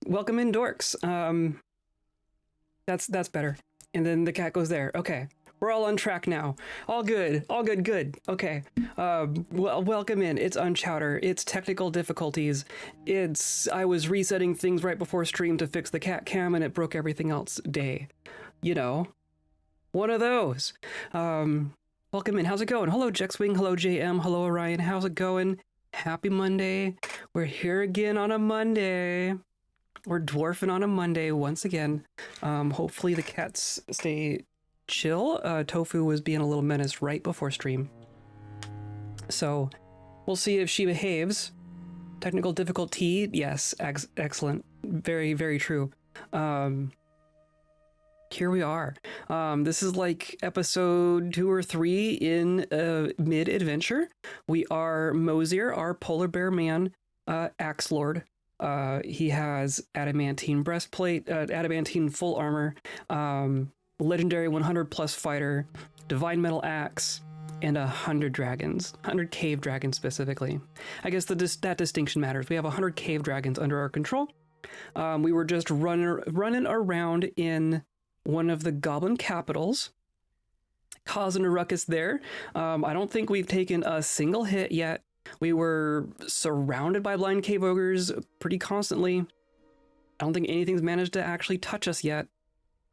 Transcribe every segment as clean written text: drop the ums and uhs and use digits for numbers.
welcome in, dorks. That's better. And then the cat goes there. Okay. We're all on track now. All good. All good. Good. Okay. Well, welcome in. It's Unchowder. It's technical difficulties. I was resetting things right before stream to fix the cat cam and it broke everything else day. You know, one of those. Welcome in. How's it going? Hello, Jexwing. Hello, JM. Hello, Orion. How's it going? Happy Monday. We're here again on a Monday. We're dwarfing on a Monday once again. Hopefully the cats stay chill. Tofu was being a little menace right before stream. So we'll see if she behaves. Technical difficulty. Yes, excellent. Very, very true. Here we are. This is like episode 2 or 3 in mid-adventure. We are Mosier, our polar bear man, axe lord. He has adamantine breastplate, adamantine full armor, legendary 100 plus fighter, divine metal axe, and 100 dragons, 100 cave dragons specifically. I guess that distinction matters. We have 100 cave dragons under our control. We were just running around in one of the goblin capitals, causing a ruckus there. I don't think we've taken a single hit yet. We were surrounded by blind cave ogres pretty constantly. I don't think anything's managed to actually touch us yet,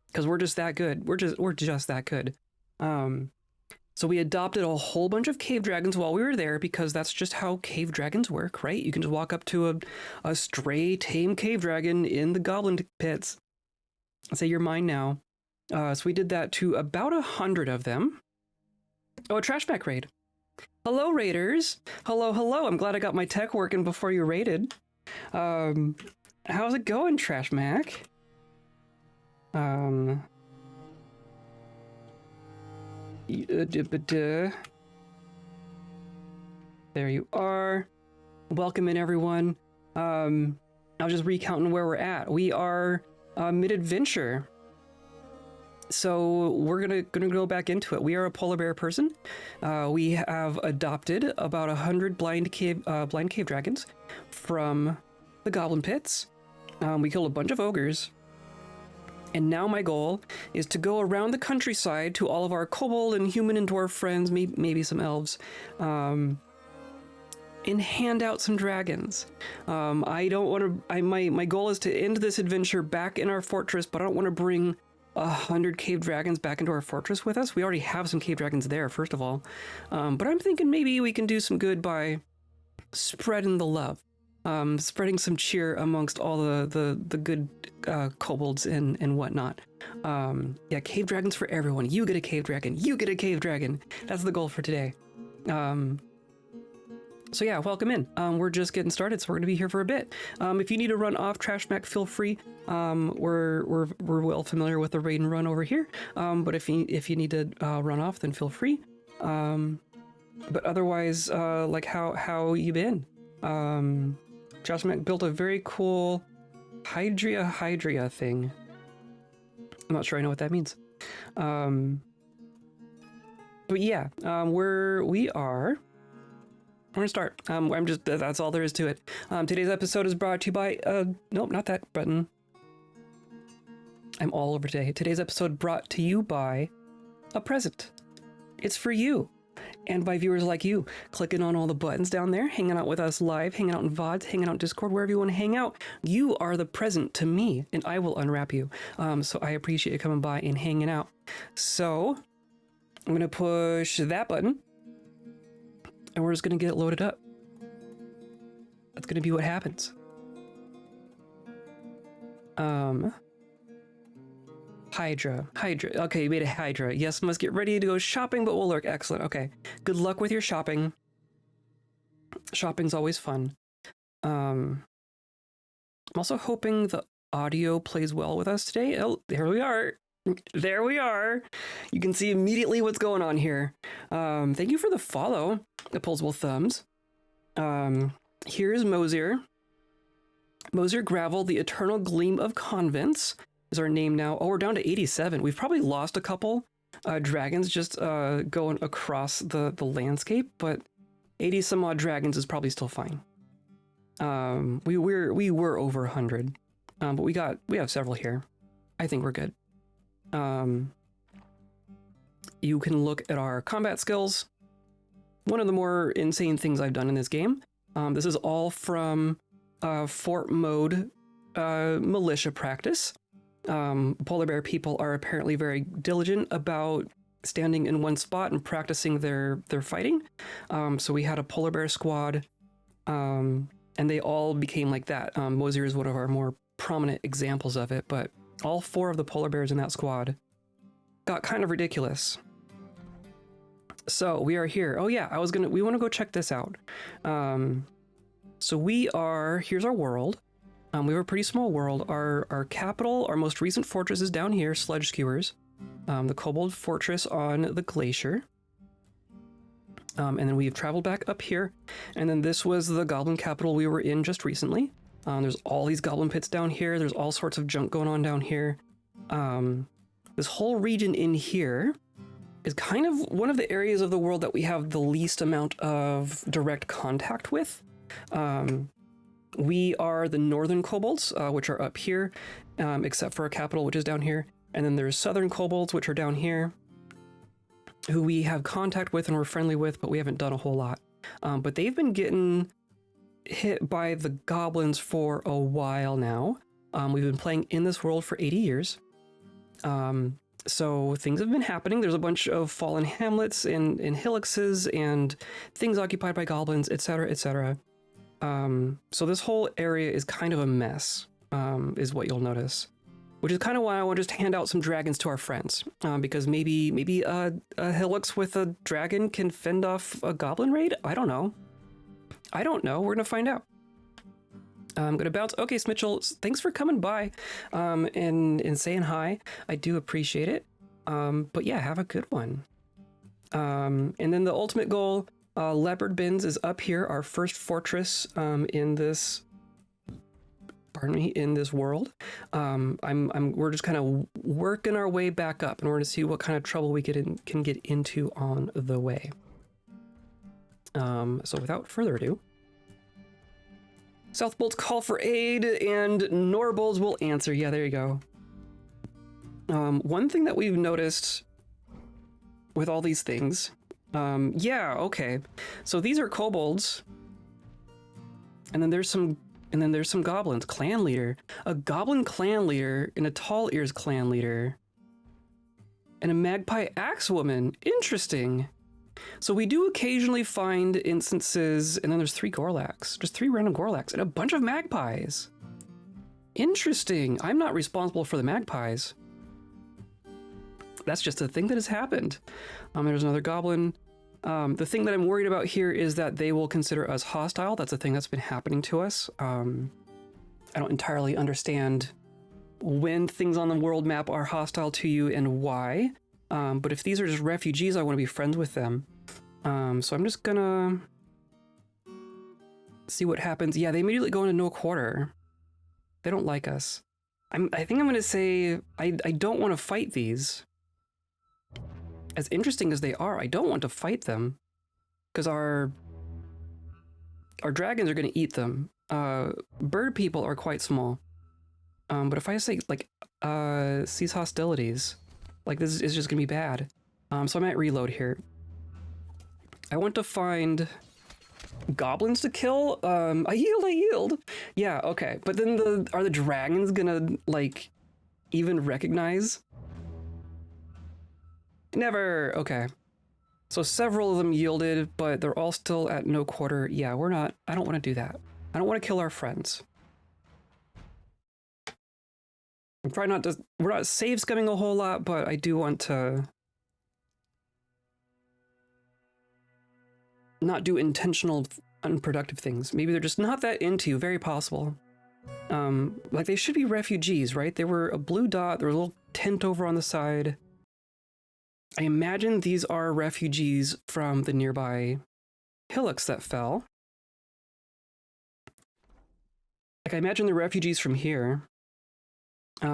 because we're just that good. We're just that good. So we adopted a whole bunch of cave dragons while we were there, because that's just how cave dragons work, right? You can just walk up to a stray tame cave dragon in the goblin pits and say, you're mine now. So we did that to about 100 of them. Oh, a trash bag raid. Hello, raiders. Hello. I'm glad I got my tech working before you raided. How's it going, Trash Mac? There you are. Welcome in, everyone. I was just recounting where we're at. We are mid-adventure. So we're gonna go back into it. We are a polar bear person. We have adopted about 100 blind cave dragons from the goblin pits. We killed a bunch of ogres. And now my goal is to go around the countryside to all of our kobold and human and dwarf friends, maybe some elves, and hand out some dragons. I don't want to. My goal is to end this adventure back in our fortress, but I don't want to bring 100 cave dragons back into our fortress with us. We already have some cave dragons there, first of all. But I'm thinking maybe we can do some good by spreading the love, spreading some cheer amongst all the good kobolds and whatnot. Yeah, cave dragons for everyone. You get a cave dragon. You get a cave dragon. That's the goal for today. So yeah, welcome in. We're just getting started, so we're gonna be here for a bit. If you need to run off, Trash Mac, feel free. We're well familiar with the raid and run over here. But if you need to run off, then feel free. But otherwise, like how you been? Trash Mac built a very cool Hydria thing. I'm not sure I know what that means. But yeah, we are. We're gonna start. That's all there is to it. Today's episode is brought to you by, nope, not that button. I'm all over today. Today's episode brought to you by a present. It's for you. And by viewers like you, clicking on all the buttons down there, hanging out with us live, hanging out in VODs, hanging out in Discord, wherever you want to hang out. You are the present to me, and I will unwrap you. So I appreciate you coming by and hanging out. So I'm gonna push that button. And we're just going to get it loaded up. That's going to be what happens. Hydra. Okay, you made a Hydra. Yes, must get ready to go shopping, but we'll lurk. Excellent. Okay. Good luck with your shopping. Shopping's always fun. I'm also hoping the audio plays well with us today. Oh, there we are. There we are. You can see immediately what's going on here. Thank you for the follow. Opposable thumbs. Here's Mosier. Mosier Gravel, the Eternal Gleam of Convents is our name now. Oh, we're down to 87. We've probably lost a couple dragons just going across the landscape, but 80 some odd dragons is probably still fine. We were over 100. But we have several here. I think we're good. You can look at our combat skills. One of the more insane things I've done in this game. This is all from fort mode militia practice. Polar bear people are apparently very diligent about standing in one spot and practicing their fighting. So we had a polar bear squad, and they all became like that. Mosier is one of our more prominent examples of it, but all 4 of the polar bears in that squad got kind of ridiculous. So we are here. Oh yeah, we want to go check this out. So here's our world. We have a pretty small world. Our capital, our most recent fortress is down here, Sludge Skewers. The Kobold Fortress on the glacier. And then we've traveled back up here. And then this was the goblin capital we were in just recently. There's all these goblin pits down here. There's all sorts of junk going on down here. This whole region in here is kind of one of the areas of the world that we have the least amount of direct contact with. We are the northern kobolds, which are up here, except for our capital, which is down here. And then there's southern kobolds, which are down here, who we have contact with and we're friendly with, but we haven't done a whole lot. But they've been getting hit by the goblins for a while now. We've been playing in this world for 80 years. So things have been happening. There's a bunch of fallen hamlets and hillocks and things occupied by goblins, etc., etc. So this whole area is kind of a mess, is what you'll notice. Which is kind of why I want to just hand out some dragons to our friends, because maybe a hillocks with a dragon can fend off a goblin raid? I don't know. We're gonna find out. I'm gonna bounce. Okay, Smitchell, thanks for coming by and saying hi. I do appreciate it. But yeah, have a good one. And then the ultimate goal, Leopard Bins is up here, our first fortress in this world. We're just kind of working our way back up in order to see what kind of trouble we can get into on the way. So without further ado, Southbolts call for aid and Norbolds will answer. Yeah, there you go. One thing that we've noticed with all these things, yeah, okay. So these are kobolds, and then there's some goblins. Clan leader, a goblin clan leader, and a tall ears clan leader, and a magpie axe woman. Interesting. So we do occasionally find instances, and then there's 3 Gorlaks, just 3 random Gorlaks, and a bunch of magpies. Interesting. I'm not responsible for the magpies. That's just a thing that has happened. There's another goblin. The thing that I'm worried about here is that they will consider us hostile. That's a thing that's been happening to us. I don't entirely understand when things on the world map are hostile to you and why. But if these are just refugees, I want to be friends with them. So I'm just gonna see what happens. Yeah, they immediately go into no quarter. They don't like us. I think I'm gonna say I don't want to fight these. As interesting as they are, I don't want to fight them, because our dragons are going to eat them. Bird people are quite small. But if I say, like, cease hostilities, like, this is just going to be bad. So I might reload here. I want to find goblins to kill. I yield. Yeah, okay. But then are the dragons going to, like, even recognize? Never. Okay. So several of them yielded, but they're all still at no quarter. Yeah, I don't want to do that. I don't want to kill our friends. I'm trying not to, we're not save scumming a whole lot, but I do want to not do intentional unproductive things. Maybe they're just not that into you. Very possible. Like they should be refugees, right? They were a blue dot. There was a little tent over on the side. I imagine these are refugees from the nearby hillocks that fell. Like, I imagine they're refugees from here. But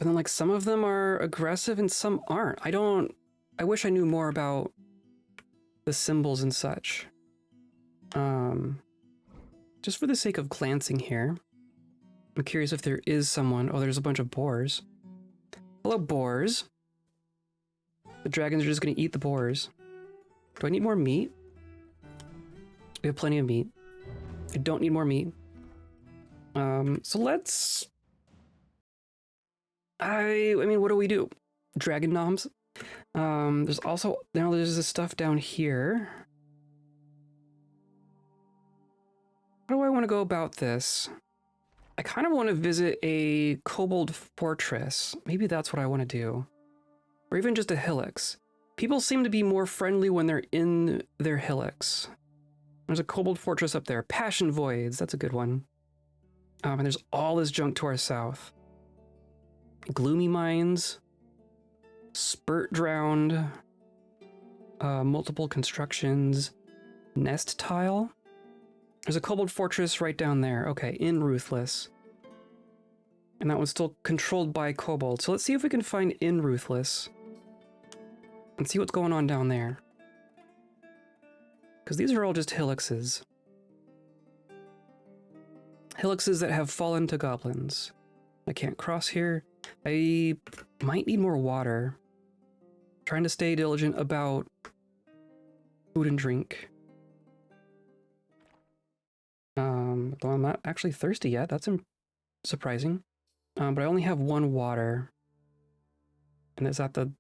then, like, some of them are aggressive and some aren't. I wish I knew more about the symbols and such. Just for the sake of glancing here. I'm curious if there is someone. Oh, there's a bunch of boars. Hello, boars. The dragons are just gonna eat the boars. Do I need more meat? We have plenty of meat. I don't need more meat. So let's... I mean, what do we do? Dragon noms? There's also... Now there's this stuff down here. How do I want to go about this? I kind of want to visit a kobold fortress. Maybe that's what I want to do. Or even just a hillocks. People seem to be more friendly when they're in their hillocks. There's a kobold fortress up there. Passion Voids, that's a good one. And there's all this junk to our south. Gloomy Mines. Spurt Drowned. Multiple constructions. Nest Tile. There's a kobold fortress right down there. Okay, Innruthless. And that one's still controlled by kobold. So let's see if we can find Innruthless. And see what's going on down there. Because these are all just hillockses. Hillockses that have fallen to goblins. I can't cross here. I might need more water. Trying to stay diligent about food and drink. Though I'm not actually thirsty yet. That's surprising. But I only have one water. And it's at the...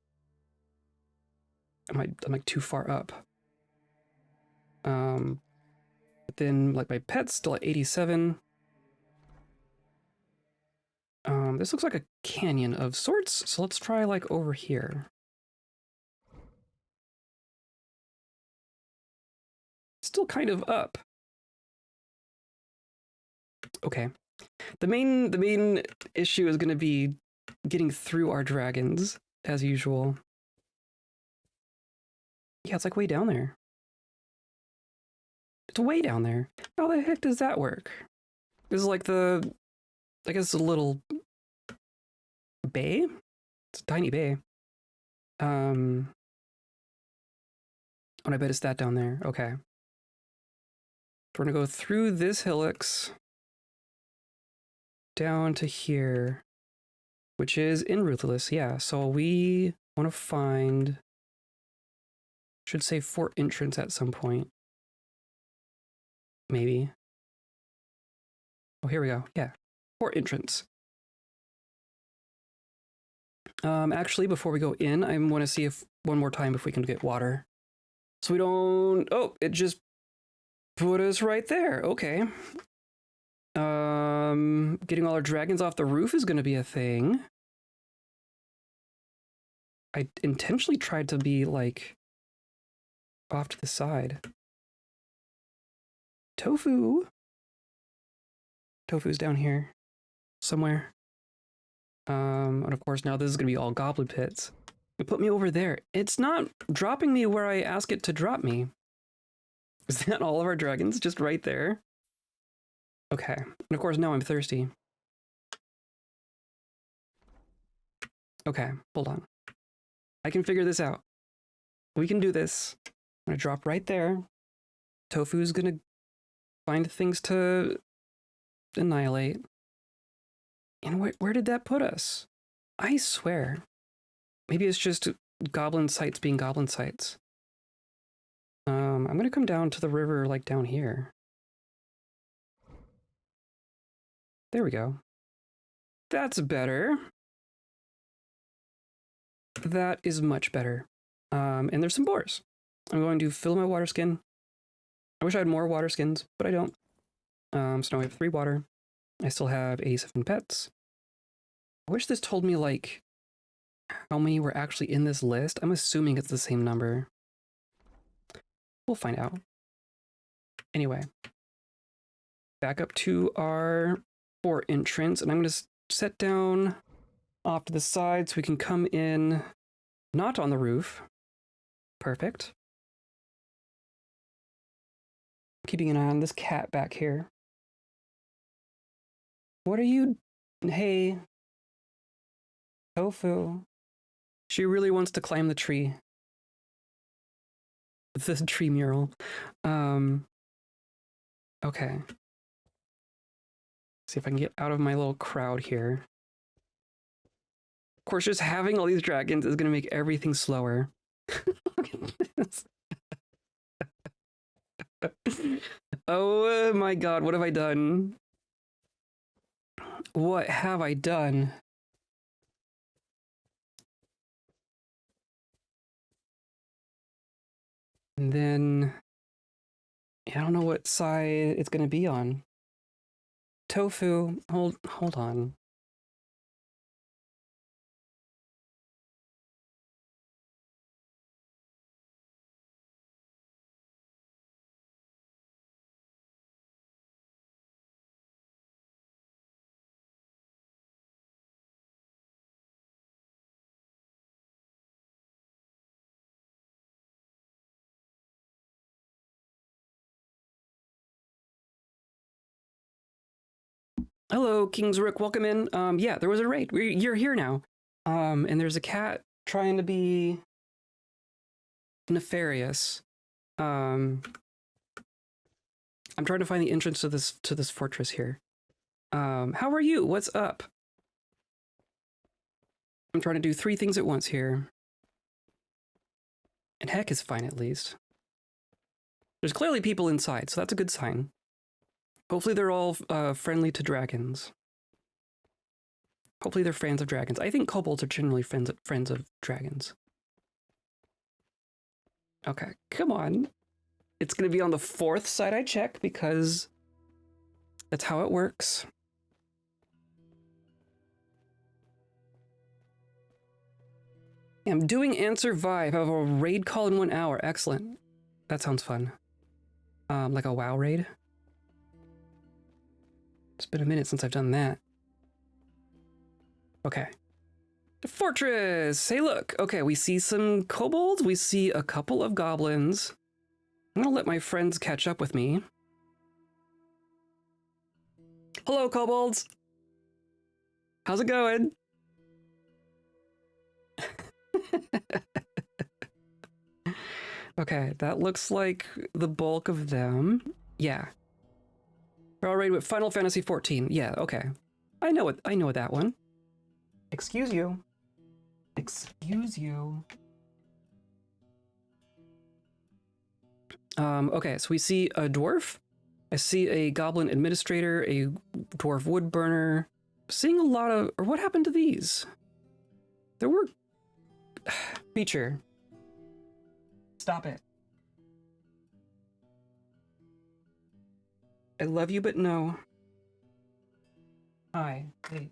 I'm like too far up. But then like my pet's still at 87. This looks like a canyon of sorts, so let's try like over here. Still kind of up. Okay. The main issue is going to be getting through our dragons, as usual. Yeah, it's like way down there. It's way down there. How the heck does that work? This is like the... I guess a little... bay? It's a tiny bay. And I bet it's that down there. Okay. We're gonna go through this hillocks down to here, which is Innruthless. Yeah, so we want to find... should say fort entrance at some point. Maybe. Oh, here we go. Yeah. Fort entrance. Actually, before we go in, I want to see if one more time if we can get water. So we don't... Oh, it just put us right there. Okay. Getting all our dragons off the roof is going to be a thing. I intentionally tried to be, like, off to the side. Tofu. Tofu's down here somewhere. And of course now this is gonna be all goblin pits. It put me over there. It's not dropping me where I ask it to drop me. Is that all of our dragons just right there? Okay. And of course now I'm thirsty. Okay, hold on. I can figure this out. We can do this. I'm gonna drop right there. Tofu's gonna find things to annihilate. And where did that put us? I swear. Maybe it's just goblin sites being goblin sites. I'm gonna come down to the river, like down here. There we go. That's better. That is much better. And there's some boars. I'm going to fill my water skin. I wish I had more water skins, but I don't. So now we have 3 water. I still have 87 pets. I wish this told me, like, how many were actually in this list. I'm assuming it's the same number. We'll find out. Anyway. Back up to our fort entrance, and I'm going to set down off to the side so we can come in not on the roof. Perfect. Keeping an eye on this cat back here. What are you... Hey. Tofu. She really wants to climb the tree. This tree mural. Okay. See if I can get out of my little crowd here. Of course, just having all these dragons is going to make everything slower. Look at this. Oh my god, what have I done? What have I done? And then... I don't know what side it's going to be on. Tofu, hold on. Hello, King's Rook, welcome in. Yeah, there was a raid. You're here now. And there's a cat trying to be nefarious. I'm trying to find the entrance to this fortress here. How are you? What's up? I'm trying to do 3 things at once here. And heck is fine, at least. There's clearly people inside, so that's a good sign. Hopefully they're all friendly to dragons. Hopefully they're fans of dragons. I think kobolds are generally friends of dragons. Okay, come on. It's going to be on the 4th side I check, because that's how it works. I'm doing and survive. I have a raid call in 1 hour. Excellent. That sounds fun. Like a WoW raid. It's been a minute since I've done that. Okay. The fortress! Hey, look! Okay, we see some kobolds. We see a couple of goblins. I'm gonna let my friends catch up with me. Hello, kobolds! How's it going? Okay, that looks like the bulk of them. Yeah. We're already with Final Fantasy 14. Yeah, okay. I know that one. Excuse you. Excuse you. Okay, so we see a dwarf. I see a goblin administrator, a dwarf wood burner. Seeing a lot of... Or what happened to these? There were... Feature. Stop it. I love you, but no. Hi. Hey.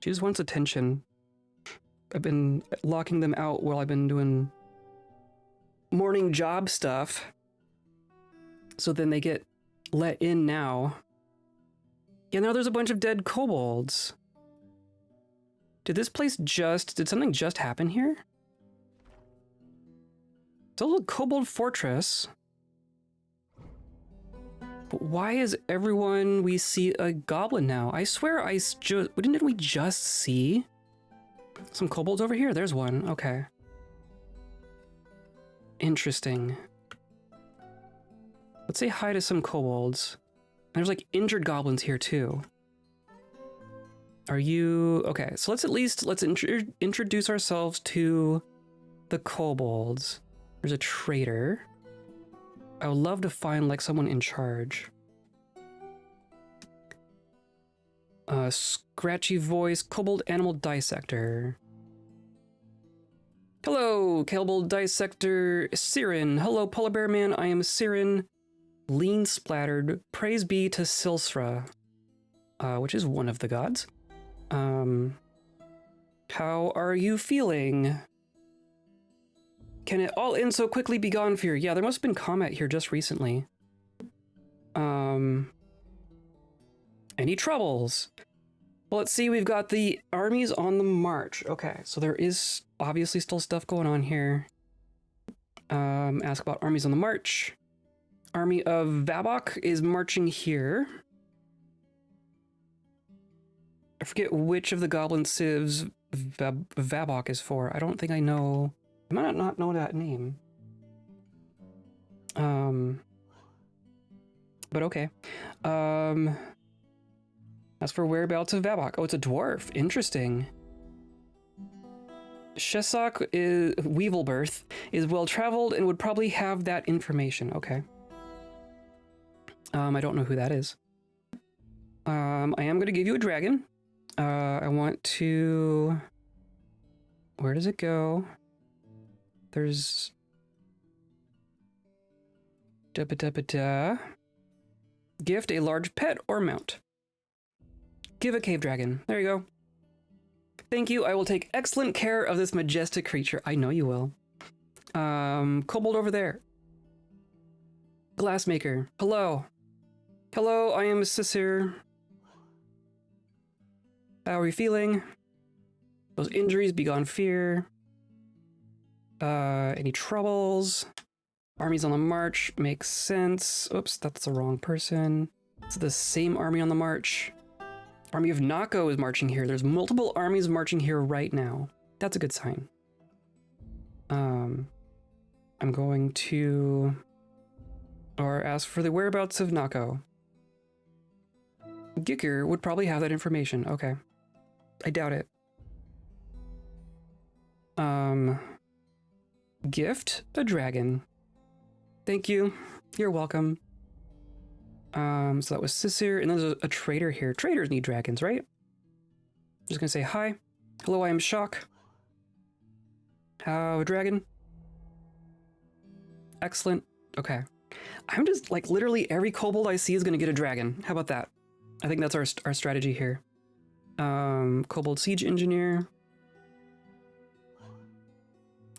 She just wants attention. I've been locking them out while I've been doing morning job stuff. So then they get let in now. Yeah, now there's a bunch of dead kobolds. Did something just happen here? It's a little kobold fortress. But why is everyone, we see a goblin now? I swear didn't we just see some kobolds over here? There's one, okay. Interesting. Let's say hi to some kobolds. There's like injured goblins here too. Are you... Okay, so let's introduce ourselves to the kobolds. There's a trader. I would love to find like someone in charge. Scratchy voice, kobold animal dissector. Hello, kobold dissector Siren. Hello, polar bear man. I am Siren. Lean splattered. Praise be to Silsra, which is one of the gods. How are you feeling? Can it all end so quickly be gone for you? Yeah, there must have been combat here just recently. Any troubles? Well, let's see, we've got the armies on the march. Okay, so there is obviously still stuff going on here. Ask about armies on the march. Army of Vabok is marching here. I forget which of the goblin civs Vabok is for. I don't think I know. I might not know that name. but okay. As for whereabouts of Vabok, oh, it's a dwarf. Interesting. Shesok is Weevilbirth is well traveled and would probably have that information. Okay. I don't know who that is. I am going to give you a dragon. I want to... Where does it go? There's... Da-ba-da-ba-da. Gift a large pet or mount. Give a cave dragon. There you go. Thank you. I will take excellent care of this majestic creature. I know you will. Kobold over there. Glassmaker. Hello. Hello, I am Sisir. How are you feeling? Those injuries, begone fear. Any troubles? Armies on the march, makes sense. Oops, that's the wrong person. It's the same army on the march. Army of Nako is marching here. There's multiple armies marching here right now. That's a good sign. I'm going to... Or ask for the whereabouts of Nako. Gicker would probably have that information. Okay. I doubt it. Gift a dragon. Thank you. You're welcome. So that was Sisir, and there's a trader here. Traders need dragons, right? I'm just gonna say hi. Hello, I am Shock. How a dragon? Excellent. Okay. I'm just like literally every kobold I see is gonna get a dragon. How about that? I think that's our strategy here. Kobold siege engineer.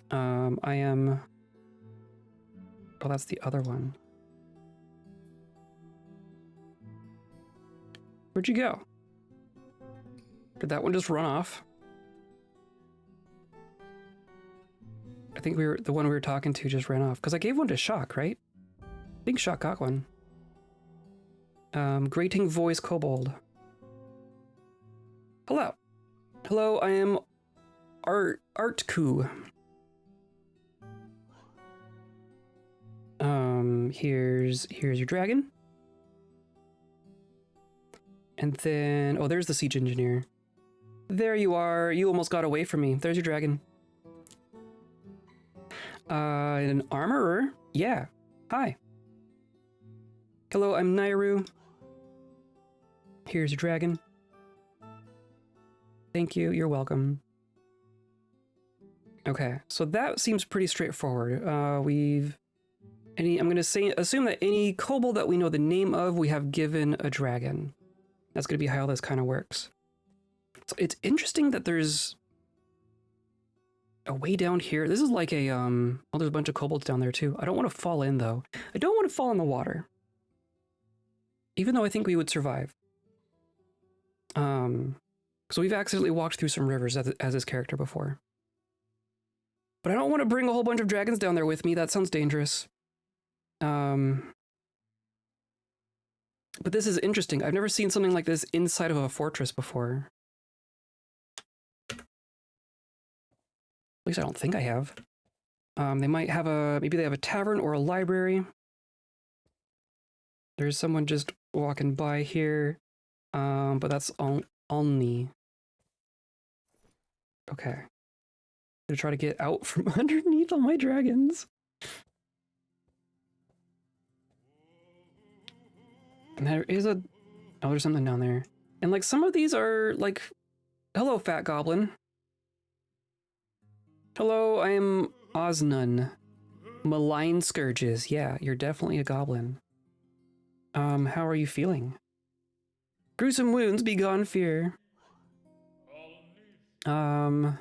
I am... Oh, that's the other one. Where'd you go? Did that one just run off? I think the one we were talking to just ran off. Because I gave one to Shock, right? I think Shock got one. Grating voice kobold. Hello. Hello, I am Artku. Here's your dragon. And then, oh, there's the siege engineer. There you are. You almost got away from me. There's your dragon. An armorer? Yeah. Hi. Hello, I'm Nairu. Here's your dragon. Thank you. You're welcome. Okay, so that seems pretty straightforward. I'm gonna assume that any kobold that we know the name of, we have given a dragon. That's gonna be how this kind of works. So it's interesting that there's a way down here. This is like a, well, there's a bunch of kobolds down there too. I don't want to fall in though. I don't want to fall in the water. Even though I think we would survive. So we've accidentally walked through some rivers as this character before. But I don't want to bring a whole bunch of dragons down there with me. That sounds dangerous. But this is interesting. I've never seen something like this inside of a fortress before. At least I don't think I have. They might have maybe they have a tavern or a library. There's someone just walking by here. But that's only. Okay. I'm gonna try to get out from underneath all my dragons. And there is oh, there's something down there. And like some of these are like, hello, fat goblin. Hello, I am Osnun. Malign scourges. Yeah, you're definitely a goblin. How are you feeling? Gruesome wounds, begone fear. I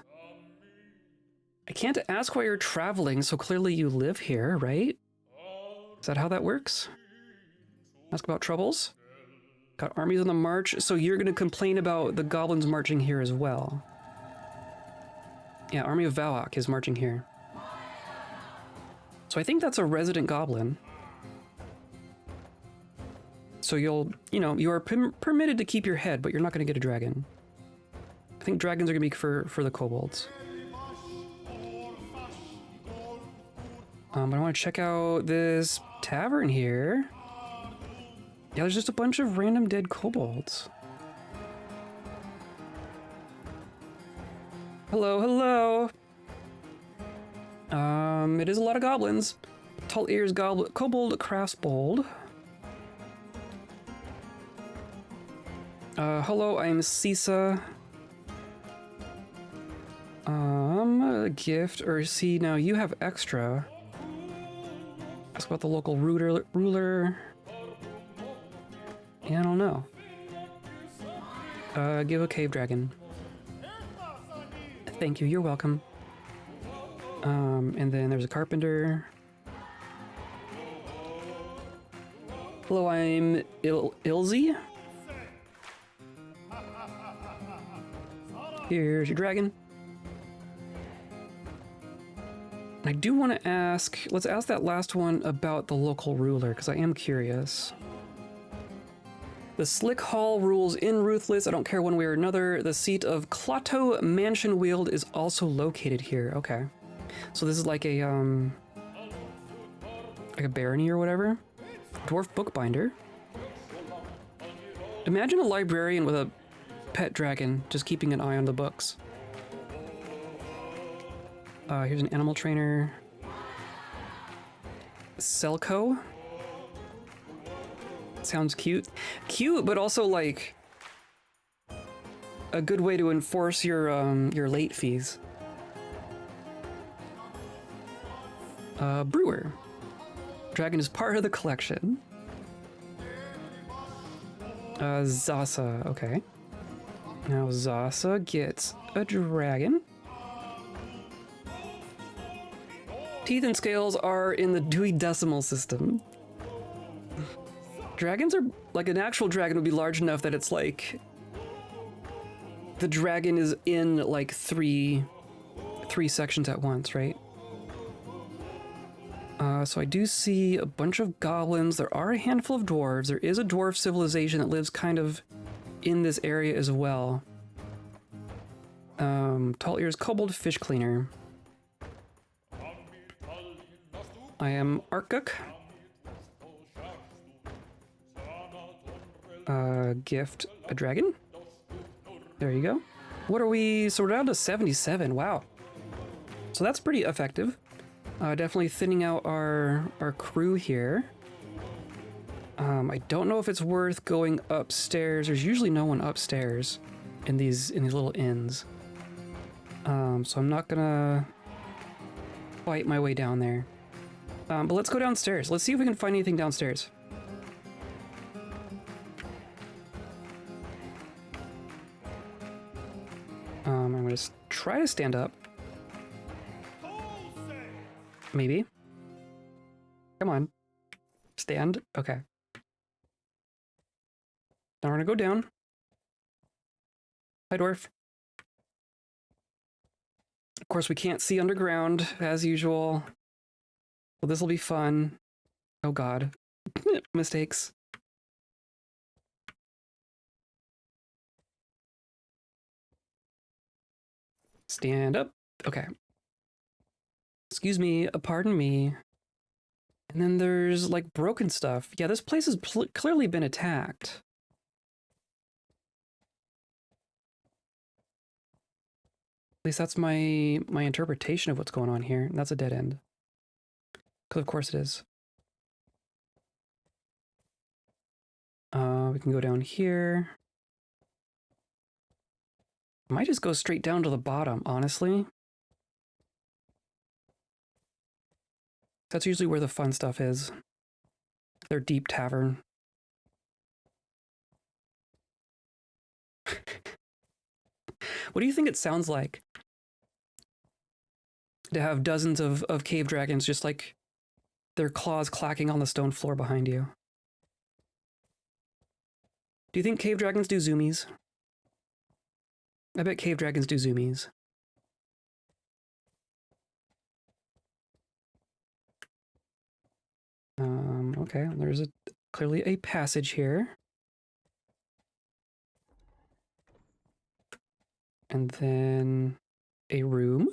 can't ask why you're traveling, so clearly you live here, right? Is that how that works? Ask about troubles? Got armies on the march, so you're gonna complain about the goblins marching here as well. Yeah, Army of Valak is marching here. So I think that's a resident goblin. So you are permitted to keep your head, but you're not gonna get a dragon. I think dragons are gonna be for the kobolds. But I want to check out this tavern here. Yeah, there's just a bunch of random dead kobolds. Hello, hello. It is a lot of goblins. Tall ears, kobold, crafts bold. Hello, I'm Sisa. A gift, or see, now you have extra. Ask about the local ruler. Yeah, I don't know. Give a cave dragon. Thank you, you're welcome. And then there's a carpenter. Hello, I'm Ilzy. Here's your dragon. I do want to ask, let's ask that last one about the local ruler, because I am curious. The Slick Hall rules Innruthless. I don't care one way or another. The seat of Clotto Mansion Wield is also located here. Okay. So this is like a barony or whatever. Dwarf bookbinder. Imagine a librarian with a pet dragon just keeping an eye on the books. Here's an animal trainer. Selco. Sounds cute. Cute, but also like a good way to enforce your late fees. Brewer. Dragon is part of the collection. Zasa, okay. Now Zasa gets a dragon. Teeth and scales are in the Dewey Decimal System. Dragons are, like an actual dragon would be large enough that it's like, the dragon is in like three sections at once, right? So I do see a bunch of goblins. There are a handful of dwarves. There is a dwarf civilization that lives kind of in this area as well. Tall ears, kobold, fish cleaner. I am Arkuk. Gift a dragon. There you go. What are we? So we're down to 77. Wow. So that's pretty effective. Definitely thinning out our crew here. I don't know if it's worth going upstairs. There's usually no one upstairs in these little inns. So I'm not gonna fight my way down there. But let's go downstairs. Let's see if we can find anything downstairs. I'm gonna try to stand up. Maybe. Come on. Stand. Okay. Now we're gonna go down. Hi, dwarf. Of course, we can't see underground, as usual. Well, this will be fun. Oh god. Mistakes. Stand up. Okay. Excuse me, pardon me. And then there's, like, broken stuff. Yeah, this place has clearly been attacked. At least that's my interpretation of what's going on here. And that's a dead end. Because of course it is. We can go down here. I might just go straight down to the bottom, honestly. That's usually where the fun stuff is. Their deep tavern. What do you think it sounds like? To have dozens of cave dragons just like their claws clacking on the stone floor behind you. Do you think cave dragons do zoomies? I bet cave dragons do zoomies. Okay, there's clearly a passage here. And then a room.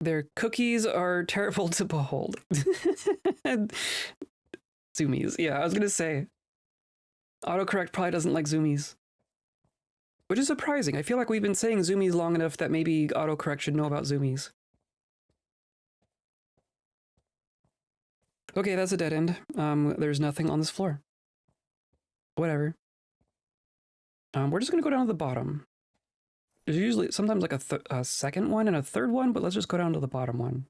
Their cookies are terrible to behold. Zoomies. Yeah, I was gonna say. Autocorrect probably doesn't like zoomies. Which is surprising. I feel like we've been saying zoomies long enough that maybe autocorrect should know about zoomies. Okay, that's a dead end. There's nothing on this floor. Whatever. We're just gonna go down to the bottom. There's usually sometimes like a second one and a third one, but let's just go down to the bottom one.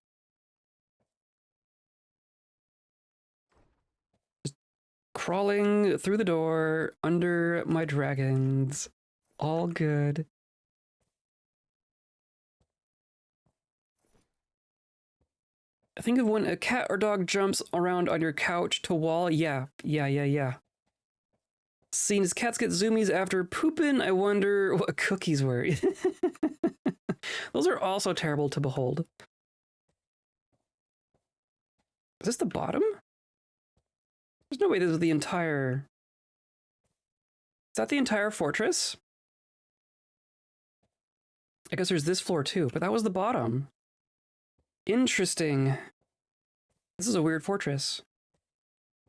Just crawling through the door under my dragons. All good. Think of when a cat or dog jumps around on your couch to wall. Yeah. Seeing as cats get zoomies after pooping, I wonder what cookies were. Those are also terrible to behold. Is this the bottom? There's no way this is the entire... Is that the entire fortress? I guess there's this floor too, but that was the bottom. Interesting. This is a weird fortress.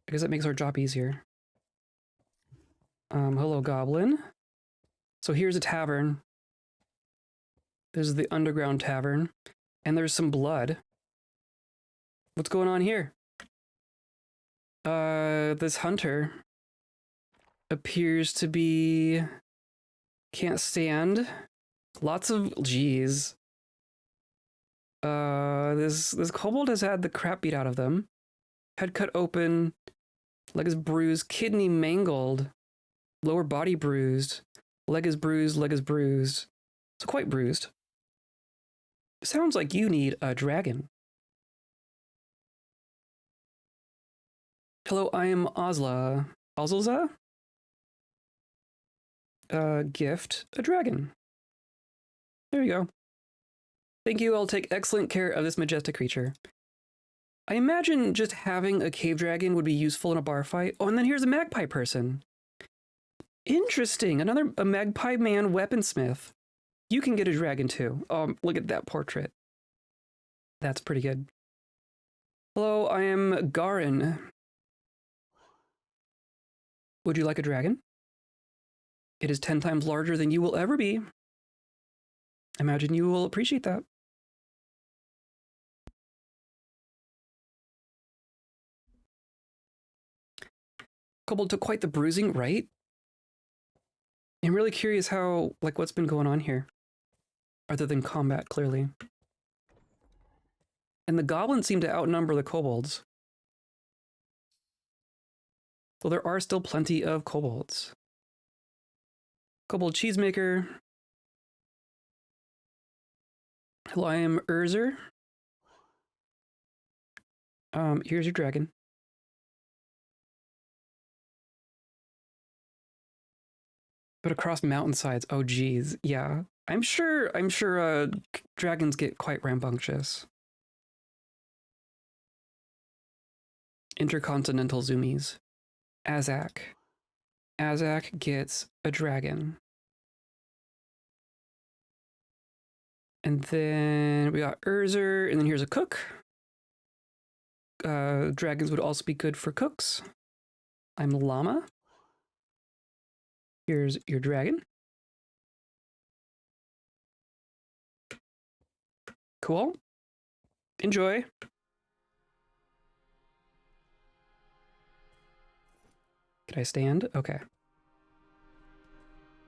I guess that makes our job easier. Hello, goblin. So here's a tavern. This is the underground tavern. And there's some blood. What's going on here? This hunter appears to be... Can't stand. Lots of... Geez. This kobold has had the crap beat out of them. Head cut open. Leg is bruised. Kidney mangled. Lower body bruised. Leg is bruised. Leg is bruised. So quite bruised. Sounds like you need a dragon. Hello, I am Ozla. Ozlza? Gift a dragon. There you go. Thank you, I'll take excellent care of this majestic creature. I imagine just having a cave dragon would be useful in a bar fight. Oh, and then here's a magpie person. Interesting, a magpie man weaponsmith. You can get a dragon too. Oh, look at that portrait. That's pretty good. Hello, I am Garin. Would you like a dragon? It is 10 times larger than you will ever be. Imagine you will appreciate that. Kobold took quite the bruising, right? I'm really curious how, like, what's been going on here. Other than combat, clearly. And the goblins seem to outnumber the kobolds. Though there are still plenty of kobolds. Kobold cheesemaker. Hello, I am Urzer. Here's your dragon. But across mountainsides, oh geez, yeah. I'm sure dragons get quite rambunctious. Intercontinental zoomies. Azak. Azak gets a dragon. And then we got Urzer, and then here's a cook. Dragons would also be good for cooks. I'm Llama. Here's your dragon. Cool. Enjoy. Can I stand? Okay.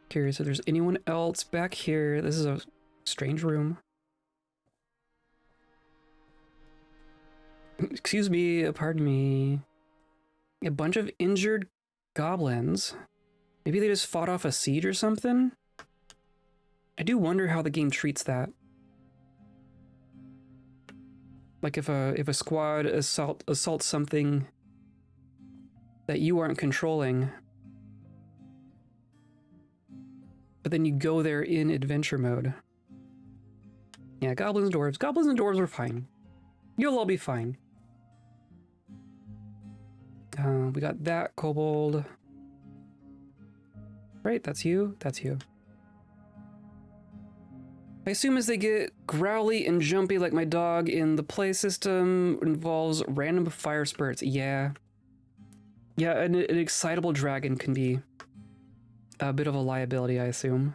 Curious if there's anyone else back here. This is a strange room. Excuse me, pardon me. A bunch of injured goblins. Maybe they just fought off a siege or something? I do wonder how the game treats that. Like if a squad assaults something that you aren't controlling, but then you go there in adventure mode. Yeah, goblins and dwarves. Goblins and dwarves are fine. You'll all be fine. We got that kobold. Right, that's you. That's you. I assume as they get growly and jumpy like my dog in the play system involves random fire spurts. Yeah. Yeah, an excitable dragon can be a bit of a liability, I assume.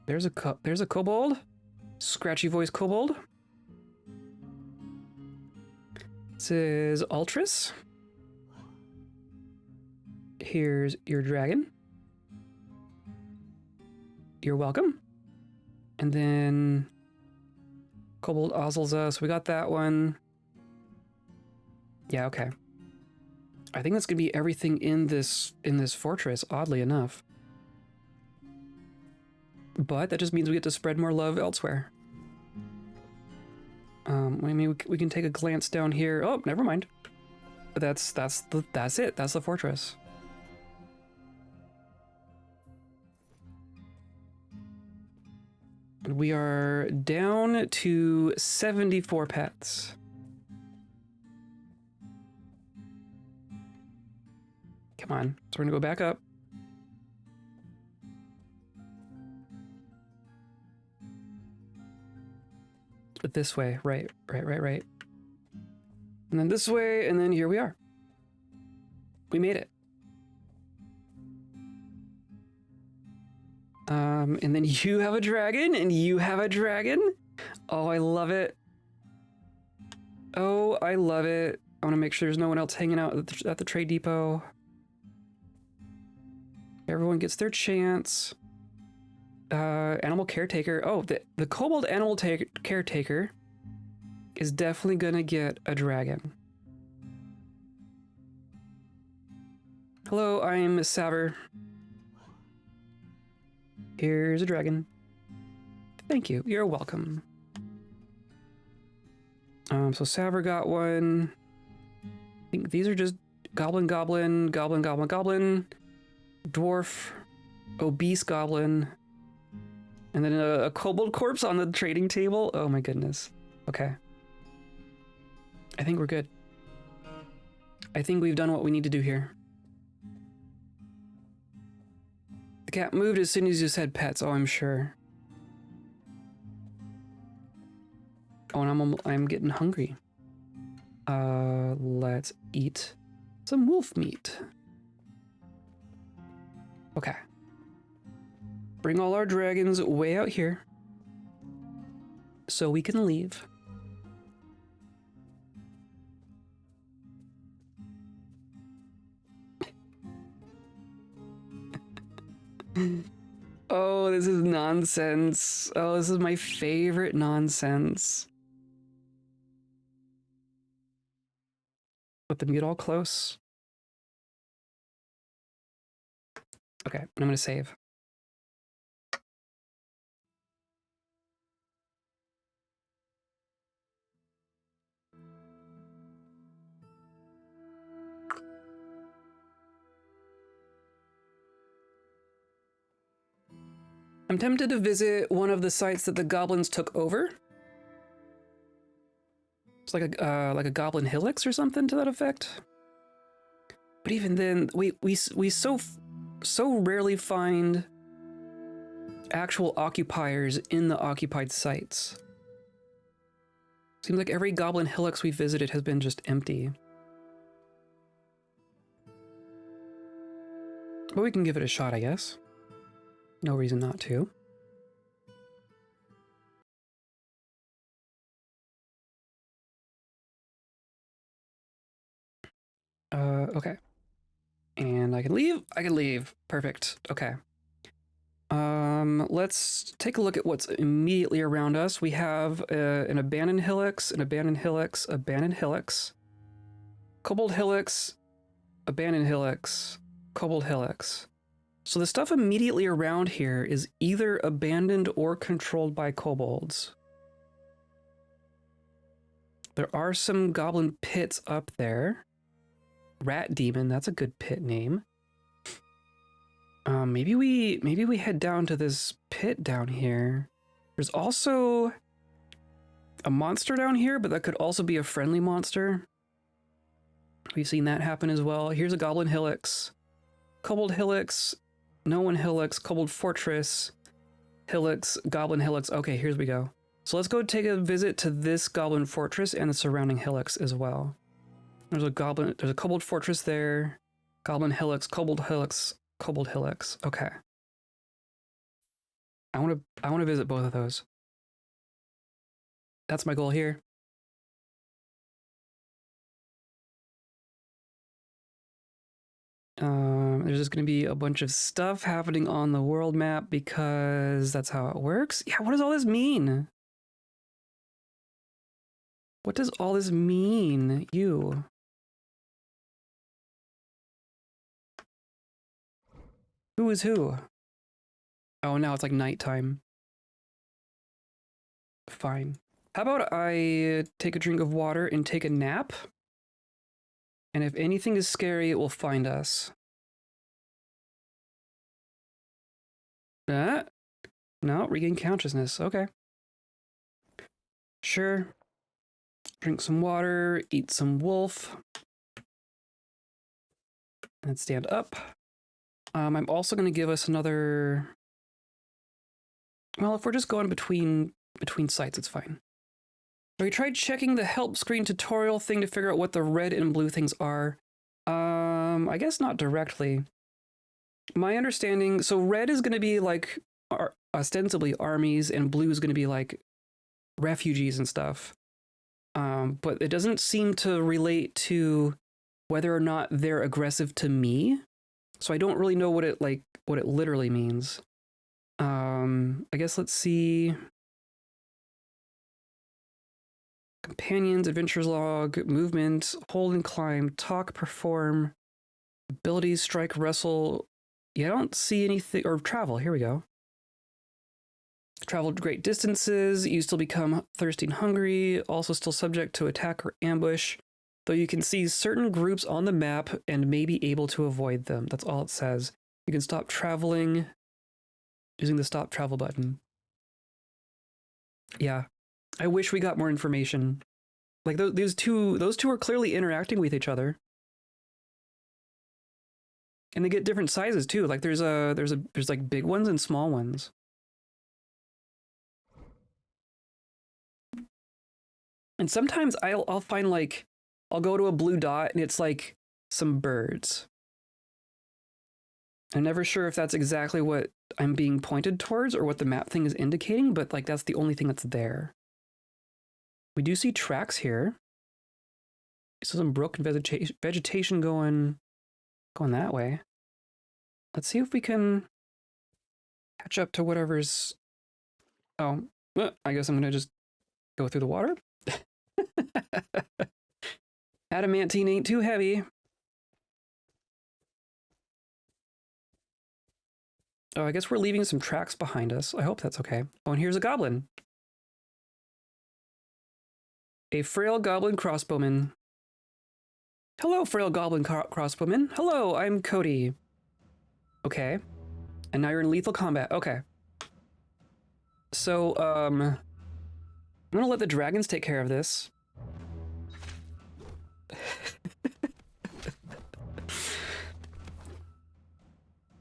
There's a kobold. Scratchy voice kobold. This is Ultras. Here's your dragon. You're welcome. And then kobold ozzles us. We got that one. Yeah, okay. I think that's gonna be everything in this fortress, oddly enough. But that just means we get to spread more love elsewhere. I mean, we can take a glance down here. Oh, never mind. That's it. That's the fortress. We are down to 74 pets. Come on. So we're gonna go back up. But this way, right. And then this way, and then here we are. We made it. And then you have a dragon, and you have a dragon. Oh, I love it. Oh, I love it. I want to make sure there's no one else hanging out at the trade depot. Everyone gets their chance. Animal caretaker. Oh, the kobold animal caretaker is definitely gonna get a dragon. Hello, I'm Saver. Here's a dragon. Thank you. You're welcome. So Saver got one. I think these are just goblin, dwarf, obese goblin, and then a kobold corpse on the trading table. Oh my goodness. Okay. I think we're good. I think we've done what we need to do here. The cat moved as soon as you said pets. Oh, I'm sure. Oh, and I'm getting hungry. Let's eat some wolf meat. Okay. Bring all our dragons way out here so we can leave. Oh, this is nonsense. Oh, this is my favorite nonsense. Let them get all close. Okay, I'm gonna save. I'm tempted to visit one of the sites that the goblins took over. It's like a goblin hillocks or something to that effect. But even then, we so rarely find actual occupiers in the occupied sites. Seems like every goblin hillocks we visited has been just empty. But we can give it a shot, I guess. No reason not to. Okay. And I can leave? I can leave. Perfect. Okay. Let's take a look at what's immediately around us. We have an abandoned hillocks, abandoned hillocks, kobold hillocks, abandoned hillocks, kobold hillocks. So the stuff immediately around here is either abandoned or controlled by kobolds. There are some goblin pits up there. Rat Demon, that's a good pit name. Maybe we head down to this pit down here. There's also a monster down here, but that could also be a friendly monster. We've seen that happen as well. Here's a goblin hillocks, kobold hillocks, no one hillocks, kobold fortress, hillocks, goblin hillocks. Okay, here we go. So let's go take a visit to this goblin fortress and the surrounding hillocks as well. There's a kobold fortress there. Goblin hillocks, kobold hillocks, kobold hillocks. Okay. I want to visit both of those. That's my goal here. There's just going to be a bunch of stuff happening on the world map because that's how it works. Yeah, what does all this mean? What does all this mean, you? Who is who? Oh, now it's like nighttime. Fine. How about I take a drink of water and take a nap? And if anything is scary, it will find us. No, regain consciousness. Okay. Sure. Drink some water, eat some wolf. And stand up. I'm also going to give us another... Well, if we're just going between sites, it's fine. Have you tried checking the help screen tutorial thing to figure out what the red and blue things are? I guess not directly. My understanding, so red is going to be like ostensibly armies, and blue is going to be like refugees and stuff. But it doesn't seem to relate to whether or not they're aggressive to me. So I don't really know what it literally means. I guess let's see. Companions, adventures log, movement, hold and climb, talk, perform, abilities, strike, wrestle. Yeah, I don't see anything, or travel, here we go. Traveled great distances, you still become thirsty and hungry, also still subject to attack or ambush, though you can see certain groups on the map and may be able to avoid them. That's all it says. You can stop traveling using the stop travel button. Yeah. I wish we got more information. Like those two are clearly interacting with each other. And they get different sizes too. Like there's like big ones and small ones. And sometimes I'll find like I'll go to a blue dot and it's like some birds. I'm never sure if that's exactly what I'm being pointed towards or what the map thing is indicating, but like that's the only thing that's there. We do see tracks here. So some broken vegetation going that way. Let's see if we can catch up to whatever's... Oh, I guess I'm going to just go through the water. Adamantine ain't too heavy. Oh, I guess we're leaving some tracks behind us. I hope that's okay. Oh, and here's a goblin. A frail goblin crossbowman. Hello, frail goblin crossbowman. Hello, I'm Cody. Okay. And now you're in lethal combat. Okay. So, I'm gonna let the dragons take care of this.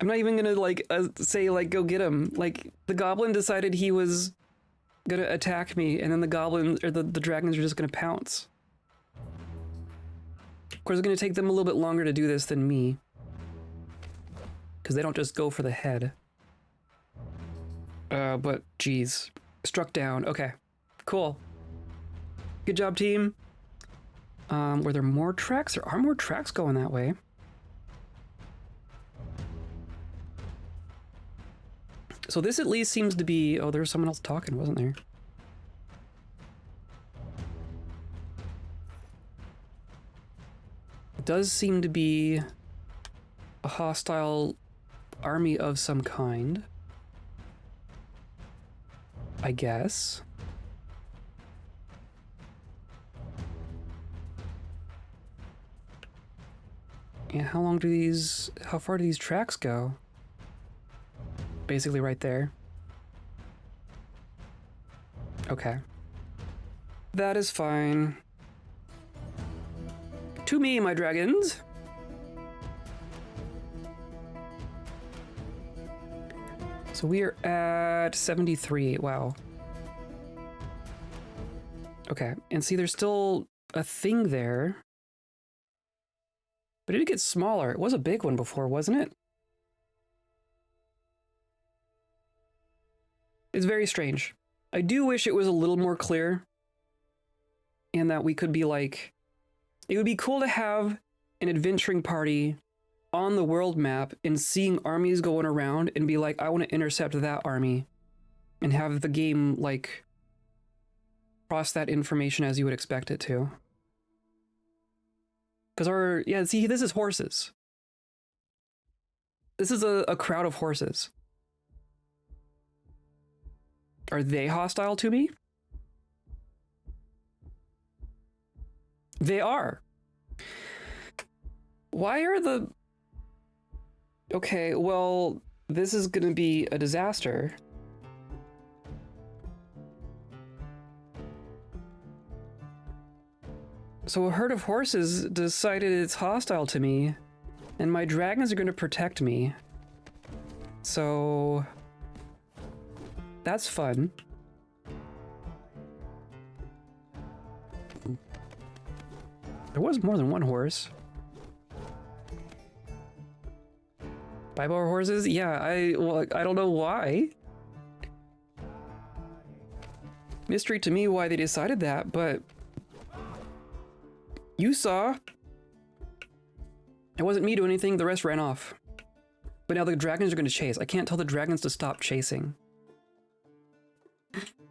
I'm not even gonna, like, say, like, go get him. Like, the goblin decided he was gonna attack me, and then the goblins, or the dragons are just gonna pounce. Of course, it's gonna take them a little bit longer to do this than me. Because they don't just go for the head. But, geez. Struck down. Okay. Cool. Good job, team. Were there more tracks? There are more tracks going that way. So this at least seems to be... Oh, there was someone else talking, wasn't there? It does seem to be a hostile army of some kind. I guess. And how far do these tracks go? Basically right there. Okay. That is fine. To me, my dragons. So we are at 73. Wow. Okay, and see, there's still a thing there. But it did get smaller. It was a big one before, wasn't it? It's very strange. I do wish it was a little more clear. And that we could be like... It would be cool to have an adventuring party on the world map and seeing armies going around and be like, I want to intercept that army. And have the game, like, cross that information as you would expect it to. Because yeah, see, this is horses. This is a crowd of horses. Are they hostile to me? They are. Why are the... Okay, well, this is gonna be a disaster. So a herd of horses decided it's hostile to me, and my dragons are gonna protect me. So... That's fun. There was more than one horse. 5 more horses? Yeah, well, I don't know why. Mystery to me why they decided that, but... You saw. It wasn't me doing anything, the rest ran off. But now the dragons are going to chase. I can't tell the dragons to stop chasing.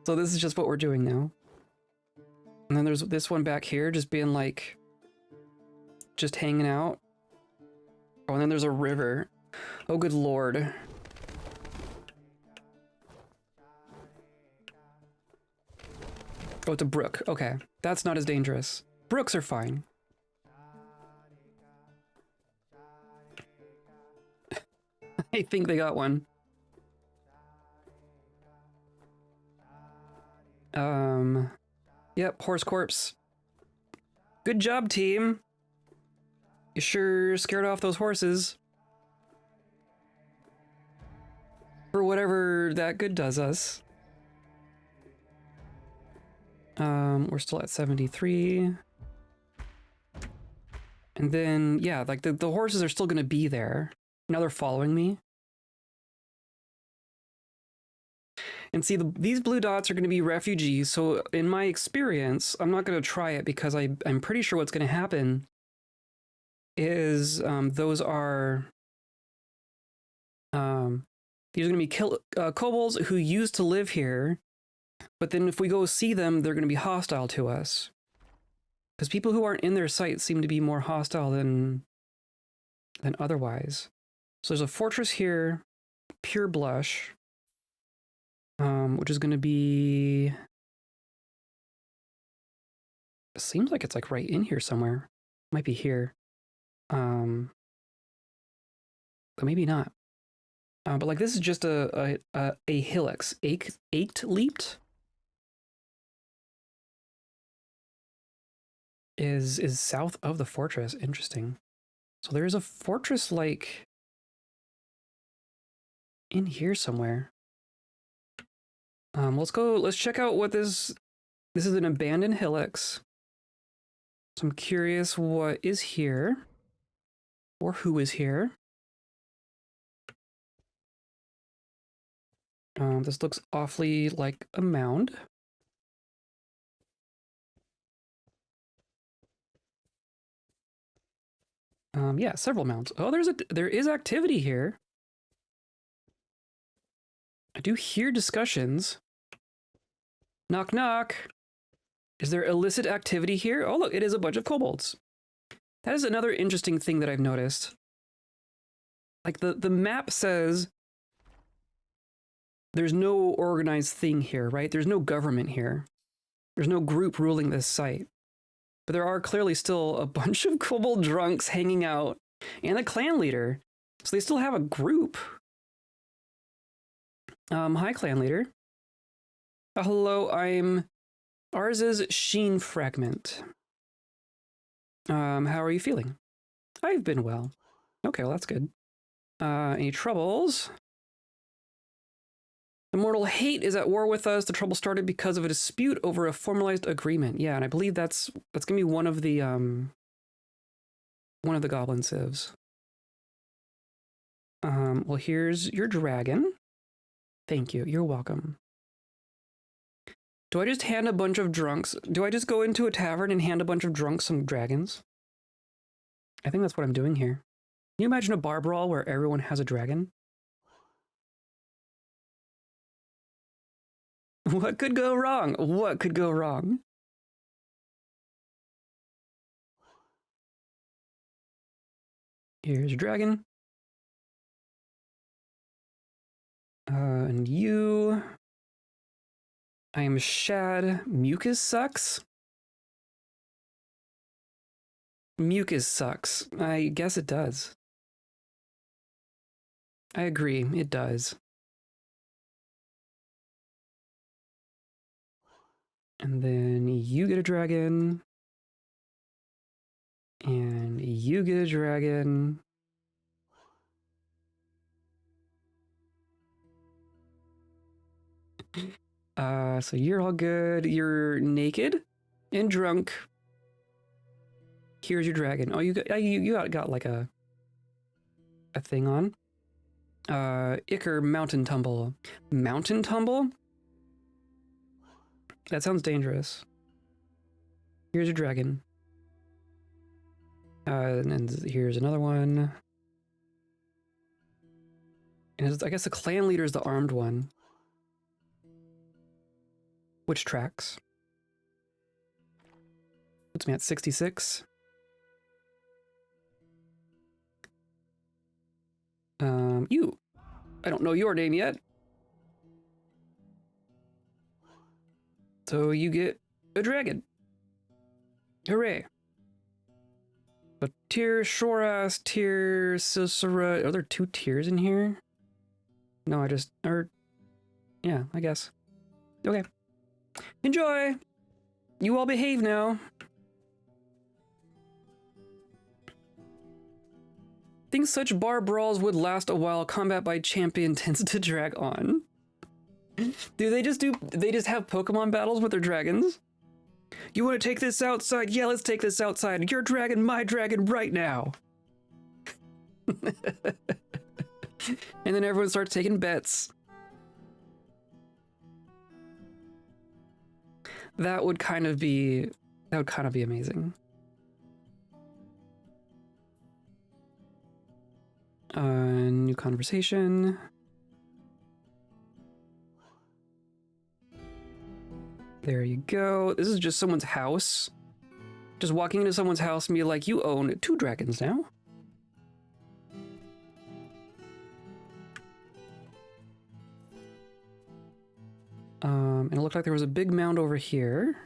So this is just what we're doing now. And then there's this one back here just being like... Just hanging out. Oh, and then there's a river. Oh, good lord. Oh, it's a brook. Okay. That's not as dangerous. Brooks are fine. I think they got one. Yep, horse corpse. Good job, team. You sure scared off those horses. For whatever that good does us. We're still at 73. And then, yeah, like the horses are still gonna be there. Now they're following me. And see, these blue dots are going to be refugees, so in my experience, I'm not going to try it because I'm pretty sure what's going to happen is those are... these are going to be kobolds who used to live here, but then if we go see them, they're going to be hostile to us. Because people who aren't in their sight seem to be more hostile than otherwise. So there's a fortress here, Pureblush. Which is going to be... It seems like it's like right in here somewhere. Might be here. But maybe not. But like this is just a hillocks. Eight leaped? Is south of the fortress. Interesting. So there is a fortress like... in here somewhere. Let's check out what this is an abandoned hillocks. So I'm curious what is here. Or who is here. This looks awfully like a mound. Yeah, several mounds. Oh, there is activity here. I do hear discussions. Knock, knock. Is there illicit activity here? Oh, look, it is a bunch of kobolds. That is another interesting thing that I've noticed. Like, the map says there's no organized thing here, right? There's no government here. There's no group ruling this site. But there are clearly still a bunch of kobold drunks hanging out and a clan leader. So they still have a group. Hi, clan leader. Hello, ours is Sheen Fragment. How are you feeling? I've been well. Okay, well, that's good. Any troubles? The mortal hate is at war with us. The trouble started because of a dispute over a formalized agreement. Yeah, and I believe that's gonna be one of the goblin civs. Well, here's your dragon. Thank you. You're welcome. Do I just hand a bunch of drunks? Do I just go into a tavern and hand a bunch of drunks some dragons? I think that's what I'm doing here. Can you imagine a bar brawl where everyone has a dragon? What could go wrong? What could go wrong? Here's your dragon. And you... I am Shad. Mucus sucks? Mucus sucks. I guess it does. I agree, it does. And then you get a dragon. And you get a dragon. So you're all good. You're naked and drunk. Here's your dragon. Oh, you got like a thing on. Icker mountain tumble. Mountain tumble? That sounds dangerous. Here's your dragon. And here's another one. And I guess the clan leader is the armed one. Which tracks? Puts me at 66. You. I don't know your name yet. So you get a dragon. Hooray. But tier Shoras, tier Sisera. Are there 2 tiers in here? No, yeah, I guess. Okay. Enjoy! You all behave now. Think such bar brawls would last a while. Combat by champion tends to drag on. Do they just have Pokemon battles with their dragons? You want to take this outside? Yeah, let's take this outside. Your dragon, my dragon, right now. And then everyone starts taking bets. That would kind of be amazing. New conversation. There you go. This is just someone's house. Just walking into someone's house and be like, you own 2 dragons now. And it looked like there was a big mound over here.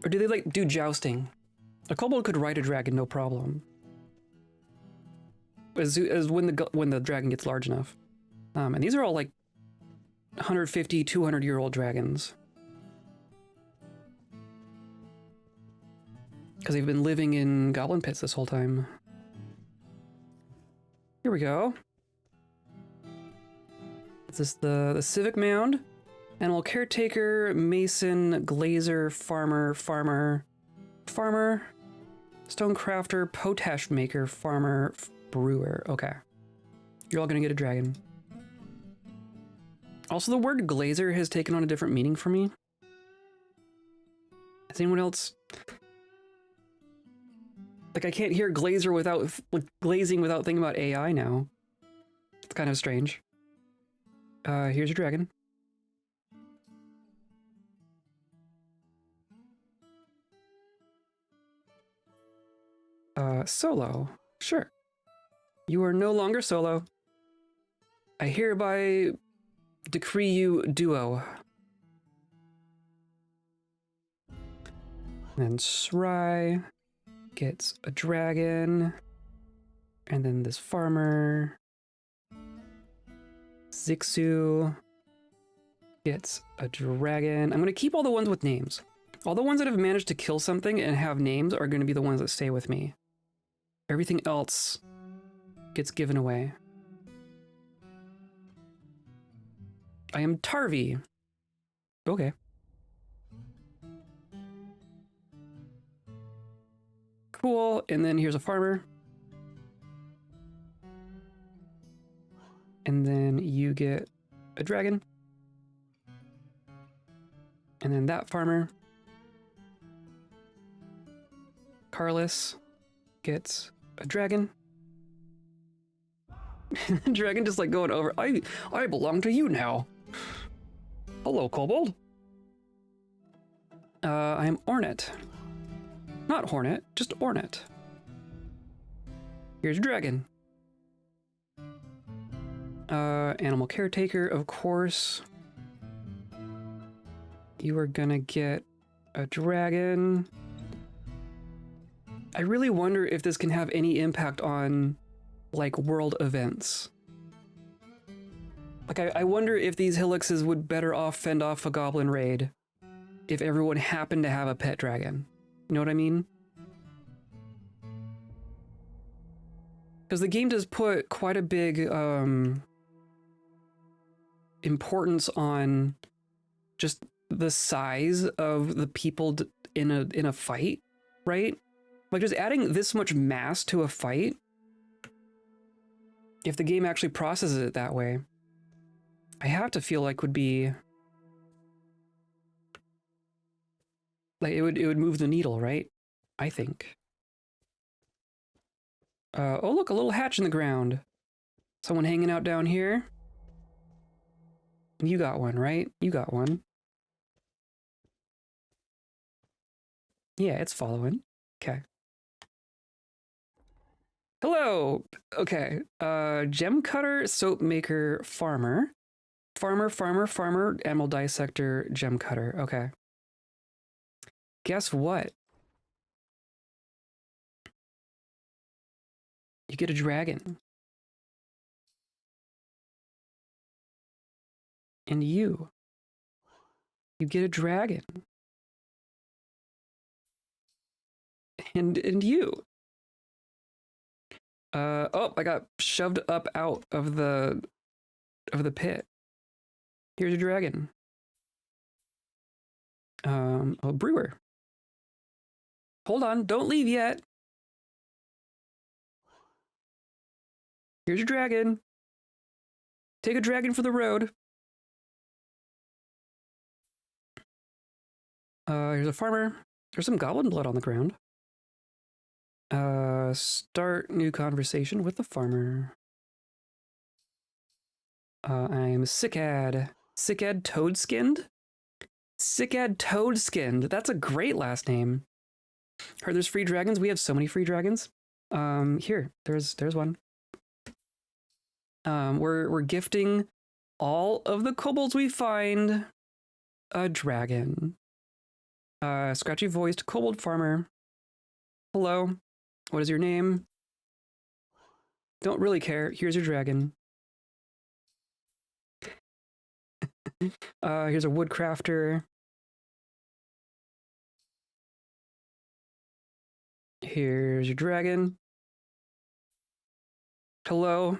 Or do they like do jousting? A kobold could ride a dragon, no problem. As when the dragon gets large enough. And these are all like 150, 200-year-old dragons. Because they've been living in goblin pits this whole time. Here we go. This is the civic mound. Animal caretaker, mason, glazer, farmer, stone crafter, potash maker, farmer, brewer. Okay. You're all gonna get a dragon. Also, the word glazer has taken on a different meaning for me. Has anyone else? Like, I can't hear glazer without glazing without thinking about AI now. It's kind of strange. Here's your dragon. Solo. Sure. You are no longer solo. I hereby decree you duo. And Sry gets a dragon. And then this farmer. Zixu gets a dragon. I'm going to keep all the ones with names. All the ones that have managed to kill something and have names are going to be the ones that stay with me. Everything else gets given away. I am Tarvi. Okay. Cool. And then here's a farmer. And then you get a dragon. And then that farmer, Carlos, gets a dragon. Dragon just like going over. I belong to you now. Hello, kobold. I am Ornette. Not Hornet, just Ornette. Here's your dragon. Animal caretaker, of course. You are gonna get a dragon. I really wonder if this can have any impact on, like, world events. Like, I wonder if these hillockses would better off fend off a goblin raid if everyone happened to have a pet dragon. You know what I mean? Because the game does put quite a big importance on just the size of the people in a fight, right? Like, just adding this much mass to a fight, if the game actually processes it that way, I have to feel like would be like it would move the needle, right? I think. Oh look, a little hatch in the ground. Someone hanging out down here. You got one, right? You got one. Yeah, it's following. Okay. Hello. Okay. Gem cutter, soap maker, farmer. Farmer, emerald dissector, gem cutter. Okay. Guess what? You get a dragon. And you get a dragon. And you. Oh, I got shoved up out of the pit. Here's a dragon. Oh, brewer. Hold on, don't leave yet. Here's your dragon. Take a dragon for the road. Here's a farmer. There's some goblin blood on the ground. Start new conversation with the farmer. I'm Sickad. Sickad Toadskinned? Sickad Toadskinned. That's a great last name. Heard there's free dragons. We have so many free dragons. Here, there's one. We're gifting all of the kobolds we find a dragon. Scratchy voiced kobold farmer. Hello. What is your name? Don't really care. Here's your dragon. Here's a woodcrafter. Here's your dragon. Hello.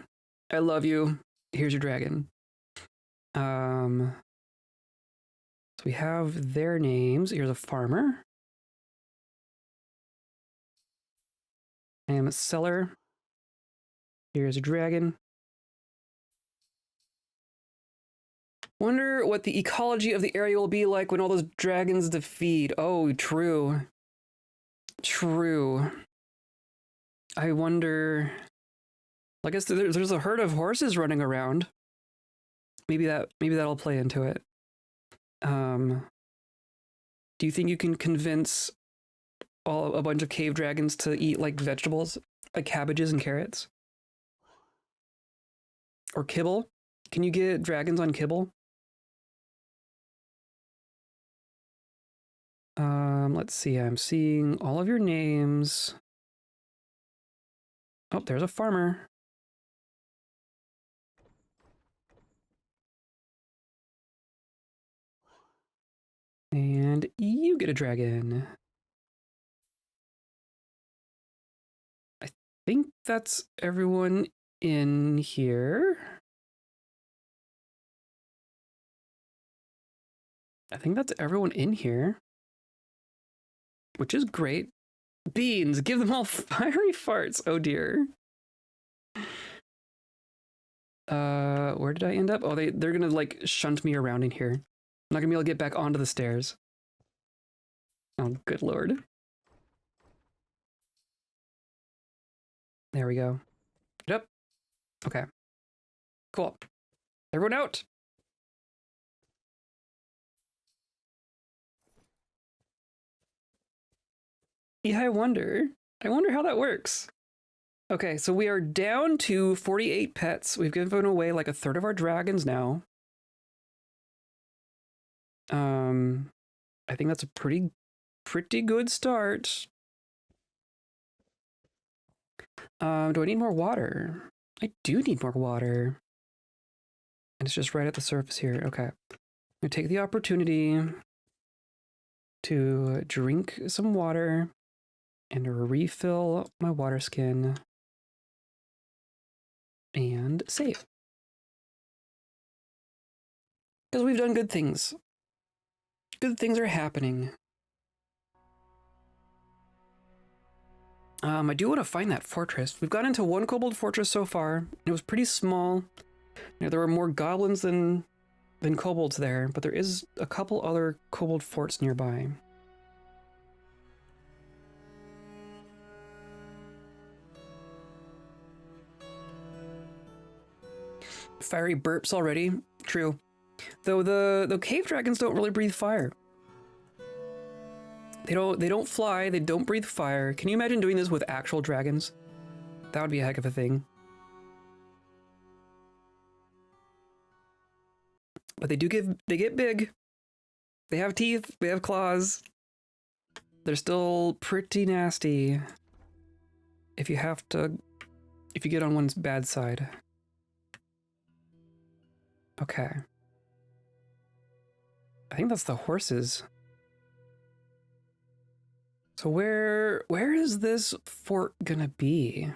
I love you. Here's your dragon. So we have their names. Here's a farmer. I am a seller. Here's a dragon. Wonder what the ecology of the area will be like when all those dragons defeat. Oh, true. True. I wonder... I guess there's a herd of horses running around. Maybe that'll play into it. Do you think you can convince a bunch of cave dragons to eat like vegetables, like cabbages and carrots? Or kibble? Can you get dragons on kibble? Let's see. I'm seeing all of your names. Oh, there's a farmer. And you get a dragon. I think that's everyone in here. I think that's everyone in here, which is great. Beans, give them all fiery farts. Oh dear. Where did I end up? Oh, they're gonna like shunt me around in here. I'm not gonna be able to get back onto the stairs. Oh, good lord. There we go. Get up. Okay. Cool. Everyone out. Yeah, I wonder how that works. Okay, so we are down to 48 pets. We've given away like a third of our dragons now. I think that's a pretty good start. Do I need more water? I do need more water. And it's just right at the surface here. Okay. I'm gonna take the opportunity to drink some water and refill my water skin and save. Because we've done good things. Good things are happening. I do want to find that fortress. We've got into one kobold fortress so far. It was pretty small. You know, there were more goblins than kobolds there, but there is a couple other kobold forts nearby. Fiery burps already. True. Though the cave dragons don't really breathe fire. They don't fly, they don't breathe fire. Can you imagine doing this with actual dragons? That would be a heck of a thing. But they get big. They have teeth, they have claws. They're still pretty nasty if you get on one's bad side. Okay. I think that's the horses. So where is this fort gonna be?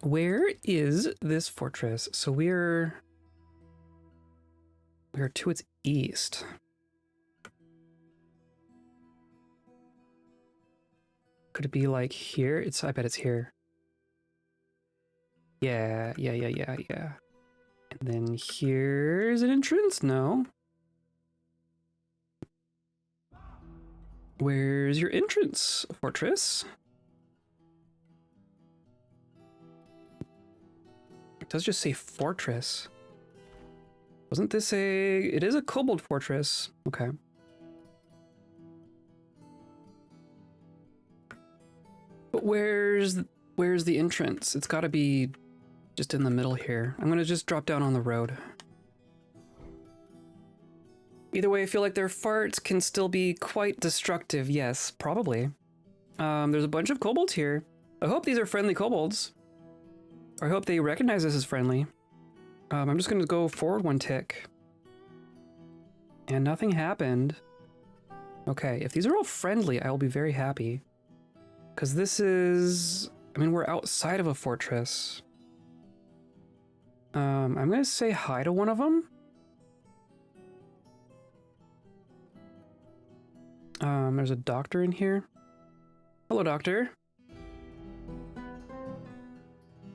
Where is this fortress? So we're to its east. Could it be like here? I bet it's here. Yeah. And then here's an entrance? No. Where's your entrance, fortress? It does just say fortress. Wasn't this it is a kobold fortress. Okay. But where's the entrance? It's gotta be just in the middle here. I'm gonna just drop down on the road. Either way, I feel like their farts can still be quite destructive. Yes, probably. There's a bunch of kobolds here. I hope these are friendly kobolds. Or I hope they recognize us as friendly. I'm just gonna go forward one tick. And nothing happened. Okay, if these are all friendly, I will be very happy. Because this is... I mean, we're outside of a fortress. I'm gonna say hi to one of them. There's a doctor in here. Hello, doctor.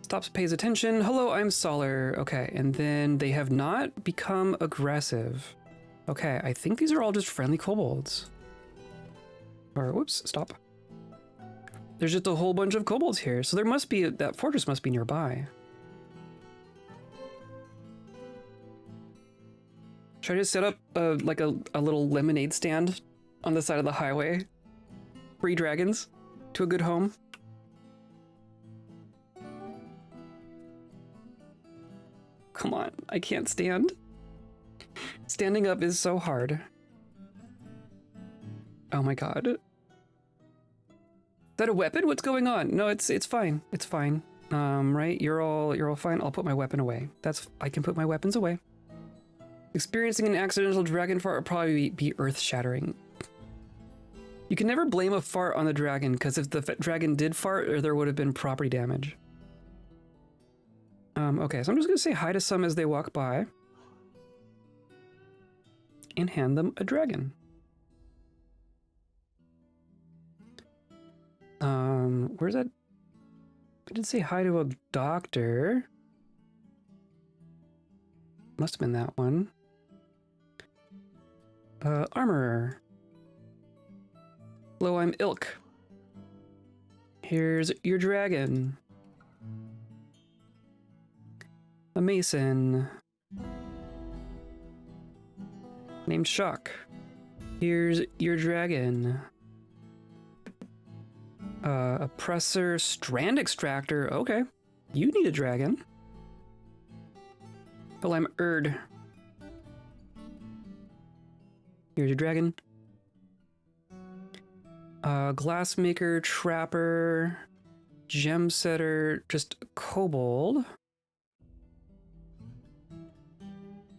Stops, pays attention. Hello, I'm Solar. Okay, and then they have not become aggressive. Okay, I think these are all just friendly kobolds. Or, whoops, stop. There's just a whole bunch of kobolds here, so there must be, that fortress must be nearby. Should I just set up like a little lemonade stand on the side of the highway? Free dragons to a good home. Come on, I can't stand. Standing up is so hard. Oh my god. Is that a weapon? What's going on? No, it's fine. It's fine. Right? You're all fine. I'll put my weapon away. I can put my weapons away. Experiencing an accidental dragon fart would probably be earth-shattering. You can never blame a fart on the dragon, because if the dragon did fart, there would have been property damage. Okay, so I'm just gonna say hi to some as they walk by. And hand them a dragon. Where's that? I did say hi to a doctor. Must have been that one. Armorer. Hello, I'm Ilk. Here's your dragon. A mason. Named Shock. Here's your dragon. Oppressor, strand extractor. Okay. You need a dragon. Well, I'm Erd. Here's your dragon. Glassmaker, trapper, gem setter, just kobold.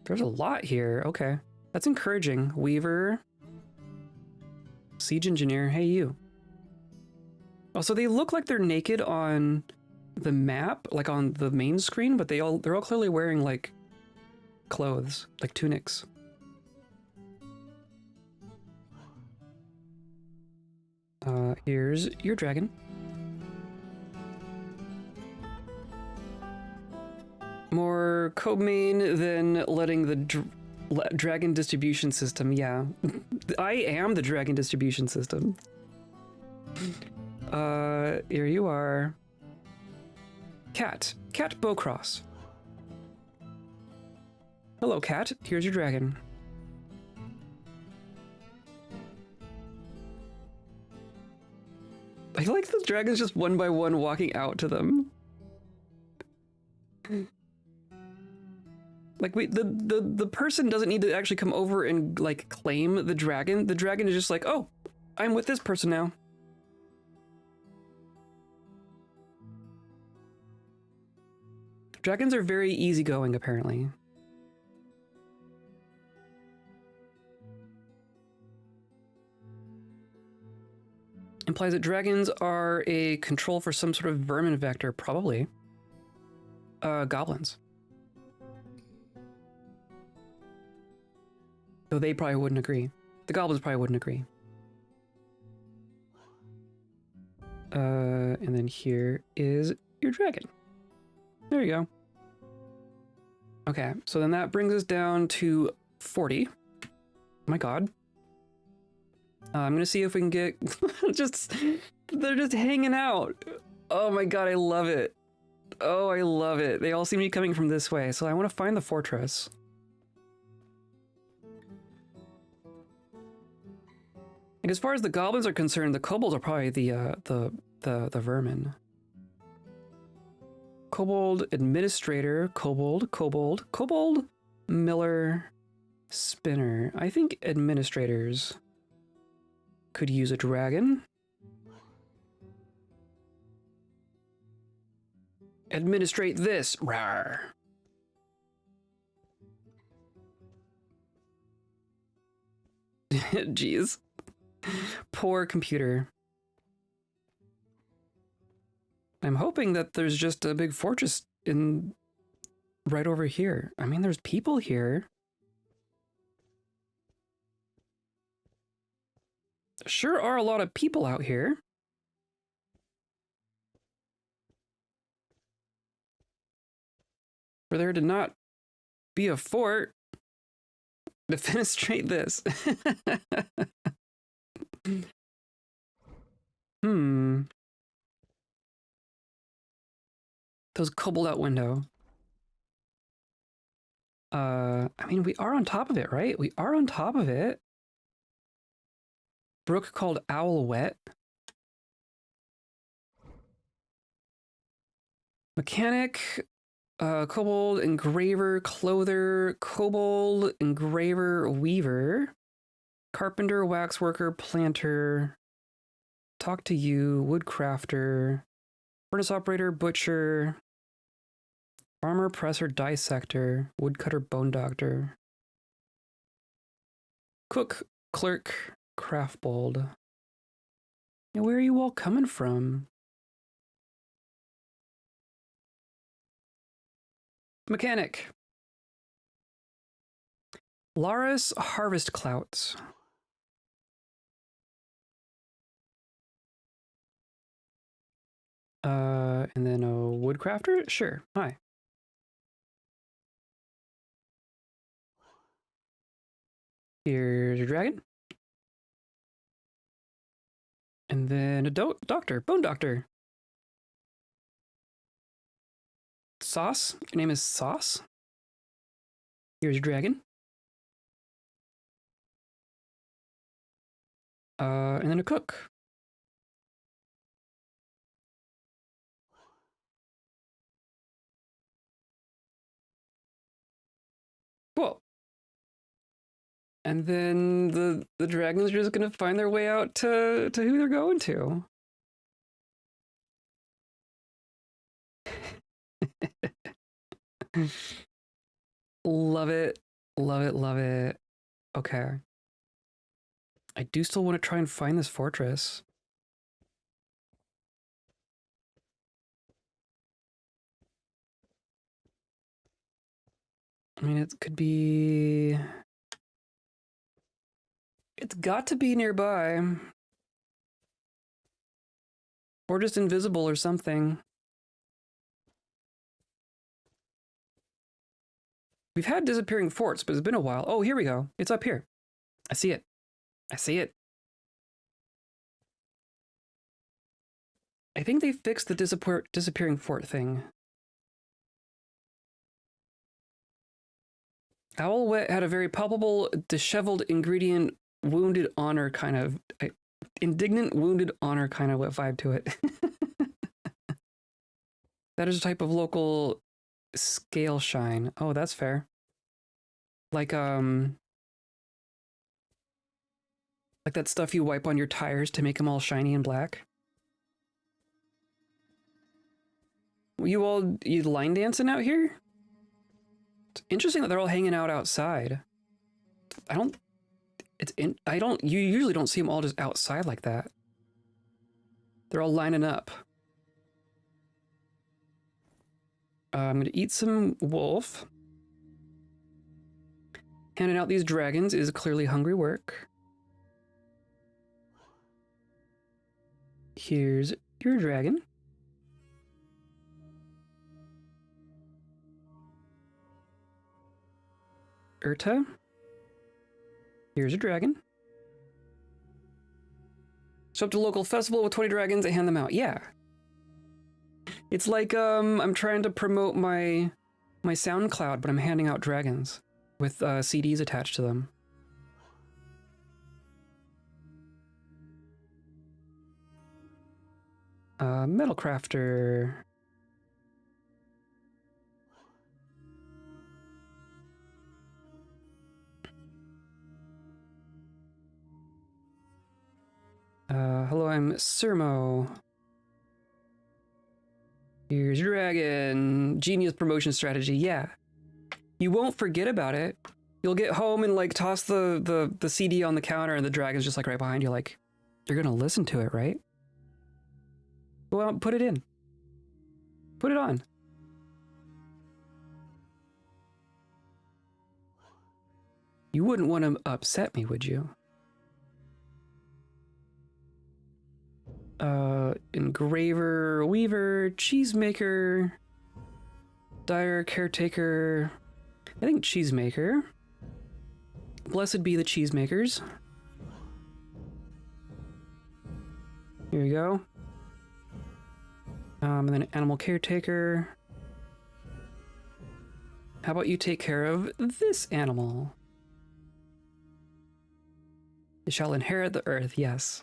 There's a lot here. Okay. That's encouraging. Weaver. Siege engineer. Hey, you. Also, they look like they're naked on the map, like on the main screen, but they're all clearly wearing like clothes, like tunics. Here's your dragon. More code main than letting the dragon distribution system. Yeah, I am the dragon distribution system. Here you are. Cat Bowcross. Hello, cat. Here's your dragon. I like the dragons just one by one walking out to them. Like the person doesn't need to actually come over and like claim the dragon. The dragon is just like, oh, I'm with this person now. Dragons are very easygoing, apparently. Implies that dragons are a control for some sort of vermin vector, probably. Goblins. Though they probably wouldn't agree. The goblins probably wouldn't agree. And then here is your dragon. There you go. Okay, so then that brings us down to 40. Oh my god. I'm gonna see if we can get they're just hanging out. Oh my god, I love it. Oh, I love it. They all seem to be coming from this way, so I want to find the fortress. Like, as far as the goblins are concerned, the kobolds are probably the vermin. Kobold administrator, kobold miller, spinner. I think administrators could use a dragon. Administrate this. Rawr. Jeez. Poor computer. I'm hoping that there's just a big fortress in right over here. I mean, there's people here. Sure are a lot of people out here. For there to not be a fort, defenestrate this. Those kobold out window. I mean, we are on top of it, right? We are on top of it. Brook called Owlwet. Mechanic, kobold, engraver, clother, kobold, engraver, weaver, carpenter, waxworker, planter, talk to you, woodcrafter, furnace operator, butcher, farmer, presser, dissector, woodcutter, bone doctor, cook, clerk, craftbold. Now, where are you all coming from? Mechanic. Lara's Harvest Clouts. And then a woodcrafter? Sure. Hi. Here's your dragon. And then a doctor, bone doctor. Sauce? Your name is Sauce? Here's your dragon. And then a cook. Cool. And then the dragons are just gonna find their way out to who they're going to. Love it. Love it, love it. Okay. I do still want to try and find this fortress. I mean, it could be... It's got to be nearby. Or just invisible or something. We've had disappearing forts, but it's been a while. Oh, here we go. It's up here. I see it. I see it. I think they fixed the disappearing fort thing. Owl Wet had a very palpable, disheveled ingredient, wounded honor kind of... indignant, wounded honor kind of vibe to it. That is a type of local scale shine. Oh, that's fair. Like that stuff you wipe on your tires to make them all shiny and black. You line dancing out here? It's interesting that they're all hanging out outside. You usually don't see them all just outside like that. They're all lining up. I'm gonna eat some wolf. Handing out these dragons is clearly hungry work. Here's your dragon. Urta. Here's a dragon. Show up to a local festival with 20 dragons and hand them out. Yeah. It's like I'm trying to promote my SoundCloud, but I'm handing out dragons with CDs attached to them. Metal crafter. Hello, I'm Sermo. Here's your dragon. Genius promotion strategy, yeah. You won't forget about it. You'll get home and like toss the CD on the counter and the dragon's just like right behind you, like, you're gonna listen to it, right? Go out and put it in. Put it on. You wouldn't want to upset me, would you? Engraver, weaver, cheesemaker, dyer, caretaker. I think cheesemaker. Blessed be the cheesemakers. Here we go. And then animal caretaker. How about you take care of this animal? It shall inherit the earth, yes.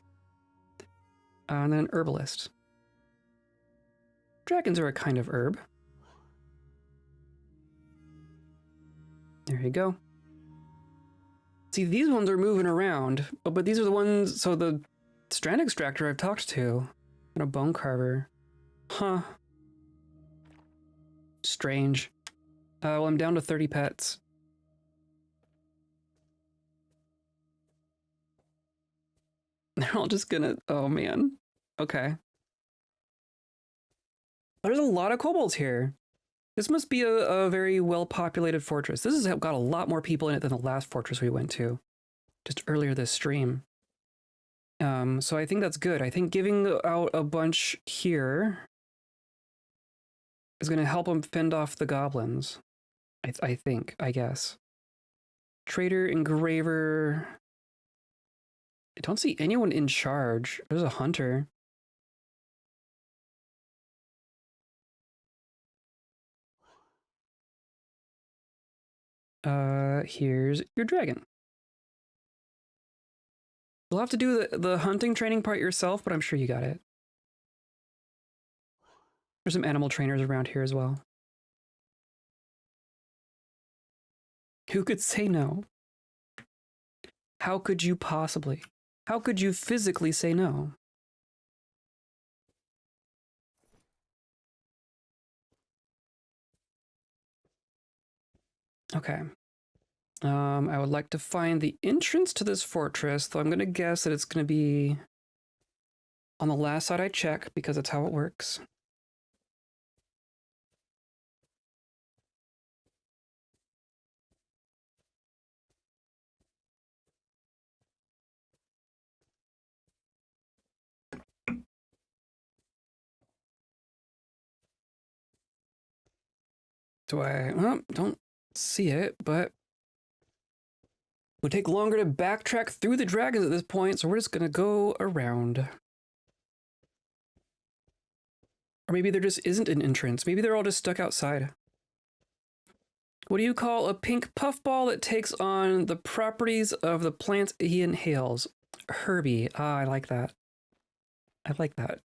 And then an herbalist. Dragons are a kind of herb. There you go. See, these ones are moving around, but these are the ones, so the strand extractor I've talked to, and a bone carver. Huh. Strange. Well, I'm down to 30 pets. They're all just gonna, oh man. Okay. There's a lot of kobolds here. This must be a very well-populated fortress. This has got a lot more people in it than the last fortress we went to, just earlier this stream. So I think that's good. I think giving out a bunch here is going to help them fend off the goblins. I guess. Trader, engraver. I don't see anyone in charge. There's a hunter. Here's your dragon. You'll have to do the hunting training part yourself, but I'm sure you got it. There's some animal trainers around here as well. Who could say no? How could you possibly? How could you physically say no? Okay. I would like to find the entrance to this fortress, though I'm going to guess that it's going to be on the last side I check, because that's how it works. Don't see it, but it would take longer to backtrack through the dragons at this point, so we're just gonna go around. Or maybe there just isn't an entrance. Maybe they're all just stuck outside. What do you call a pink puffball that takes on the properties of the plants he inhales? Herbie. Ah, I like that. I like that.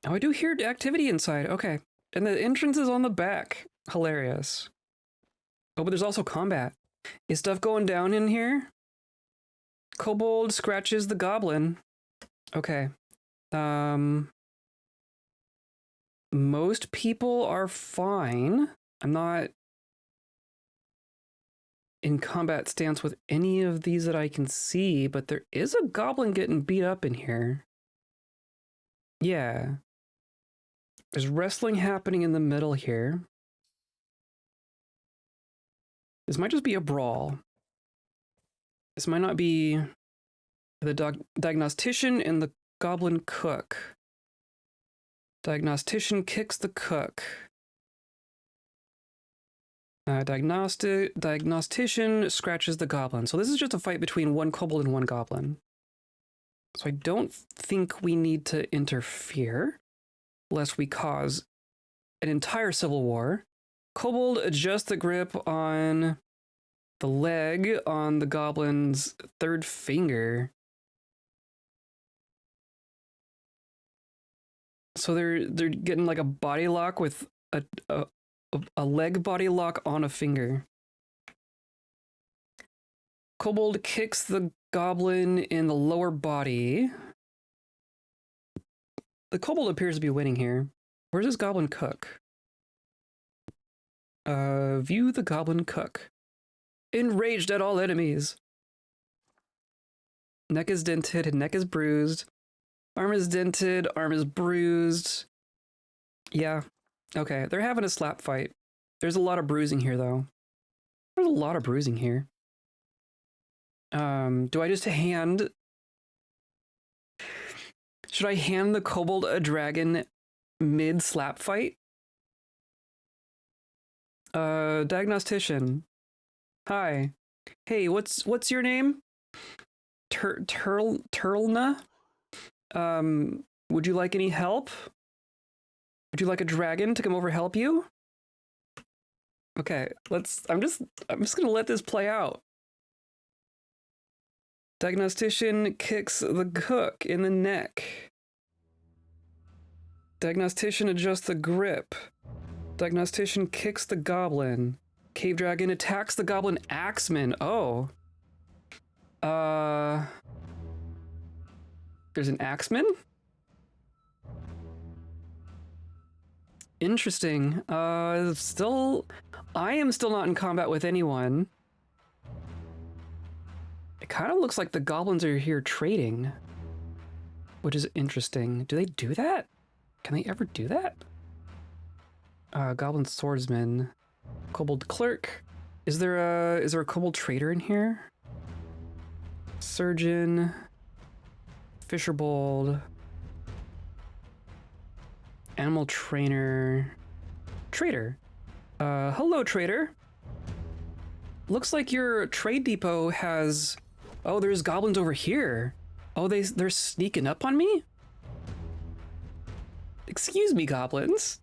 Oh, I do hear activity inside. Okay. And the entrance is on the back. Hilarious. Oh, but there's also combat. Is stuff going down in here? Kobold scratches the goblin. Okay. Most people are fine. I'm not in combat stance with any of these that I can see, but there is a goblin getting beat up in here. Yeah. There's wrestling happening in the middle here. This might just be a brawl. This might not be the diagnostician and the goblin cook. Diagnostician kicks the cook. Diagnostician scratches the goblin. So this is just a fight between one kobold and one goblin. So I don't think we need to interfere, lest we cause an entire civil war. Kobold adjusts the grip on the leg on the goblin's third finger. So they're getting like a body lock with a leg body lock on a finger. Kobold kicks the goblin in the lower body. The kobold appears to be winning here. Where's this goblin cook? View the goblin cook. Enraged at all enemies. Neck is dented, neck is bruised. Arm is dented, arm is bruised. Yeah. Okay, they're having a slap fight. There's a lot of bruising here, though. There's a lot of bruising here. Do I just hand... Should I hand the kobold a dragon mid-slap fight? Diagnostician. Hi. Hey, what's your name? Turlna? Would you like any help? Would you like a dragon to come over help you? Okay, I'm just gonna let this play out. Diagnostician kicks the cook in the neck. Diagnostician adjusts the grip. Diagnostician kicks the goblin. Cave dragon attacks the goblin axeman. Oh. There's an axeman? Interesting. I am still not in combat with anyone. It kind of looks like the goblins are here trading, which is interesting. Do they do that? Can they ever do that? Goblin swordsman, kobold clerk. Is there a kobold trader in here? Surgeon, fisherbold, animal trainer, trader. Hello, trader. Looks like your trade depot has... Oh, there's goblins over here. Oh, they're sneaking up on me? Excuse me, goblins.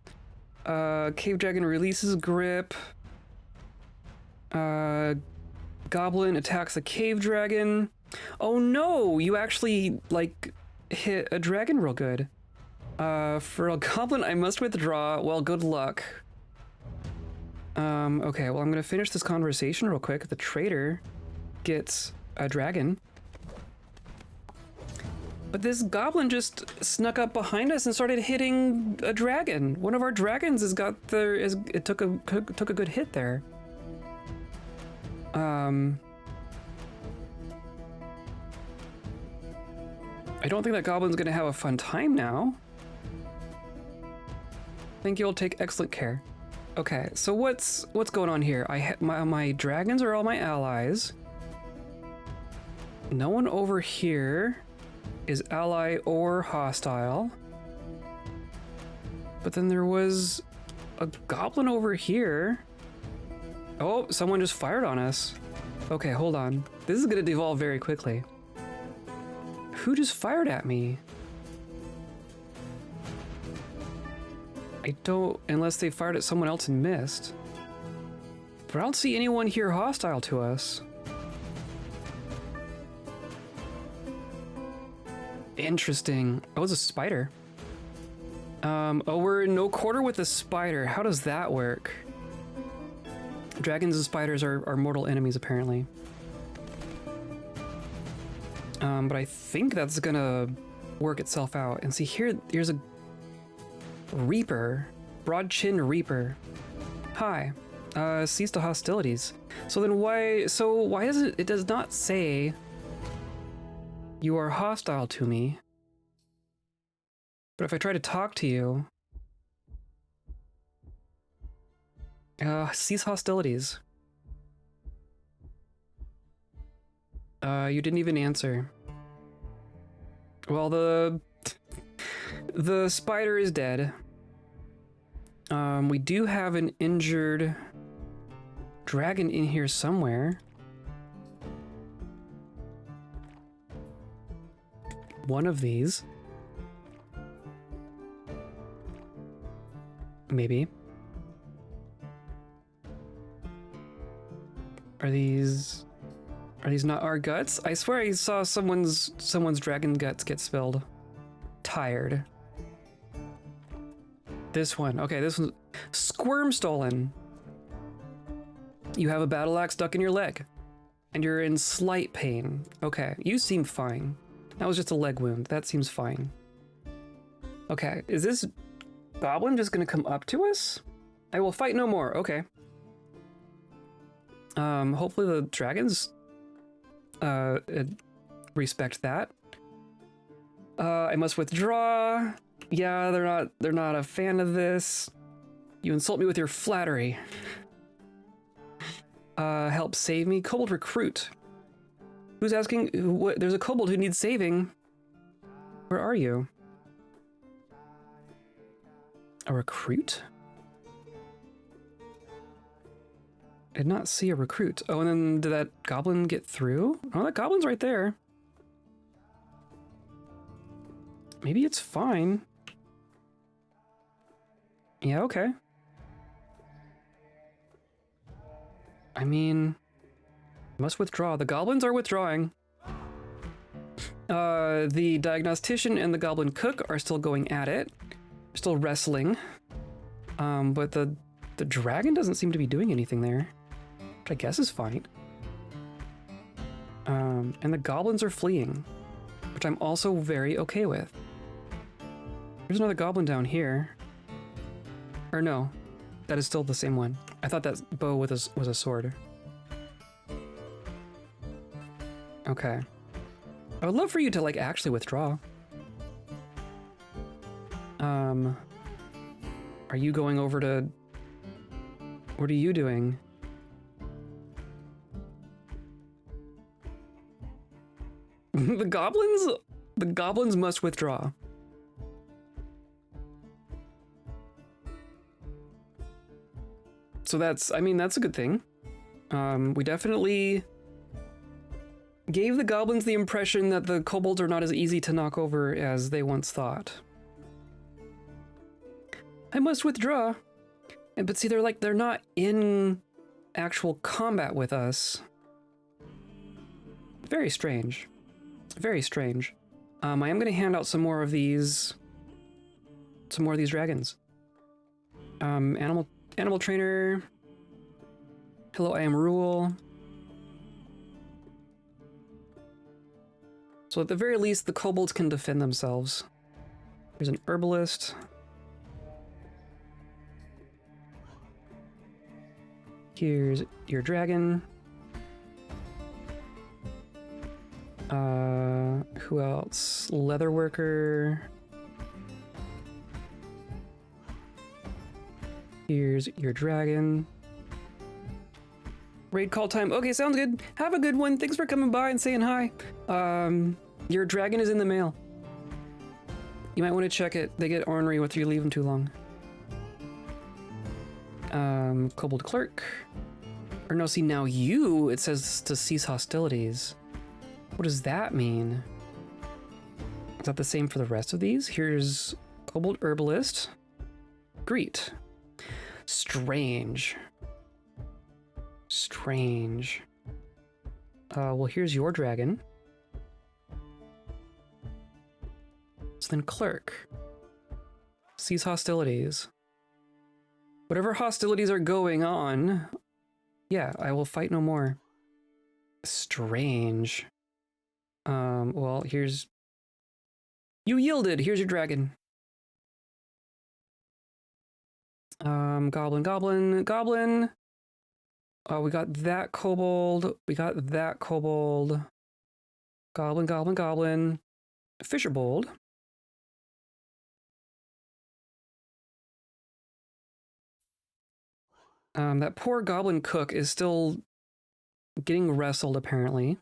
Cave dragon releases grip. Goblin attacks a cave dragon. Oh no, you actually, like, hit a dragon real good. For a goblin, I must withdraw. Well, good luck. Okay, well, I'm gonna finish this conversation real quick. The trader gets a dragon. But this goblin just snuck up behind us and started hitting a dragon. One of our dragons has got it took a good hit there. I don't think that goblin's gonna have a fun time now. I think you'll take excellent care. Okay, so what's going on here? My dragons are all my allies. No one over here is ally or hostile. But then there was a goblin over here. Oh, someone just fired on us. Okay, hold on. This is gonna devolve very quickly. Who just fired at me? I don't, unless they fired at someone else and missed. But I don't see anyone here hostile to us. Interesting. Oh, it's a spider. Oh, we're in no quarter with a spider. How does that work? Dragons and spiders are mortal enemies, apparently. But I think that's gonna work itself out. And see, here's a Reaper. Broad Chin Reaper. Hi. Cease to hostilities. So then why does it does not say you are hostile to me? But if I try to talk to you... cease hostilities. You didn't even answer. Well, the spider is dead. We do have an injured dragon in here somewhere. One of these. Maybe. Are these not our guts? I swear I saw someone's dragon guts get spilled. Tired. This one. Okay, this one's squirm stolen. You have a battle axe stuck in your leg. And you're in slight pain. Okay, you seem fine. That was just a leg wound. That seems fine. Okay, is this goblin just gonna come up to us? I will fight no more. Okay. Hopefully the dragons respect that. I must withdraw. Yeah, they're not a fan of this. You insult me with your flattery. Help save me. Kobold recruit. Who's asking? What? There's a kobold who needs saving. Where are you? A recruit? I did not see a recruit. Oh, and then did that goblin get through? Oh, that goblin's right there. Maybe it's fine. Yeah, okay. I mean, must withdraw. The goblins are withdrawing. The diagnostician and the goblin cook are still going at it. Still wrestling. But the dragon doesn't seem to be doing anything there. Which I guess is fine. And the goblins are fleeing. Which I'm also very okay with. There's another goblin down here. Or no, that is still the same one. I thought that bow was a sword. Okay. Okay. I would love for you to, like, actually withdraw. Are you going over to... What are you doing? The goblins must withdraw. So that's, I mean, that's a good thing. We definitely gave the goblins the impression that the kobolds are not as easy to knock over as they once thought. I must withdraw. But see, they're not in actual combat with us. Very strange. Very strange. I am going to hand out some more of these dragons. Animal trainer. Hello, I am Rule. So at the very least, the kobolds can defend themselves. There's an herbalist. Here's your dragon. Who else? Leatherworker. Here's your dragon. Raid call time. Okay, sounds good. Have a good one. Thanks for coming by and saying hi. Your dragon is in the mail. You might want to check it. They get ornery if you leave them too long. Kobold clerk. Or no, see, now you, it says to cease hostilities. What does that mean? Is that the same for the rest of these? Here's kobold herbalist. Greet. Strange. Strange. Well, here's your dragon. So then clerk. Cease hostilities. Whatever hostilities are going on, yeah, I will fight no more. Strange. Well, here's... You yielded! Here's your dragon. Goblin. Oh, we got that kobold. We got that kobold. Goblin. Fisherbold. That poor goblin cook is still getting wrestled, apparently.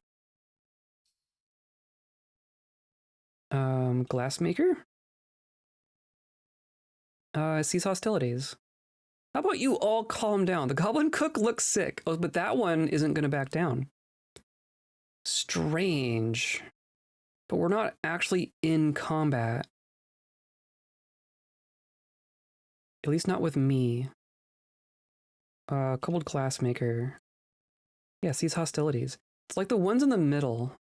Glassmaker? Cease hostilities. How about you all calm down? The goblin cook looks sick. Oh, but that one isn't going to back down. Strange. But we're not actually in combat. At least not with me. Kobold glassmaker. Yeah, cease hostilities. It's like the ones in the middle.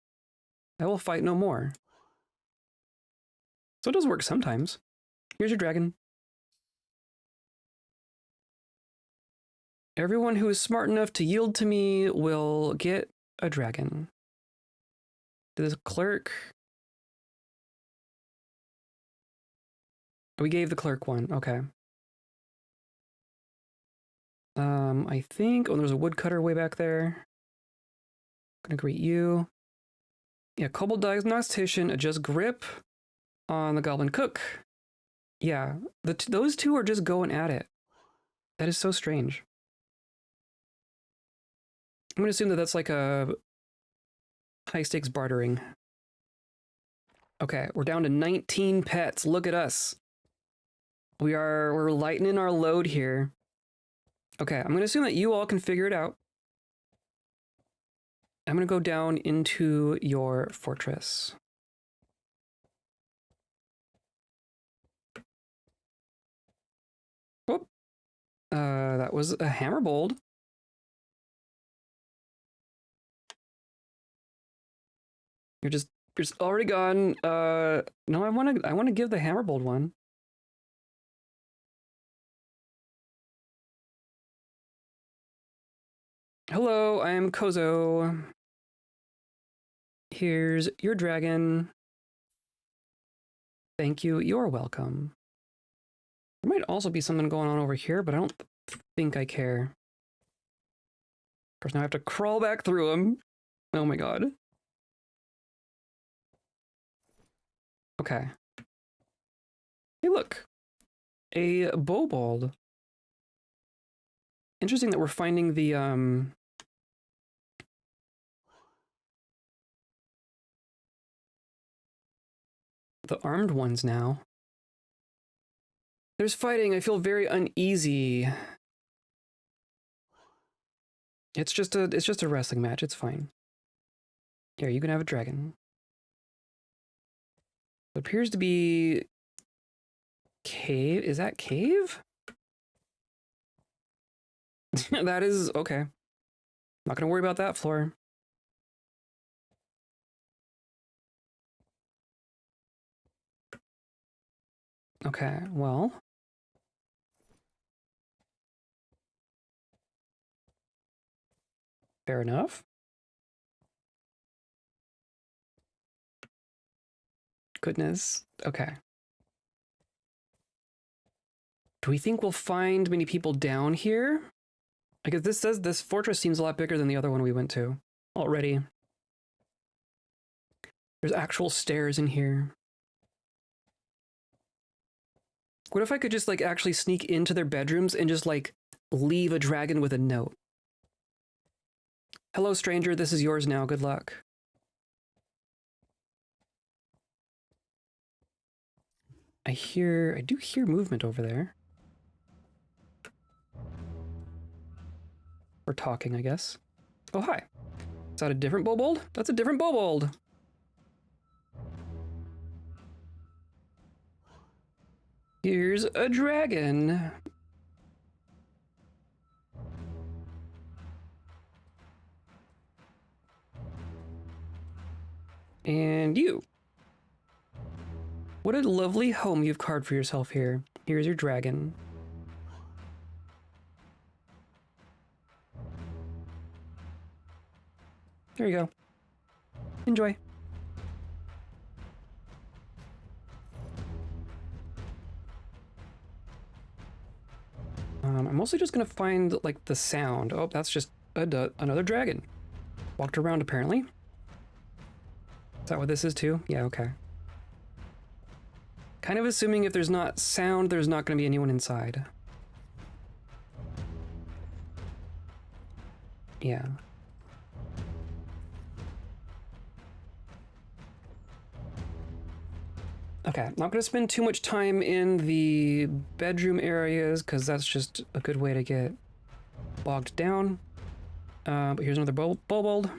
I will fight no more. So it does work sometimes. Here's your dragon. Everyone who is smart enough to yield to me will get a dragon. This clerk. We gave the clerk one. Okay. I think... Oh, there's a woodcutter way back there. Gonna greet you. Yeah, kobold diagnostician, adjust grip on the goblin cook. Yeah, those two are just going at it. That is so strange. I'm gonna assume that that's like a high stakes bartering. Okay, we're down to 19 pets. Look at us. We're lightening our load here. Okay, I'm gonna assume that you all can figure it out. I'm gonna go down into your fortress. Whoop. That was a hammerbold. You're just already gone. No, I wanna give the hammerbold one. Hello, I am Kozo. Here's your dragon. Thank you, you're welcome. There might also be something going on over here, but I don't think I care. Of course, now I have to crawl back through them. Oh my god. Okay. Hey, look. A kobold. Interesting that we're finding the armed ones now. There's fighting. I feel very uneasy. It's just a wrestling match. It's fine. Here, you can have a dragon. It appears to be cave. Is that cave? That is okay. Not gonna worry about that floor. Okay, well. Fair enough. Goodness. Okay. Do we think we'll find many people down here? Because this says this fortress seems a lot bigger than the other one we went to already. There's actual stairs in here. What if I could just like actually sneak into their bedrooms and just like leave a dragon with a note? Hello, stranger, this is yours now. Good luck. I do hear movement over there. We're talking, I guess. Oh, hi. Is that a different kobold? That's a different kobold. Here's a dragon. And you. What a lovely home you've carved for yourself here. Here's your dragon. There you go. Enjoy. I'm mostly just gonna find like the sound. Oh, that's just another dragon. Walked around apparently. Is that what this is too? Yeah, okay. Kind of assuming if there's not sound, there's not gonna be anyone inside. Yeah. Okay, not gonna spend too much time in the bedroom areas because that's just a good way to get bogged down. But here's another kobold.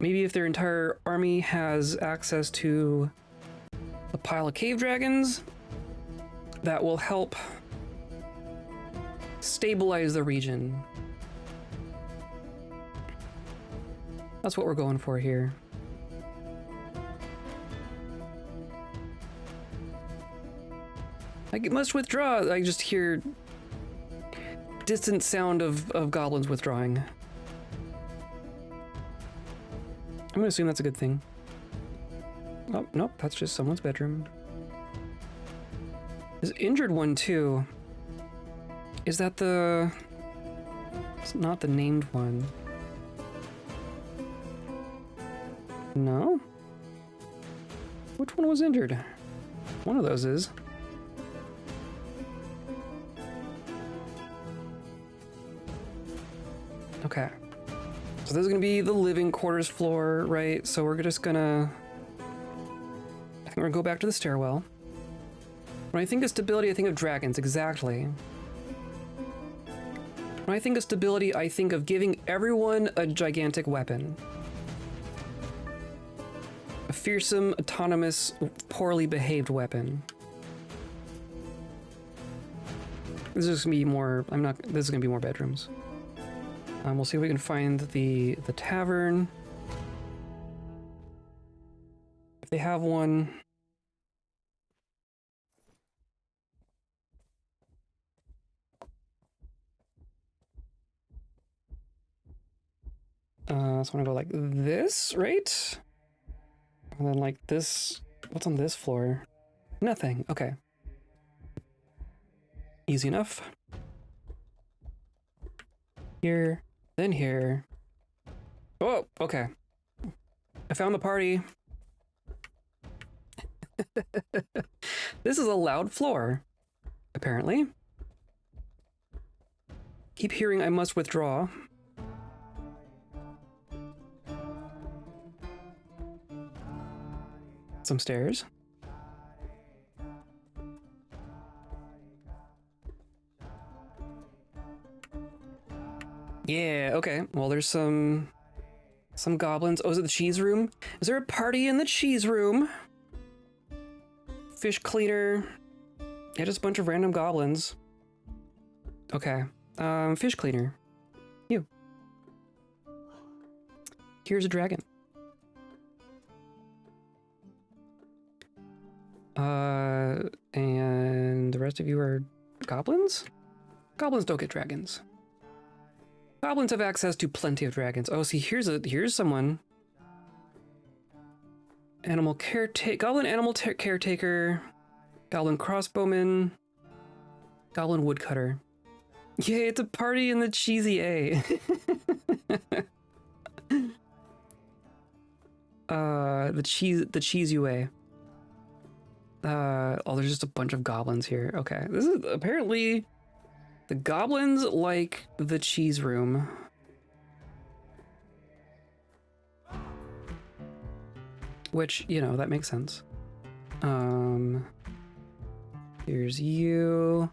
Maybe if their entire army has access to a pile of cave dragons, that will help stabilize the region. That's what we're going for here. I must withdraw. I just hear distant sound of goblins withdrawing. I'm gonna assume that's a good thing. Oh, nope, that's just someone's bedroom. There's an injured one too. Is that the... It's not the named one. No? Which one was injured? One of those is. Okay. So this is gonna be the living quarters floor, right? So we're just gonna... I think we're gonna go back to the stairwell. When I think of stability, I think of dragons, exactly. When I think of stability, I think of giving everyone a gigantic weapon. A fearsome, autonomous, poorly behaved weapon. This is gonna be more... This is gonna be more bedrooms. We'll see if we can find the tavern. If they have one. So I'm gonna go like this, right? And then like this. What's on this floor? Nothing. Okay. Easy enough. Here. Then here. Oh, okay. I found the party. This is a loud floor, apparently. Keep hearing I must withdraw. Some stairs. Yeah, okay. Well, there's some goblins. Oh, is it the cheese room? Is there a party in the cheese room? Fish cleaner. Yeah, just a bunch of random goblins. Okay. Fish cleaner. You. Here's a dragon. And the rest of you are goblins? Goblins don't get dragons. Goblins have access to plenty of dragons. Oh, see, here's someone. Animal caretaker, goblin animal caretaker, goblin crossbowman, goblin woodcutter. Yay, it's a party in the cheesy A. The cheese UA. Oh, there's just a bunch of goblins here. Okay, this is apparently the goblins like the cheese room. Which, you know, that makes sense. Here's you.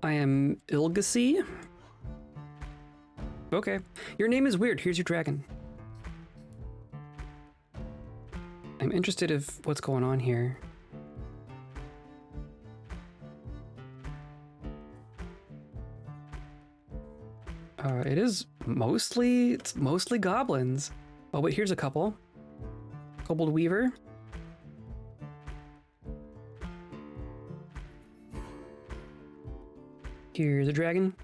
I am Ilgacy. Okay. Your name is weird. Here's your dragon. I'm interested in what's going on here. It's mostly goblins. Oh, wait, here's a couple. Kobold Weaver. Here's a dragon.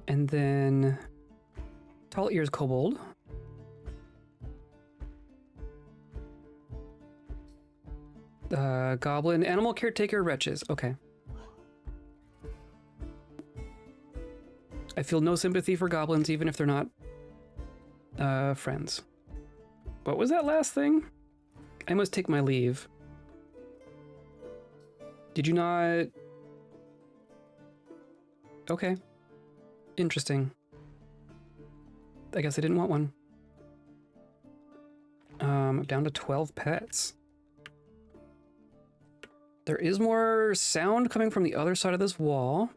And then Tall Ears Kobold. Goblin Animal Caretaker Wretches. Okay. I feel no sympathy for goblins, even if they're not friends. What was that last thing? I must take my leave. Did you not? Okay. Interesting. I guess I didn't want one. Down to 12 pets. There is more sound coming from the other side of this wall.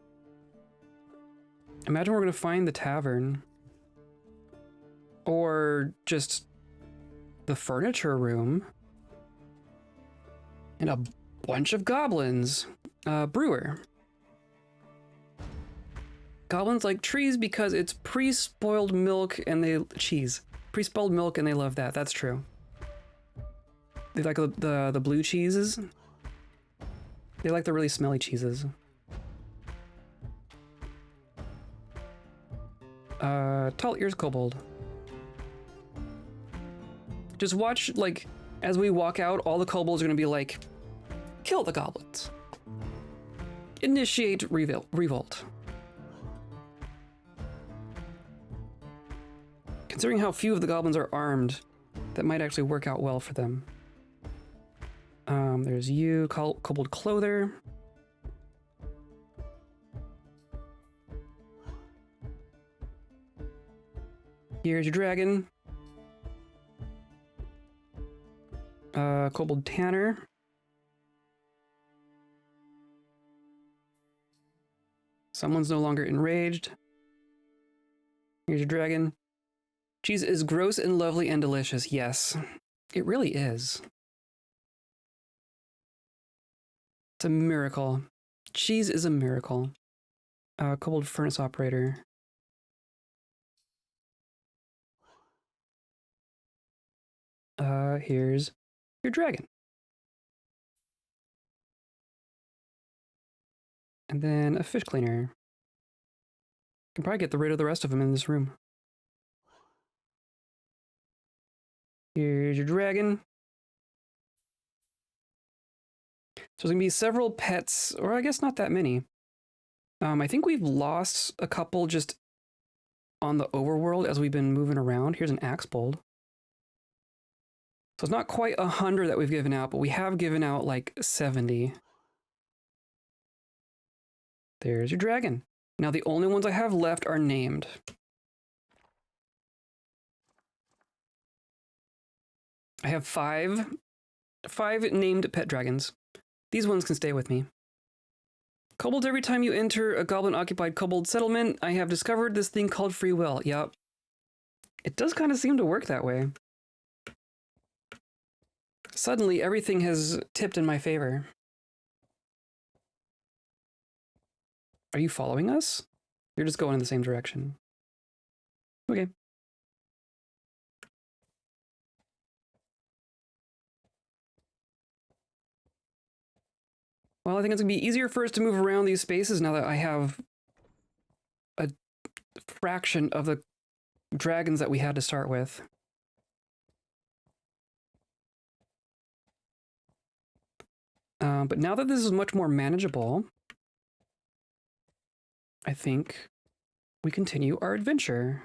Imagine we're gonna find the tavern. Or just the furniture room. And a bunch of goblins. Brewer. Goblins like trees because it's pre-spoiled milk and they cheese. Pre-spoiled milk and they love that. That's true. They like the blue cheeses. They like the really smelly cheeses. Tall Ears Kobold. Just watch, like, as we walk out, all the kobolds are gonna be like, kill the goblins. Initiate revolt. Considering how few of the goblins are armed, that might actually work out well for them. There's you, Kobold Clother. Here's your dragon. Kobold Tanner. Someone's no longer enraged. Here's your dragon. Cheese is gross and lovely and delicious. Yes, it really is. It's a miracle. Cheese is a miracle. Kobold Furnace Operator. Here's your dragon. And then a fish cleaner. Can probably get rid of the rest of them in this room. Here's your dragon. So there's gonna be several pets, or I guess not that many. I think we've lost a couple just on the overworld as we've been moving around. Here's an axe bold. So it's not quite 100 that we've given out, but we have given out like 70. There's your dragon. Now the only ones I have left are named. I have five named pet dragons. These ones can stay with me. Kobolds, every time you enter a goblin-occupied kobold settlement, I have discovered this thing called free will. Yep. It does kind of seem to work that way. Suddenly, everything has tipped in my favor. Are you following us? You're just going in the same direction. Okay. Well, I think it's going to be easier for us to move around these spaces now that I have a fraction of the dragons that we had to start with. But now that this is much more manageable, I think we continue our adventure.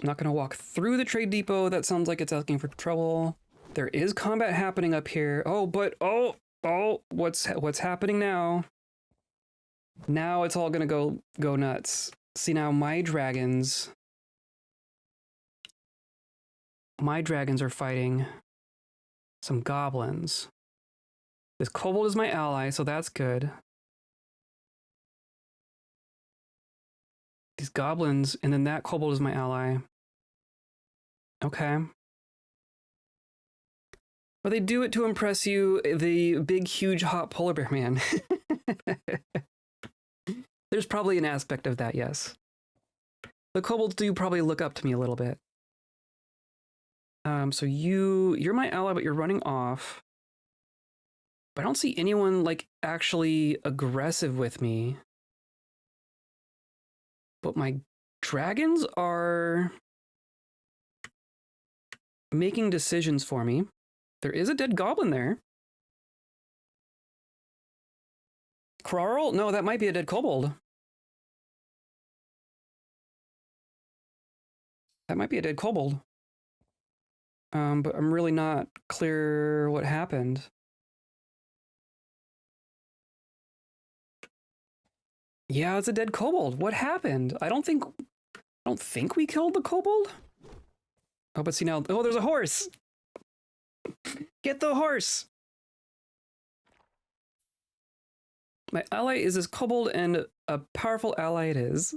I'm not going to walk through the trade depot. That sounds like it's asking for trouble. There is combat happening up here. Oh, but what's happening now? Now it's all going to go nuts. See, now my dragons are fighting some goblins. This kobold is my ally, so that's good. These goblins, and then that kobold is my ally. Okay. But they do it to impress you, the big, huge, hot polar bear man. There's probably an aspect of that, yes. The kobolds do probably look up to me a little bit. So you're my ally, but you're running off. But I don't see anyone, like, actually aggressive with me. But my dragons are making decisions for me. There is a dead goblin there. Krarl? No, that might be a dead kobold. That might be a dead kobold. But I'm really not clear what happened. Yeah, it's a dead kobold. What happened? I don't think we killed the kobold. Oh, but see now, oh, there's a horse. Get the horse. My ally is this kobold, and a powerful ally it is.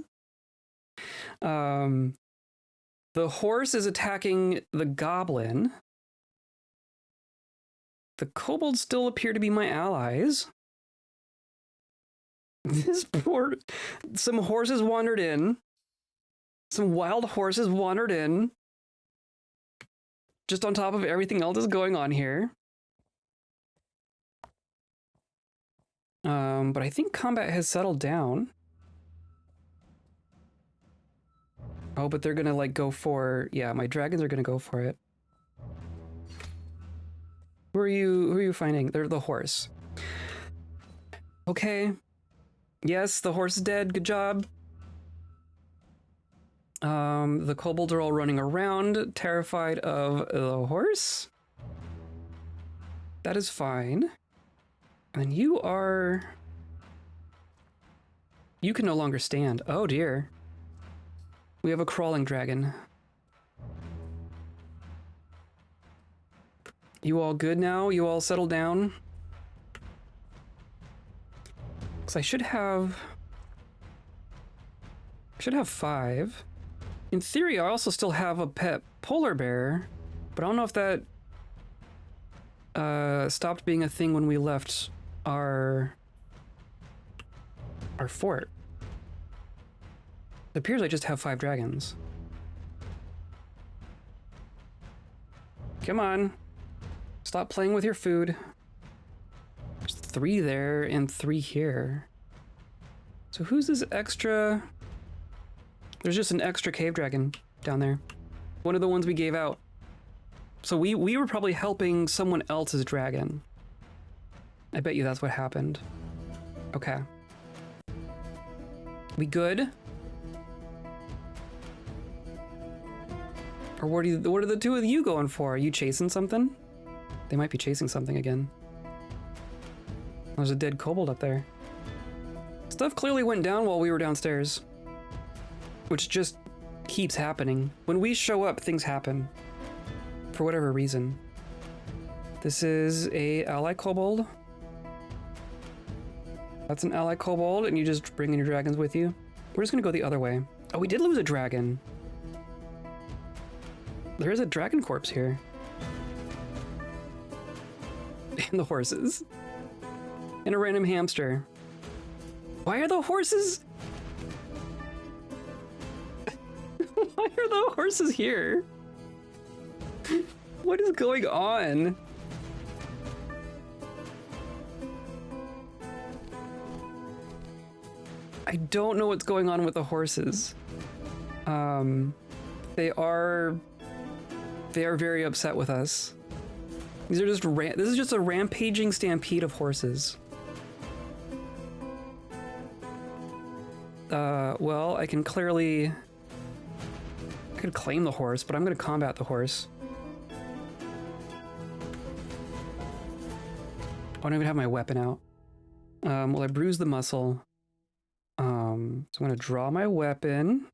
The horse is attacking the goblin. The kobolds still appear to be my allies. Some horses wandered in. Some wild horses wandered in. Just on top of everything else that's going on here. But I think combat has settled down. Oh, but they're gonna like go for, yeah, my dragons are gonna go for it. Who are you finding? They're the horse. Okay. Yes, the horse is dead. Good job. The kobolds are all running around, terrified of the horse. That is fine. And you can no longer stand. Oh dear. We have a crawling dragon. You all good now? You all settled down? Because I should have 5. In theory, I also still have a pet polar bear, but I don't know if that stopped being a thing when we left our fort. It appears I just have 5 dragons. Come on. Stop playing with your food. There's 3 there and 3 here. So who's this extra? There's just an extra cave dragon down there. One of the ones we gave out. So we were probably helping someone else's dragon. I bet you that's what happened. Okay. We good? Or what are the two of you going for? Are you chasing something? They might be chasing something again. There's a dead kobold up there. Stuff clearly went down while we were downstairs. Which just keeps happening. When we show up, things happen. For whatever reason. This is a ally kobold. That's an ally kobold, and you just bring in your dragons with you. We're just gonna go the other way. Oh, we did lose a dragon. There is a dragon corpse here. And the horses. And a random hamster. Why are the horses... Why are the horses here? What is going on? I don't know what's going on with the horses. They are very upset with us. These are just this is just a rampaging stampede of horses. Well, I could claim the horse, but I'm gonna combat the horse. I don't even have my weapon out. Well, I bruised the muscle. So I'm gonna draw my weapon.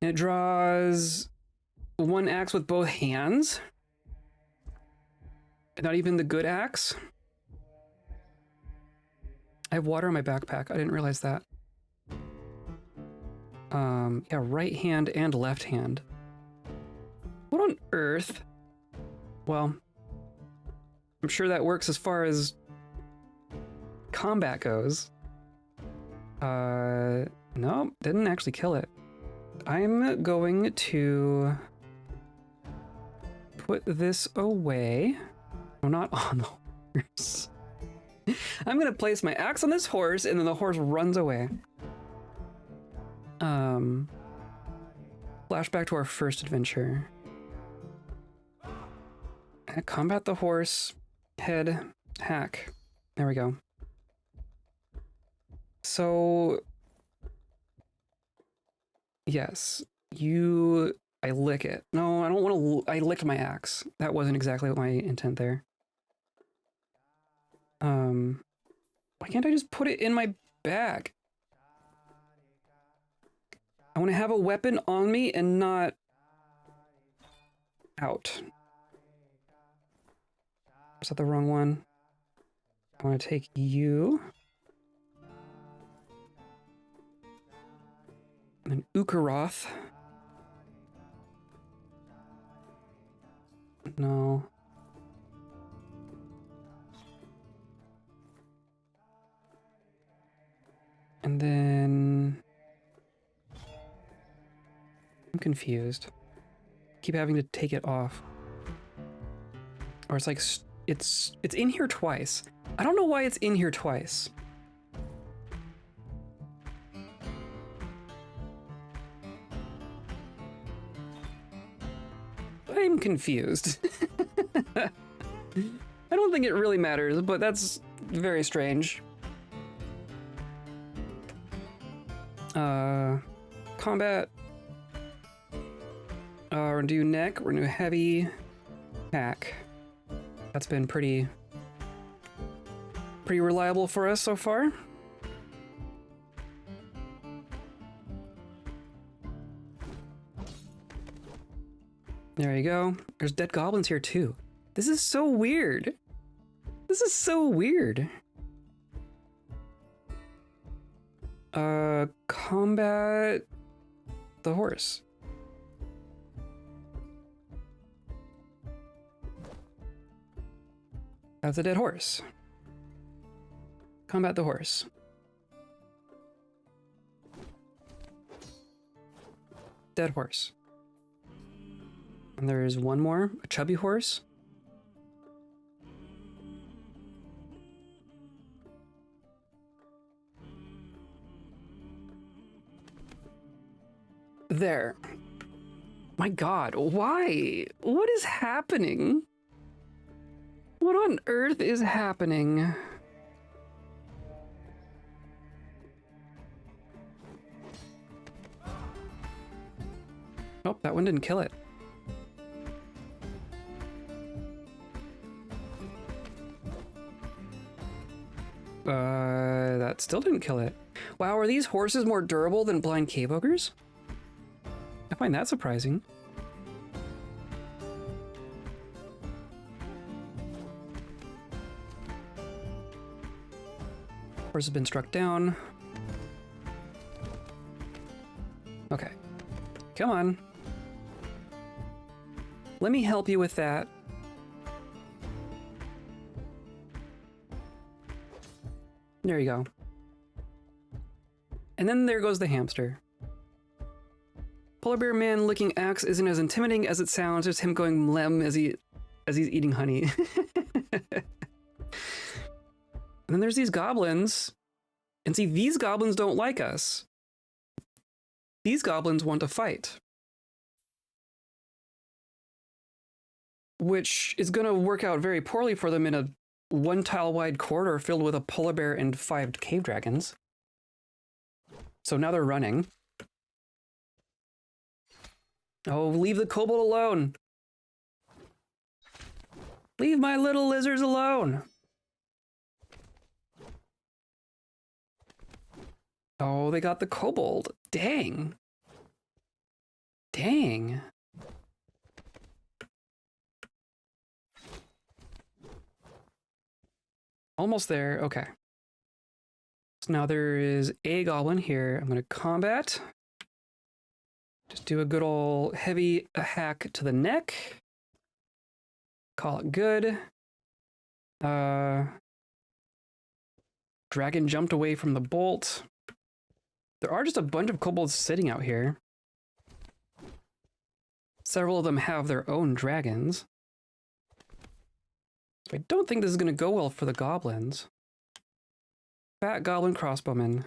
And it draws one axe with both hands. Not even the good axe. I have water in my backpack. I didn't realize that. Yeah, right hand and left hand. What on earth? Well, I'm sure that works as far as combat goes. No, didn't actually kill it. I'm going to put this away. No, not on the horse. I'm gonna place my axe on this horse, and then the horse runs away. Flashback to our first adventure. Combat the horse. Head. Hack. There we go. So... Yes. I lick it. No, I don't want to... I licked my axe. That wasn't exactly my intent there. Why can't I just put it in my bag? I want to have a weapon on me and not out. Is that the wrong one? I want to take you. And then Ukaroth. No. And then... I'm confused. Keep having to take it off. Or it's like, it's in here twice. I don't know why it's in here twice. I'm confused. I don't think it really matters, but that's very strange. Combat. We're gonna do neck, we're gonna do heavy hack. That's been pretty reliable for us so far. There you go. There's dead goblins here too. This is so weird. This is so weird. Combat the horse. That's a dead horse. Combat the horse. Dead horse. And there is one more, a chubby horse. There. My God, why? What is happening? What on earth is happening? Nope, that one didn't kill it. That still didn't kill it. Wow, are these horses more durable than blind cave ogres? I find that surprising. Horse has been struck down. Okay. Come on. Let me help you with that. There you go. And then there goes the hamster. Polar bear man licking axe isn't as intimidating as it sounds. Just him going mlem as he's eating honey. And then there's these goblins. And see, these goblins don't like us. These goblins want to fight. Which is going to work out very poorly for them in a one-tile-wide corridor filled with a polar bear and 5 cave dragons. So now they're running. Oh, leave the kobold alone! Leave my little lizards alone! Oh, they got the kobold. Dang. Dang. Almost there. Okay. So now there is a goblin here. I'm going to combat. Just do a good old heavy hack to the neck. Call it good. Dragon jumped away from the bolt. There are just a bunch of kobolds sitting out here. Several of them have their own dragons. So I don't think this is going to go well for the goblins. Fat goblin crossbowman.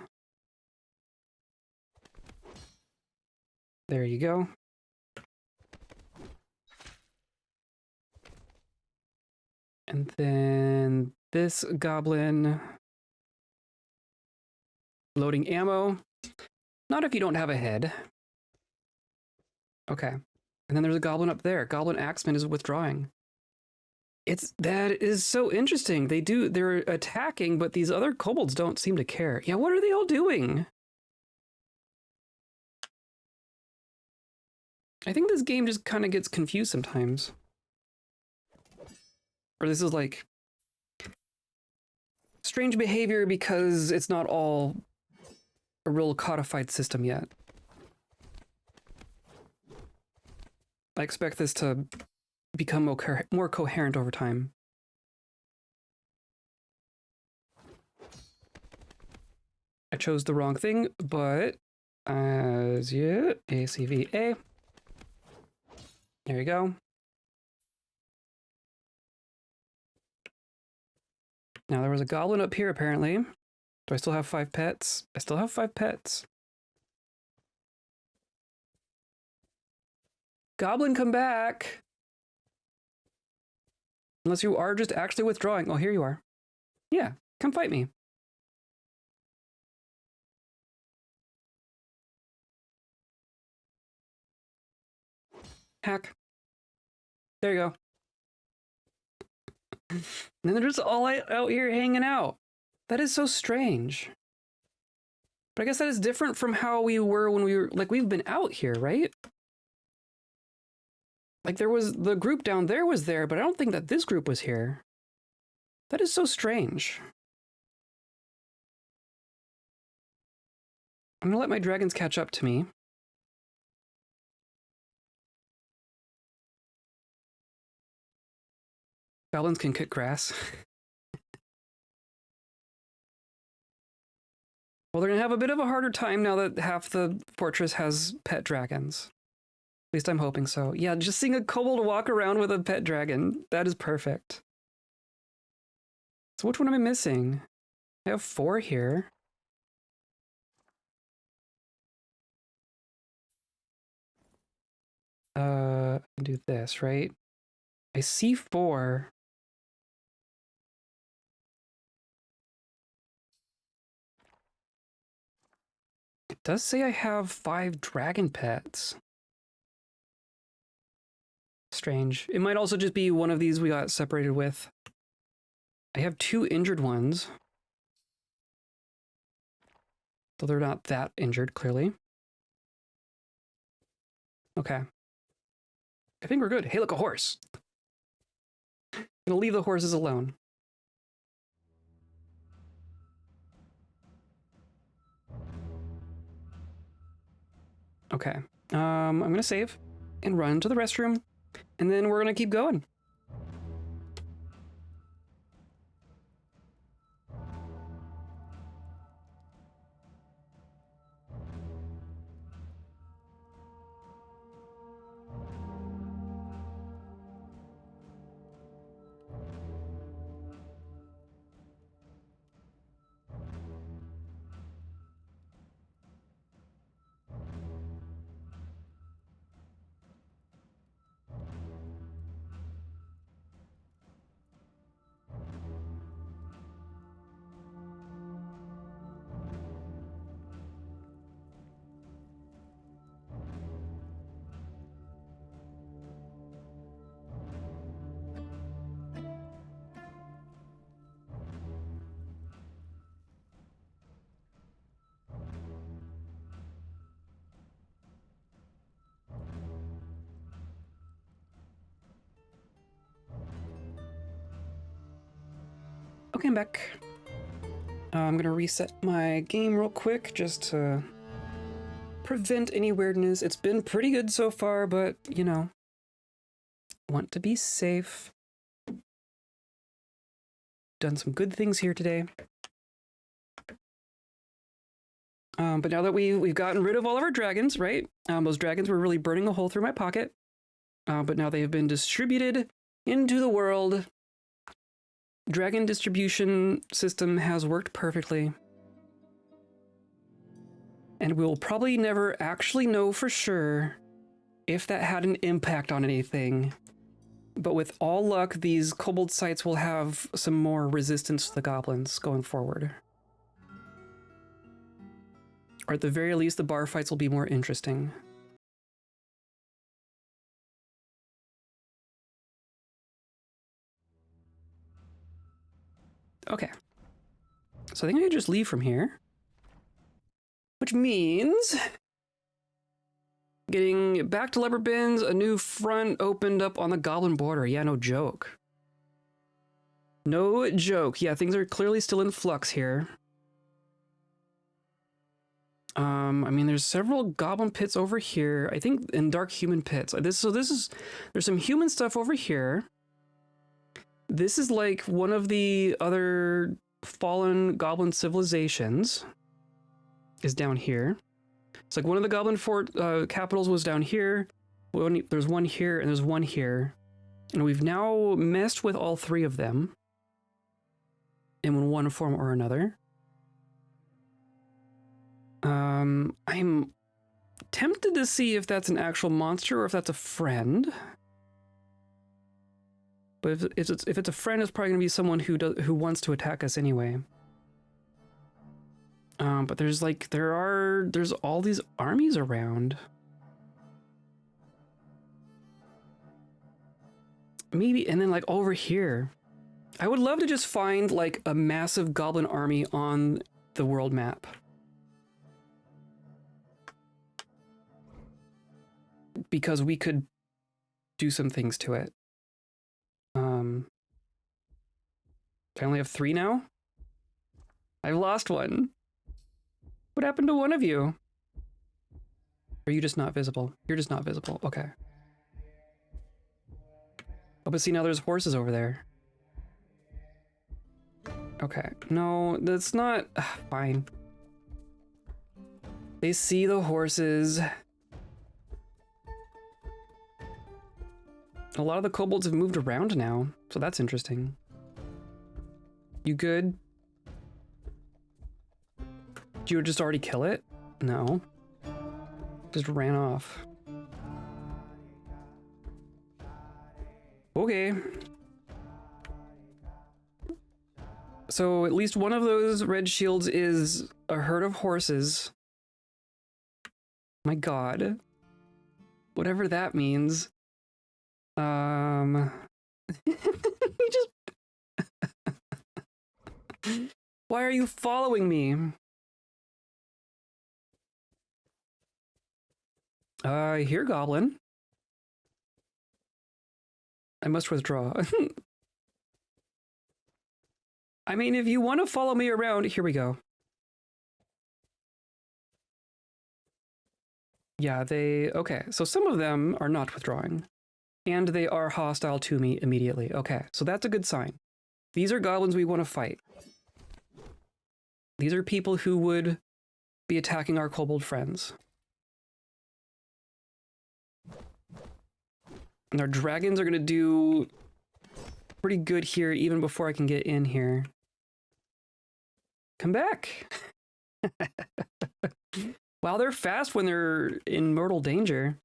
There you go. And then this goblin loading ammo. Not if you don't have a head. Okay. And then there's a goblin up there. Goblin axeman is withdrawing. That is so interesting. They're attacking, but these other kobolds don't seem to care. Yeah, what are they all doing? I think this game just kind of gets confused sometimes. Or this is like strange behavior because it's not all a real codified system yet. I expect this to become more coherent over time. I chose the wrong thing, but as you ACVA. There you go. Now there was a goblin up here apparently. Do I still have 5 pets? I still have 5 pets. Goblin, come back! Unless you are just actually withdrawing. Oh, here you are. Yeah, come fight me. Hack. There you go. And then they're just all out here hanging out. That is so strange. But I guess that is different from how we were when we were, like, we've been out here, right? Like, there was, the group down there was there, but I don't think that this group was here. That is so strange. I'm gonna let my dragons catch up to me. Goblins can cut grass. Well, they're gonna have a bit of a harder time now that half the fortress has pet dragons. At least I'm hoping so. Yeah, just seeing a kobold walk around with a pet dragon. That is perfect. So which one am I missing? I have 4 here. I can do this, right? I see 4. does say I have 5 dragon pets. Strange. It might also just be one of these we got separated with. I have 2 injured ones. Though they're not that injured, clearly. Okay. I think we're good. Hey, look, a horse. I'm gonna leave the horses alone. Okay. I'm gonna save and run to the restroom, and then we're gonna keep going. Okay, I'm back. I'm gonna reset my game real quick just to prevent any weirdness. It's been pretty good so far, but, you know, want to be safe. Done some good things here today. But now that we've gotten rid of all of our dragons, right? Those dragons were really burning a hole through my pocket. But now they've been distributed into the world. Dragon distribution system has worked perfectly. And we'll probably never actually know for sure if that had an impact on anything. But with all luck, these kobold sites will have some more resistance to the goblins going forward. Or at the very least, the bar fights will be more interesting. Okay. So I think I can just leave from here. Which means getting back to leopard bins, a new front opened up on the goblin border. Yeah, no joke. No joke. Yeah, things are clearly still in flux here. I mean, there's several goblin pits over here. I think in dark human pits. There's some human stuff over here. This is like one of the other fallen goblin civilizations is down here. It's like one of the goblin capitals was down here. There's one here and there's one here. And we've now messed with all 3 of them in one form or another. I'm tempted to see if that's an actual monster or if that's a friend. But if it's a friend, it's probably gonna be someone who wants to attack us anyway. But there's all these armies around. Maybe, and then like over here, I would love to just find like a massive goblin army on the world map. Because we could do some things to it. I only have 3 now? I've lost one. What happened to one of you? Are you just not visible? You're just not visible. Okay. Oh, but see, now there's horses over there. Okay. No, that's not... fine. They see the horses. A lot of the kobolds have moved around now, so that's interesting. You good? Did you just already kill it? No. Just ran off. Okay. So at least one of those red shields is a herd of horses. My god. Whatever that means. He just... Why are you following me? Here, goblin. I must withdraw. I mean, if you want to follow me around, here we go. Yeah, okay, so some of them are not withdrawing. And they are hostile to me immediately. Okay, so that's a good sign. These are goblins we want to fight. These are people who would be attacking our kobold friends. And our dragons are going to do pretty good here even before I can get in here. Come back! Wow, they're fast when they're in mortal danger.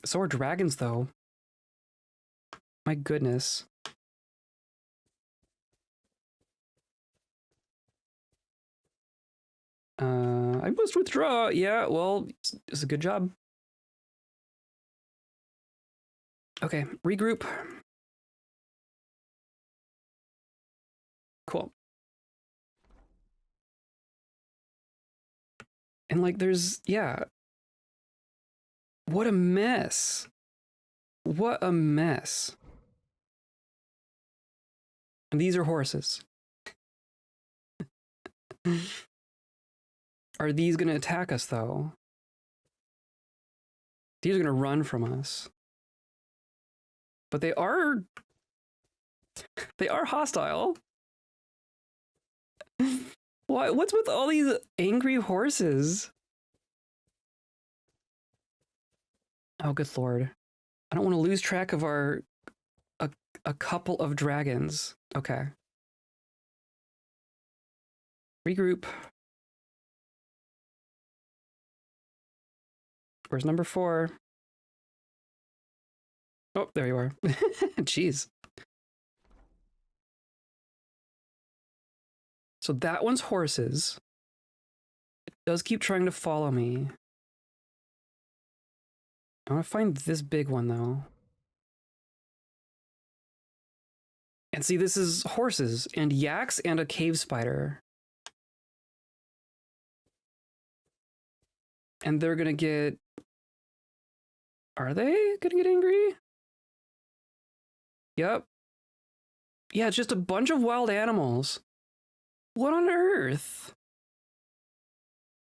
So are dragons, though. My goodness. I must withdraw. Yeah, well, it's a good job. Okay, regroup. Cool. And like, yeah. What a mess. What a mess. And these are horses. Are these going to attack us, though? These are going to run from us. But they are hostile. What's with all these angry horses? Oh, good lord. I don't want to lose track of a couple of dragons. Okay. Regroup. Where's number 4? Oh, there you are. Jeez. So that one's horses. It does keep trying to follow me. I want to find this big one, though. And see, this is horses and yaks and a cave spider. And they're gonna get... Are they gonna get angry? Yep. Yeah, it's just a bunch of wild animals. What on earth?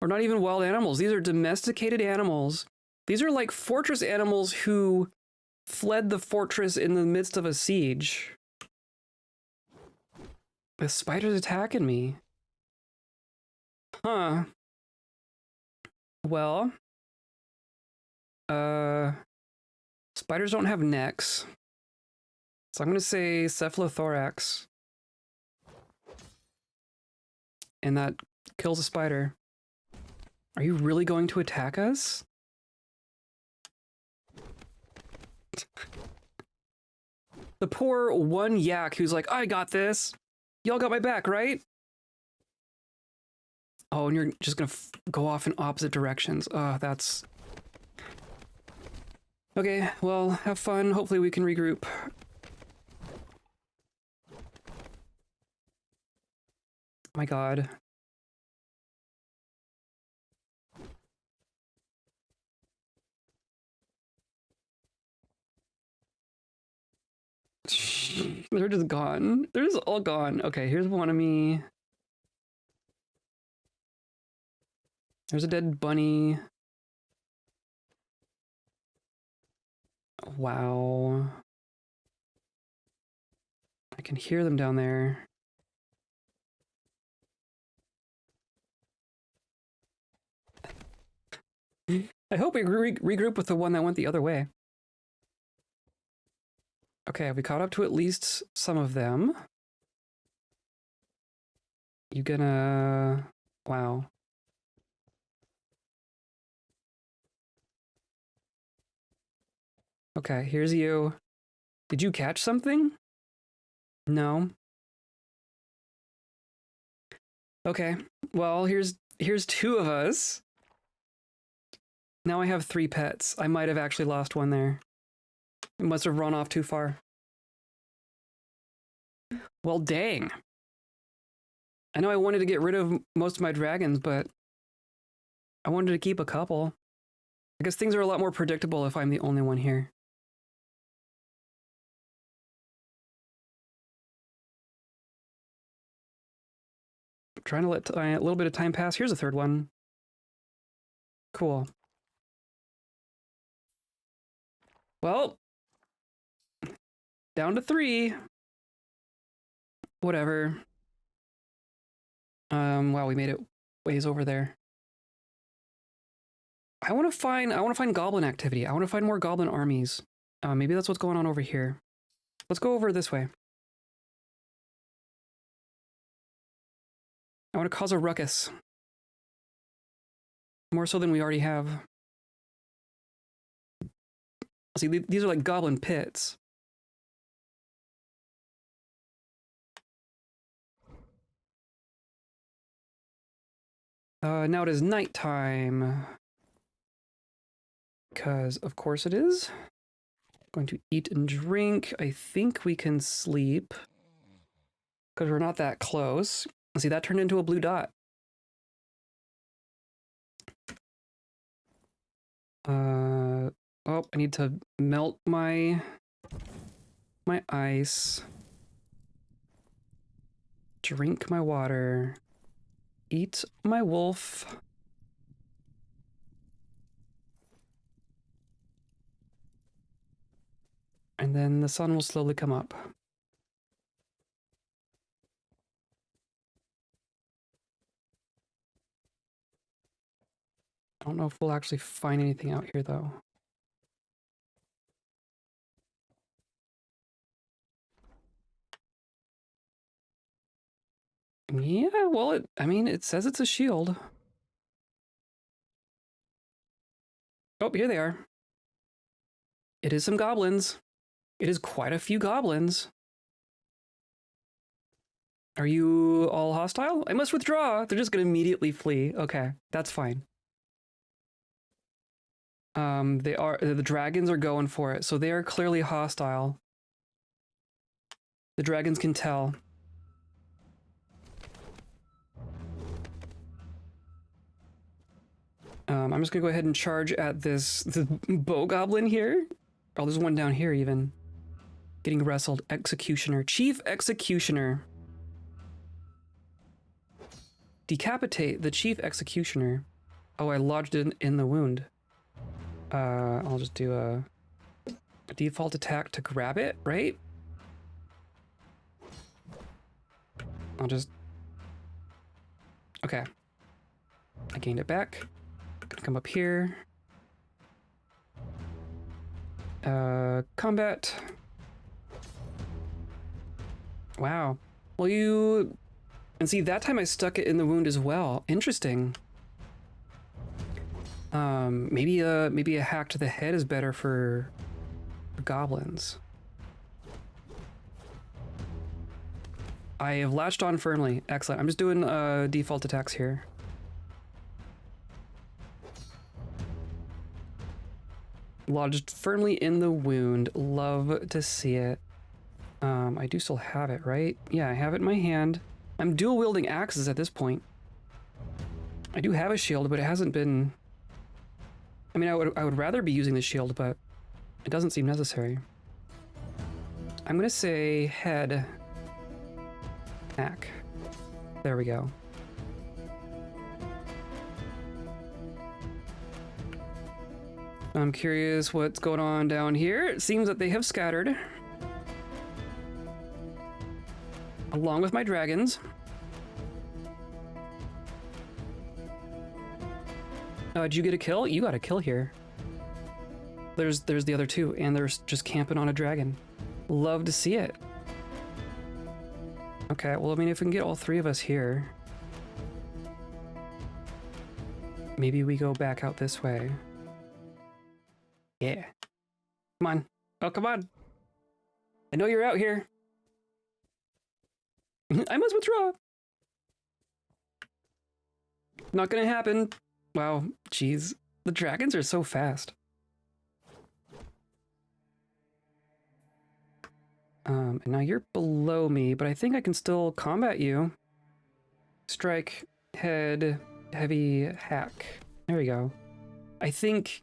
Or not even wild animals. These are domesticated animals. These are like fortress animals who fled the fortress in the midst of a siege. The spider's attacking me. Huh. Well. Spiders don't have necks. So I'm going to say cephalothorax. And that kills a spider. Are you really going to attack us? The poor one yak who's like, I got this. Y'all got my back, right? Oh, and you're just gonna go off in opposite directions. That's... Okay, well, have fun. Hopefully we can regroup. My god. They're just gone. They're just all gone. Okay, here's one of me. There's a dead bunny. Wow. I can hear them down there. I hope we regroup with the one that went the other way. Okay, we caught up to at least some of them. You gonna... Wow. Okay, here's you. Did you catch something? No. Okay, well, here's 2 of us. Now I have 3 pets. I might have actually lost one there. It must have run off too far. Well, dang. I know I wanted to get rid of most of my dragons, but I wanted to keep a couple. I guess things are a lot more predictable if I'm the only one here. I'm trying to let a little bit of time pass. Here's a 3rd one. Cool. Well, down to 3. Whatever. Wow, we made it ways over there. I want to find goblin activity. I want to find more goblin armies. Maybe that's what's going on over here. Let's go over this way. I want to cause a ruckus. More so than we already have. See, these are like goblin pits. Now it is nighttime. Because, of course it is. Going to eat and drink. I think we can sleep. Because we're not that close. See, that turned into a blue dot. Oh, I need to melt my ice. Drink my water. Eat my wolf. And then the sun will slowly come up. I don't know if we'll actually find anything out here, though. Yeah, well, I mean, it says it's a shield. Oh, here they are. It is some goblins. It is quite a few goblins. Are you all hostile? I must withdraw. They're just going to immediately flee. Okay, that's fine. The dragons are going for it, so they are clearly hostile. The dragons can tell. I'm just gonna go ahead and charge at the bow goblin here. Oh, there's one down here even. Getting wrestled. Executioner. Chief Executioner. Decapitate the Chief Executioner. Oh, I lodged it in the wound. I'll just do a default attack to grab it, right? I'll just... Okay. I gained it back. Gonna come up here. Combat. Wow. Well, you... And see, that time I stuck it in the wound as well. Interesting. Maybe a hack to the head is better for goblins. I have latched on firmly. Excellent. I'm just doing default attacks here. Lodged firmly in the wound. Love to see it. I do still have it, right? Yeah, I have it in my hand. I'm dual wielding axes at this point. I do have a shield, but it hasn't been... I mean, I would rather be using the shield, but it doesn't seem necessary. I'm gonna say head. Hack. There we go. I'm curious what's going on down here. It seems that they have scattered. Along with my dragons. Did you get a kill? You got a kill here. There's the other two, and they're just camping on a dragon. Love to see it. Okay, well, I mean, if we can get all 3 of us here... Maybe we go back out this way. Yeah. Come on. Oh, come on. I know you're out here. I must withdraw. Not gonna happen. Wow, jeez. The dragons are so fast. And now you're below me, but I think I can still combat you. Strike, head, heavy, hack. There we go. I think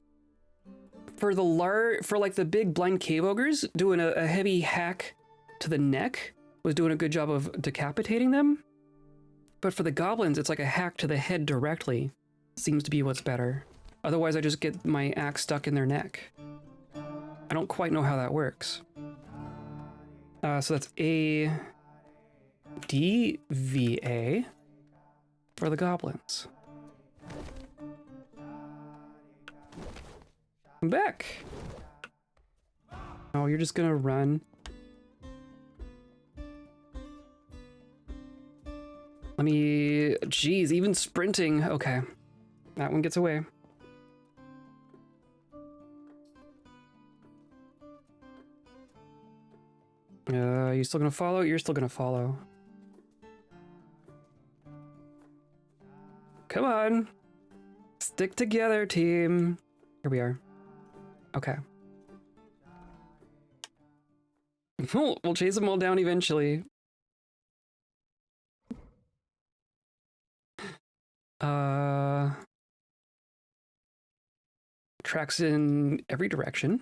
for like the big blind cave ogres, doing a heavy hack to the neck was doing a good job of decapitating them. But for the goblins, it's like a hack to the head directly. Seems to be what's better. Otherwise, I just get my axe stuck in their neck. I don't quite know how that works. So that's A, D, V, A for the goblins. I'm back. Oh, you're just gonna run. Let me... Geez, even sprinting. Okay. That one gets away. You still gonna follow? You're still gonna follow. Come on. Stick together, team. Here we are. Okay. We'll chase them all down eventually. Tracks in every direction.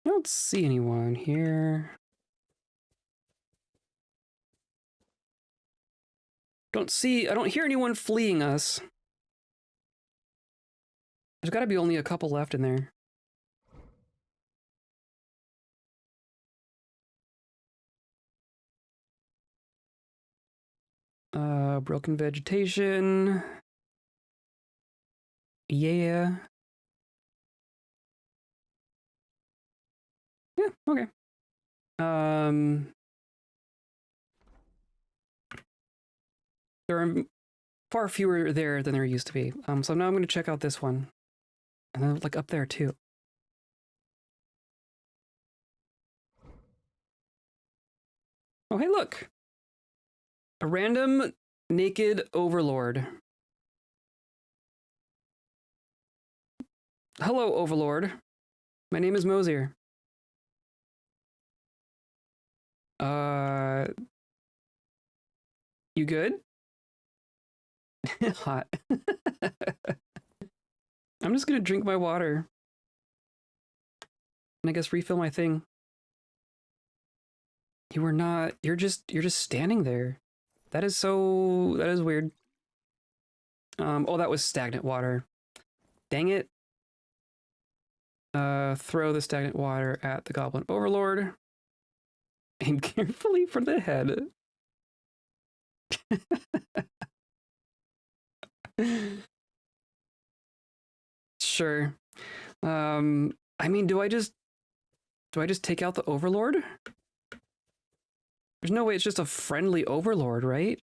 I don't see anyone here. I don't hear anyone fleeing us. There's gotta be only a couple left in there. Broken vegetation. Yeah. Yeah, okay. There are far fewer there than there used to be. So now I'm gonna check out this one. And then like up there too. Oh, hey, look. A random naked overlord. Hello, overlord. My name is Mosier. You good? Hot. I'm just gonna drink my water. And I guess refill my thing. You are not, you're just standing there. That is weird. Oh, that was stagnant water. Dang it. Throw the stagnant water at the goblin overlord. Aim carefully for the head. Sure. I mean, do I just take out the overlord? There's no way it's just a friendly overlord, right?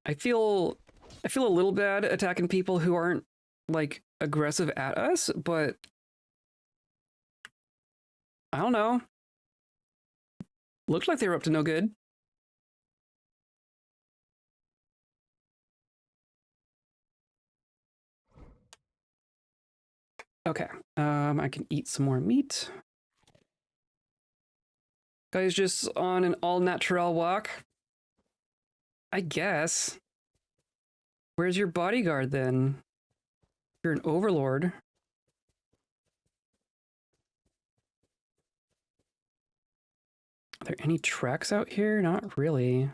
I feel a little bad attacking people who aren't like aggressive at us, but I don't know. Looked like they were up to no good. Okay, I can eat some more meat. Guys just on an all-natural walk? I guess. Where's your bodyguard then? You're an overlord. Are there any tracks out here? Not really.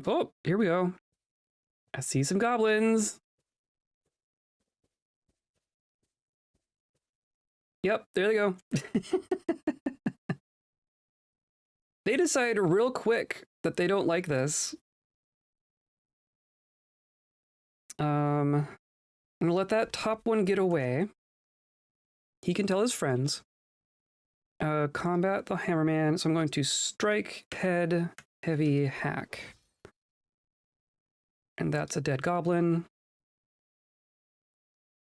Oh, here we go. I see some goblins. Yep, there they go. They decide real quick that they don't like this. I'm gonna let that top one get away. He can tell his friends. Combat the hammerman. So I'm going to strike, head, heavy, hack. And that's a dead goblin.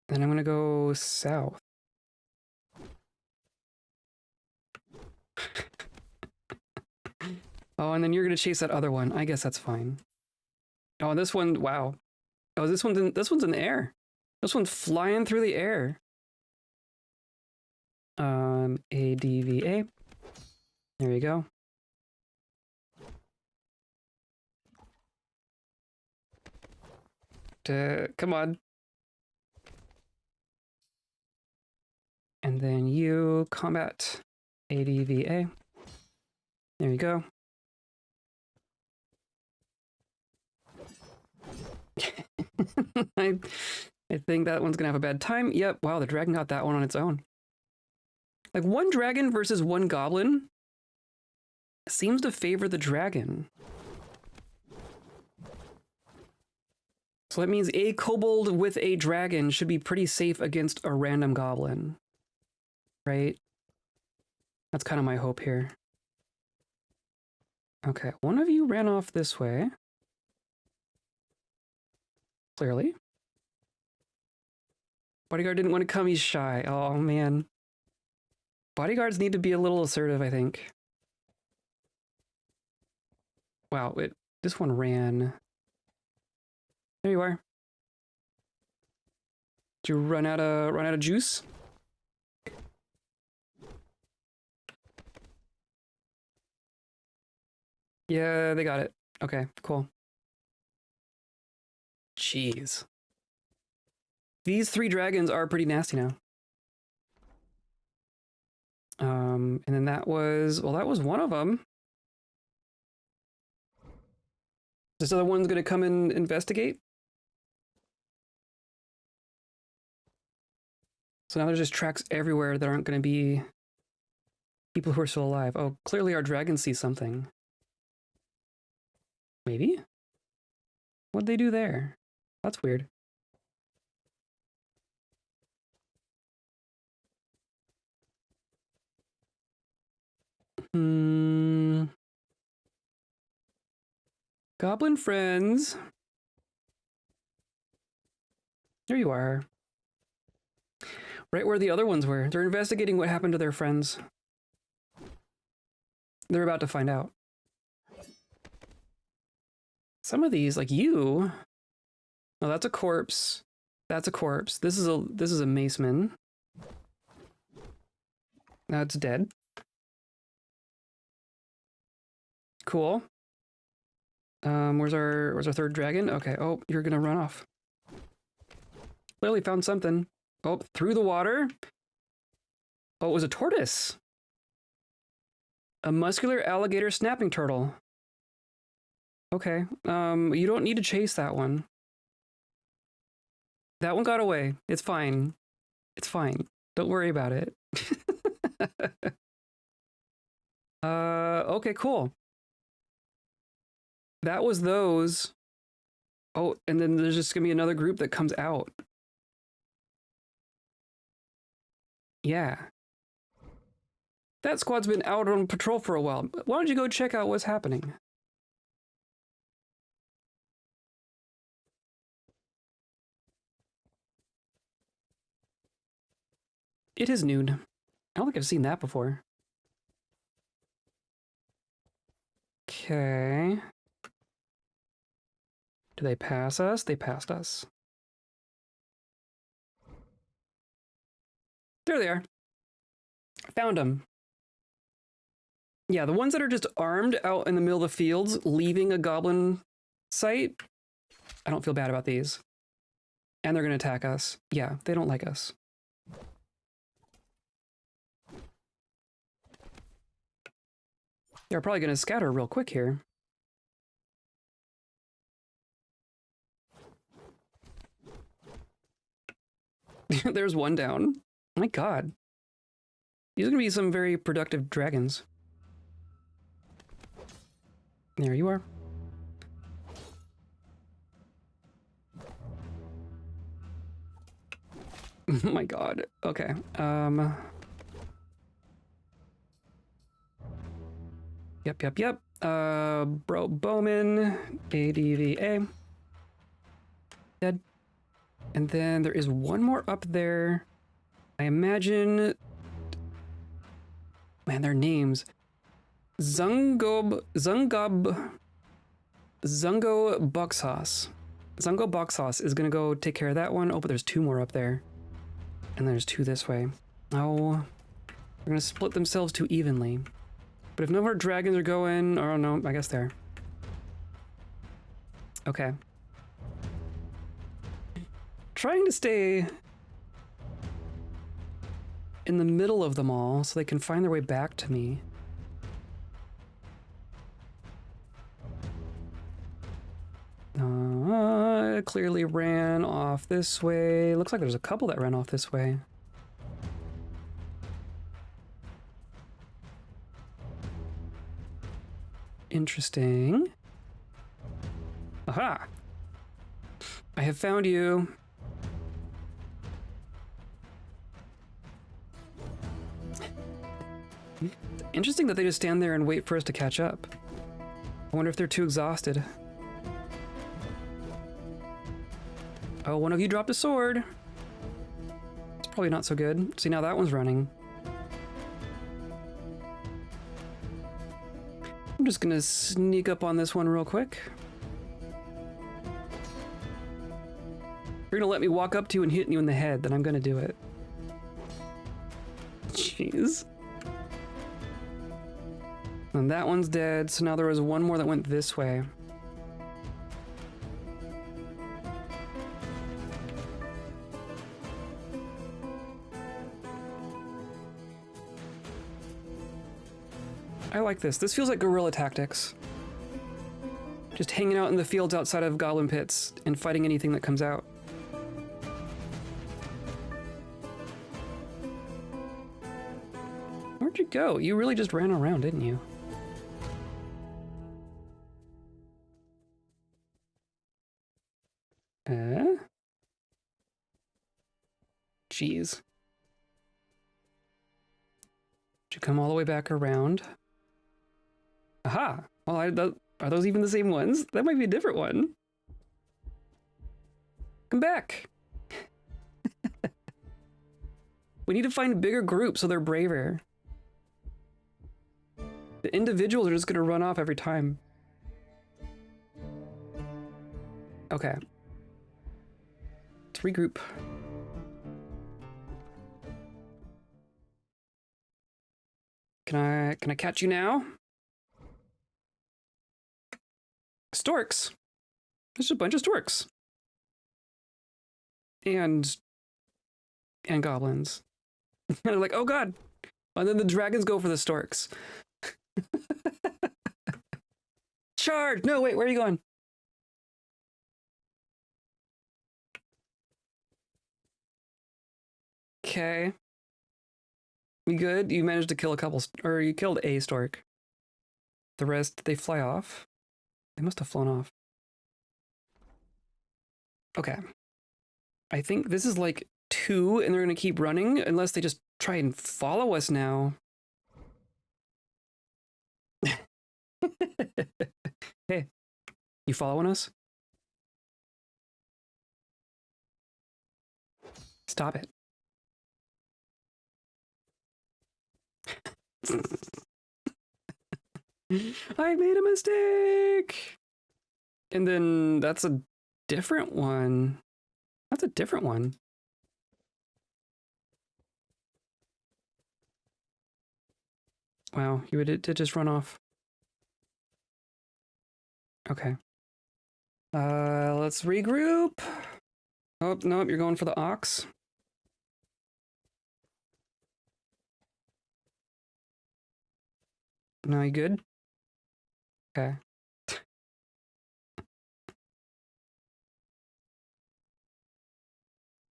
Then I'm gonna go south. Oh, and then you're gonna chase that other one. I guess that's fine. Oh, this one, wow. Oh, this one's in the air. This one's flying through the air. ADVA. There you go. Come on. And then you combat ADVA. There you go. I think that one's gonna have a bad time. Yep, wow, the dragon got that one on its own. Like, one dragon versus one goblin seems to favor the dragon. So that means a kobold with a dragon should be pretty safe against a random goblin. Right? That's kind of my hope here. Okay, one of you ran off this way. Clearly. Bodyguard didn't want to come, he's shy. Oh, man. Bodyguards need to be a little assertive, I think. Wow, this one ran. There you are. Did you run out of juice? Yeah, they got it. Okay, cool. Jeez. These 3 dragons are pretty nasty now. And then that was one of them. This other one's gonna come and investigate. So now there's just tracks everywhere that aren't gonna be people who are still alive. Oh, clearly our dragon sees something. Maybe? What'd they do there? That's weird. Goblin friends. There you are. Right where the other ones were. They're investigating what happened to their friends. They're about to find out. Some of these, like you. Oh, that's a corpse. That's a corpse. This is a maceman. That's dead. Cool. Where's our third dragon? Okay. Oh, you're gonna run off. Clearly found something. Oh, through the water. Oh, it was a tortoise. A muscular alligator snapping turtle. Okay. You don't need to chase that one. That one got away. It's fine. It's fine. Don't worry about it. Okay, cool. That was those. Oh, and then there's just gonna be another group that comes out. Yeah. That squad's been out on patrol for a while. Why don't you go check out what's happening? It is noon. I don't think I've seen that before. Okay. Do they pass us? They passed us. There they are. Found them. Yeah, the ones that are just armed out in the middle of the fields, leaving a goblin site, I don't feel bad about these. And they're going to attack us. Yeah, they don't like us. They're probably going to scatter real quick here. There's one down. My god. These are going to be some very productive dragons. There you are. Oh my god. Okay. Yep. Bro Bowman, ADVA. Dead. And then there is one more up there. I imagine... Man, their names. Zungo Bucksauce. Zungo Bucksauce is gonna go take care of that one. Oh, but there's two more up there. And there's two this way. Oh, they're gonna split themselves too evenly. But if no more dragons are going, oh no, I guess they're. Okay. Trying to stay in the middle of them all so they can find their way back to me. Clearly ran off this way. Looks like there's a couple that ran off this way. Interesting. Aha! I have found you. Interesting that they just stand there and wait for us to catch up. I wonder if they're too exhausted. Oh, one of you dropped a sword. It's probably not so good. See, now that one's running. I'm just gonna sneak up on this one real quick. You're gonna let me walk up to you and hit you in the head, then I'm gonna do it. Jeez. And that one's dead, so now there was one more that went this way. I like this. This feels like guerrilla tactics. Just hanging out in the fields outside of goblin pits and fighting anything that comes out. Where'd you go? You really just ran around, didn't you? Jeez. Did you come all the way back around? Aha! Well, are those even the same ones? That might be a different one. Come back! We need to find a bigger group so they're braver. The individuals are just gonna run off every time. Okay. Let's regroup. Can I catch you now? Storks. There's a bunch of storks. And goblins. And they're like, oh god. And then the dragons go for the storks. Charge! No, wait, where are you going? Okay. We good? You managed to kill a couple, or you killed a stork. The rest, they fly off? They must have flown off. Okay. I think this is like 2, and they're gonna keep running unless they just try and follow us now. Hey, you following us? Stop it. I made a mistake! And then that's a different one. That's a different one. Wow, you did just run off. Okay. Let's regroup. Oh, nope, you're going for the ox. No, you good? Okay.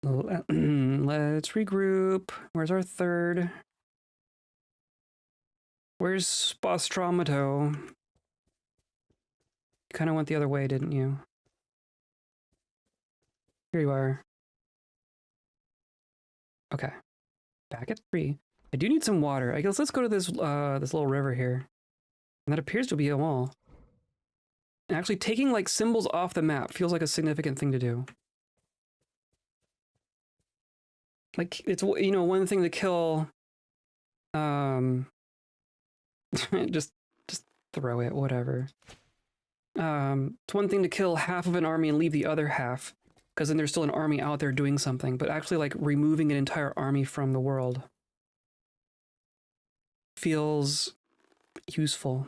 Let's regroup. Where's our third? Where's Spastromato? You kind of went the other way, didn't you? Here you are. Okay. Back at 3. I do need some water. I guess let's go to this this little river here. And that appears to be a wall. And actually taking like symbols off the map feels like a significant thing to do. Like, it's, you know, one thing to kill, just throw it, whatever. It's one thing to kill half of an army and leave the other half, because then there's still an army out there doing something, but actually, like, removing an entire army from the world feels useful.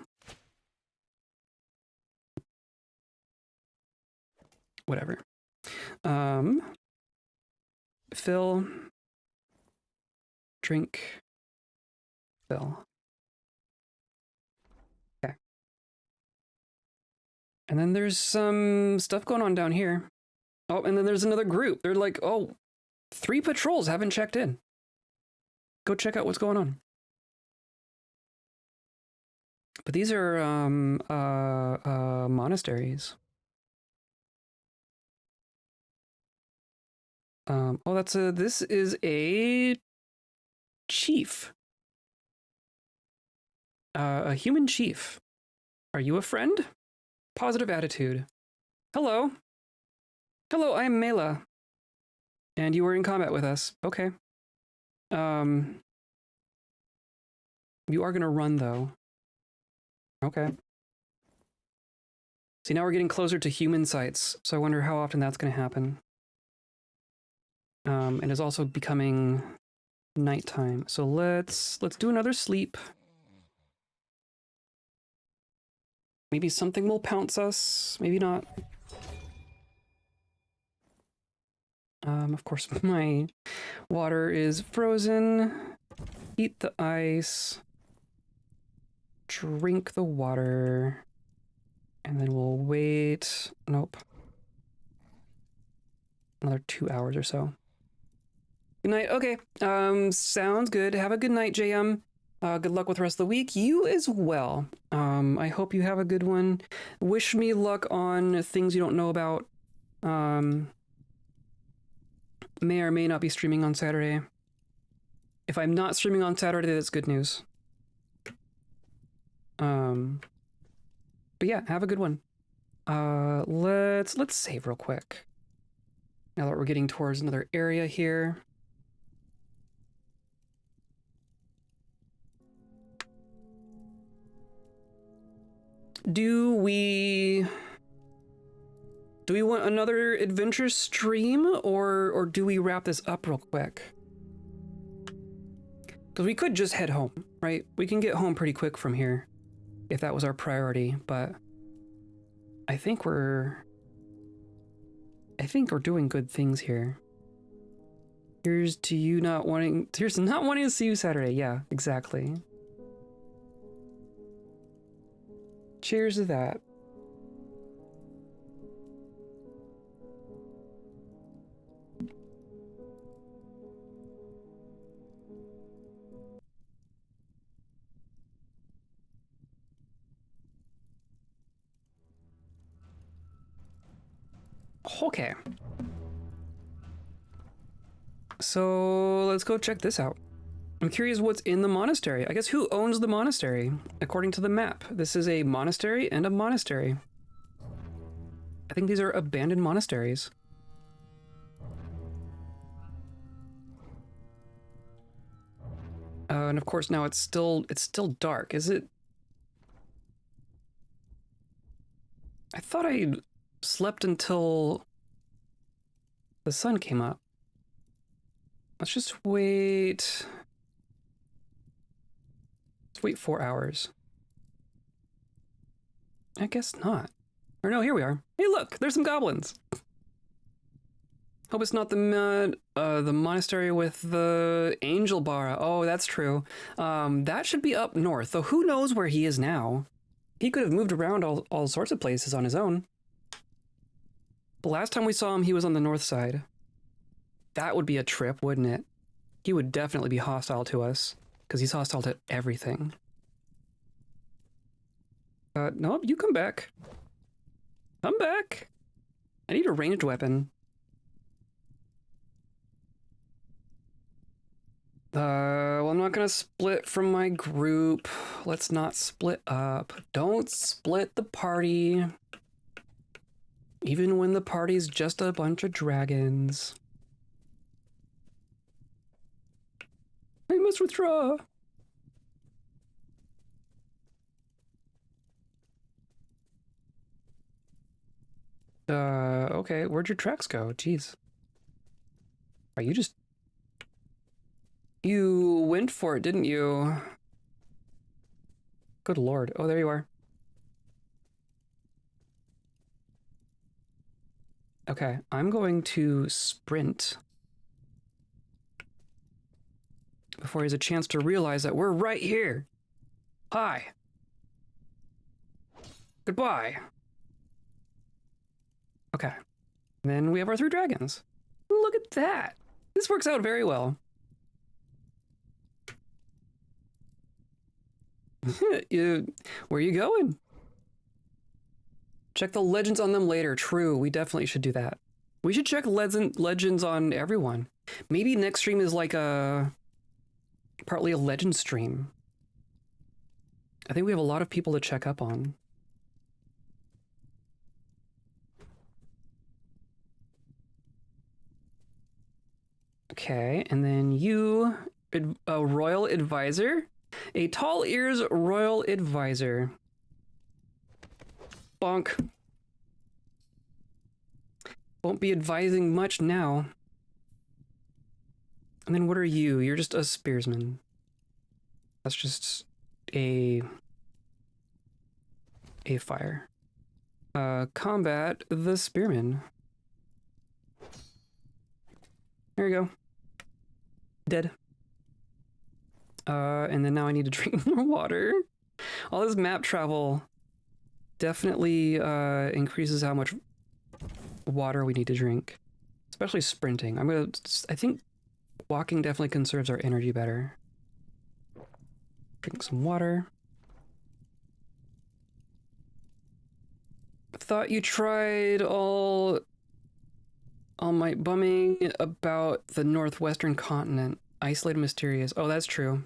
Whatever. Fill. Drink. Fill. Okay. And then there's some stuff going on down here. Oh, and then there's another group. They're like, oh, 3 patrols haven't checked in. Go check out what's going on. But these are monasteries. Oh, this is a chief. A human chief. Are you a friend? Positive attitude. Hello. Hello, I am Mela. And you were in combat with us. Okay. You are gonna run, though. Okay. See, now we're getting closer to human sites, so I wonder how often that's gonna happen. And it's also becoming nighttime. So let's do another sleep. Maybe something will pounce us, maybe not. Of course, my water is frozen. Eat the ice. Drink the water. And then we'll wait. Nope. Another 2 hours or so. Good night. Okay. Sounds good. Have a good night, JM. Good luck with the rest of the week. You as well. I hope you have a good one. Wish me luck on things you don't know about. May or may not be streaming on Saturday. If I'm not streaming on Saturday, that's good news. But yeah, have a good one. Let's save real quick. Now that we're getting towards another area here. Do we want another adventure stream, or do we wrap this up real quick? Because we could just head home, right? We can get home pretty quick from here, if that was our priority, but I think we're doing good things here. Here's to not wanting to see you Saturday. Yeah, exactly. Cheers to that. Okay. So let's go check this out. I'm curious what's in the monastery. I guess who owns the monastery? According to the map, this is a monastery and a monastery. I think these are abandoned monasteries. And of course now it's still dark. Is it? I thought I slept until the sun came up. Let's just wait. Let's wait 4 hours. I guess not. Or no, here we are. Hey, look, there's some goblins. Hope it's not the monastery with the angel bara. Oh, that's true. That should be up north, though who knows where he is now. He could have moved around all sorts of places on his own. The last time we saw him, he was on the north side. That would be a trip, wouldn't it? He would definitely be hostile to us, because he's hostile to everything. Nope, you come back. Come back. I need a ranged weapon. Well, I'm not gonna split from my group. Let's not split up. Don't split the party. Even when the party's just a bunch of dragons. must withdraw. Okay, where'd your tracks go? Jeez. Are you just... You went for it, didn't you? Good lord. Oh, there you are. Okay, I'm going to sprint before he has a chance to realize that we're right here. Hi. Goodbye. Okay. And then we have our 3 dragons. Look at that. This works out very well. Where are you going? Check the legends on them later. True, we definitely should do that. We should check legends on everyone. Maybe next stream is like partly a legend stream. I think we have a lot of people to check up on. Okay, and then you, a royal advisor? A tall ears royal advisor. Bonk. Won't be advising much now. And then what are you? You're just a spearsman. That's just a fire. Combat the spearman. There you go. Dead. And then now I need to drink more water. All this map travel definitely increases how much water we need to drink, especially sprinting. I think walking definitely conserves our energy better. Drink some water. Thought you tried all my bumming about the northwestern continent. Isolated, mysterious. Oh, that's true.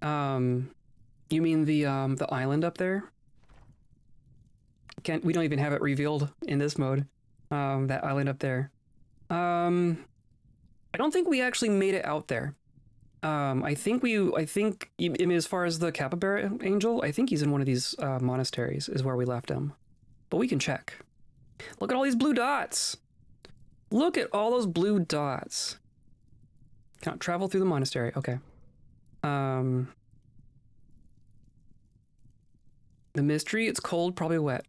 You mean the island up there? We don't even have it revealed in this mode. That island up there. I don't think we actually made it out there. I think as far as the capybara angel, I think he's in one of these monasteries is where we left him. But we can check. Look at all these blue dots. Look at all those blue dots. Can't travel through the monastery. Okay. The mystery, it's cold, probably wet.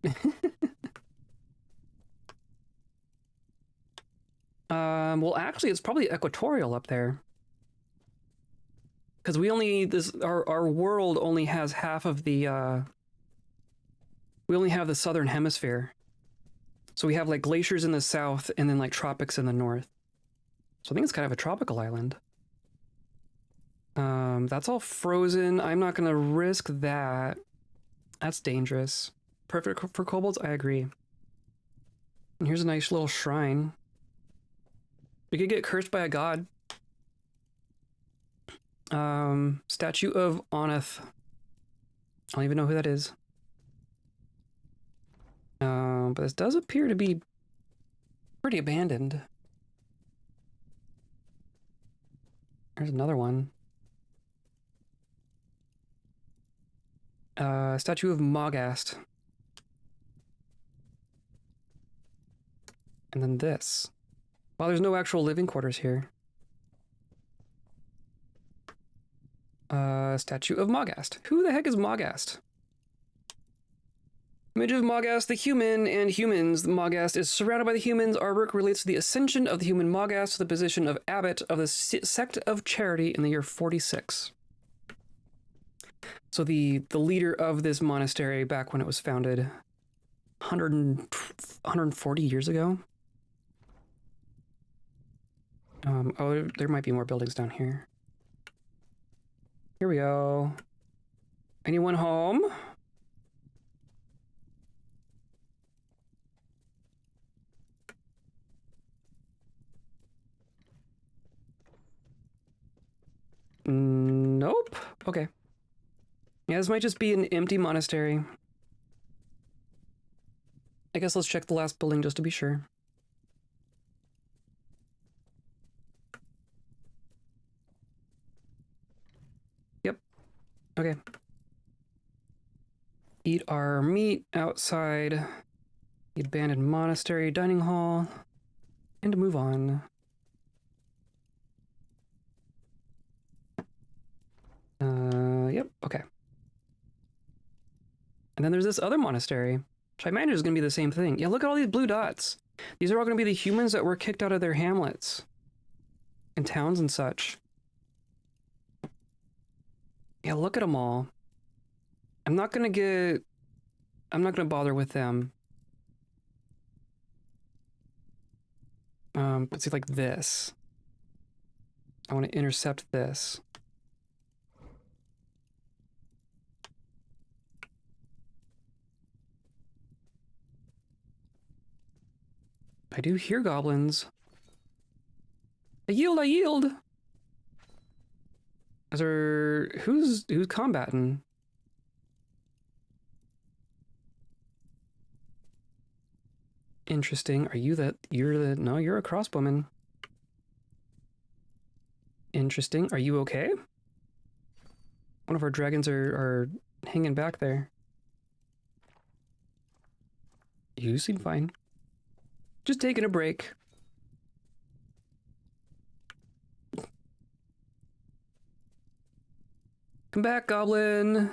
Well, actually, it's probably equatorial up there. Because our world only has half of the, we only have the southern hemisphere. So we have like glaciers in the south and then like tropics in the north. So I think it's kind of a tropical island. That's all frozen. I'm not gonna risk that. That's dangerous. Perfect for kobolds, I agree. And here's a nice little shrine. We could get cursed by a god. Statue of Oneth. I don't even know who that is. But this does appear to be pretty abandoned. There's another one. Statue of Mogast. And then this. Wow, there's no actual living quarters here. Statue of Mogast. Who the heck is Mogast? Image of Mogast, the human, and humans. Mogast is surrounded by the humans. Artwork relates to the ascension of the human Mogast to the position of abbot of the sect of charity in the year 46. So the leader of this monastery back when it was founded 140 years ago. Oh, there might be more buildings down here. Here we go. Anyone home? Nope. Okay. Yeah, this might just be an empty monastery. I guess let's check the last building just to be sure. eat our meat outside the abandoned monastery dining hall, and move on. Yep, okay. And then there's this other monastery, which I imagine is going to be the same thing. Yeah, look at all these blue dots. These are all going to be the humans that were kicked out of their hamlets and towns and such. Yeah, look at them all. I'm not going to bother with them. But see, like this. I want to intercept this. I do hear goblins. I yield, I yield! Is there... Who's combating? Interesting. Are you that... No, you're a crossbowman. Interesting. Are you okay? One of our dragons are hanging back there. You seem fine. Just taking a break. Come back, goblin.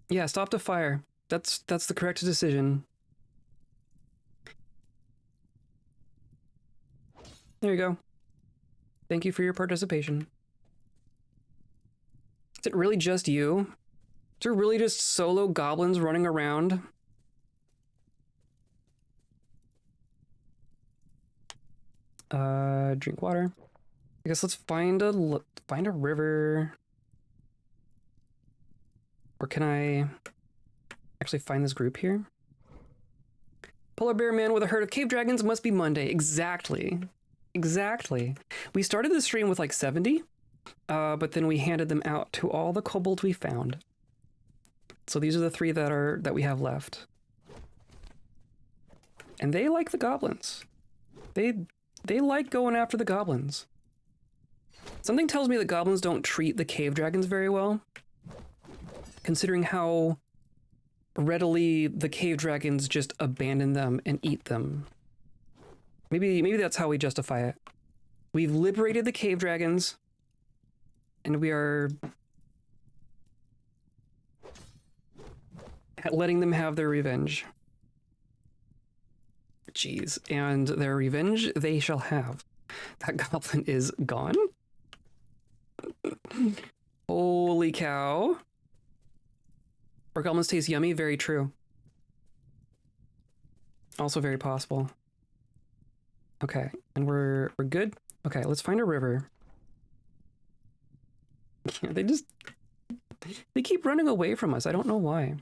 Yeah, stop the fire. That's the correct decision. There you go. Thank you for your participation. Is it really just you? Is there really just solo goblins running around? Drink water. I guess let's find a river. Or can I actually find this group here? Polar bear man with a herd of cave dragons must be Monday. Exactly. Exactly. We started the stream with like 70, but then we handed them out to all the kobolds we found. So these are the 3 that we have left. And they like the goblins. They like going after the goblins. Something tells me that goblins don't treat the cave dragons very well, considering how readily the cave dragons just abandon them and eat them. Maybe that's how we justify it. We've liberated the cave dragons, and we are letting them have their revenge. Jeez, and their revenge they shall have. That goblin is gone. Holy cow. Or goblins taste yummy, very true. Also very possible. Okay, and we're good? Okay, let's find a river. Yeah, they keep running away from us. I don't know why.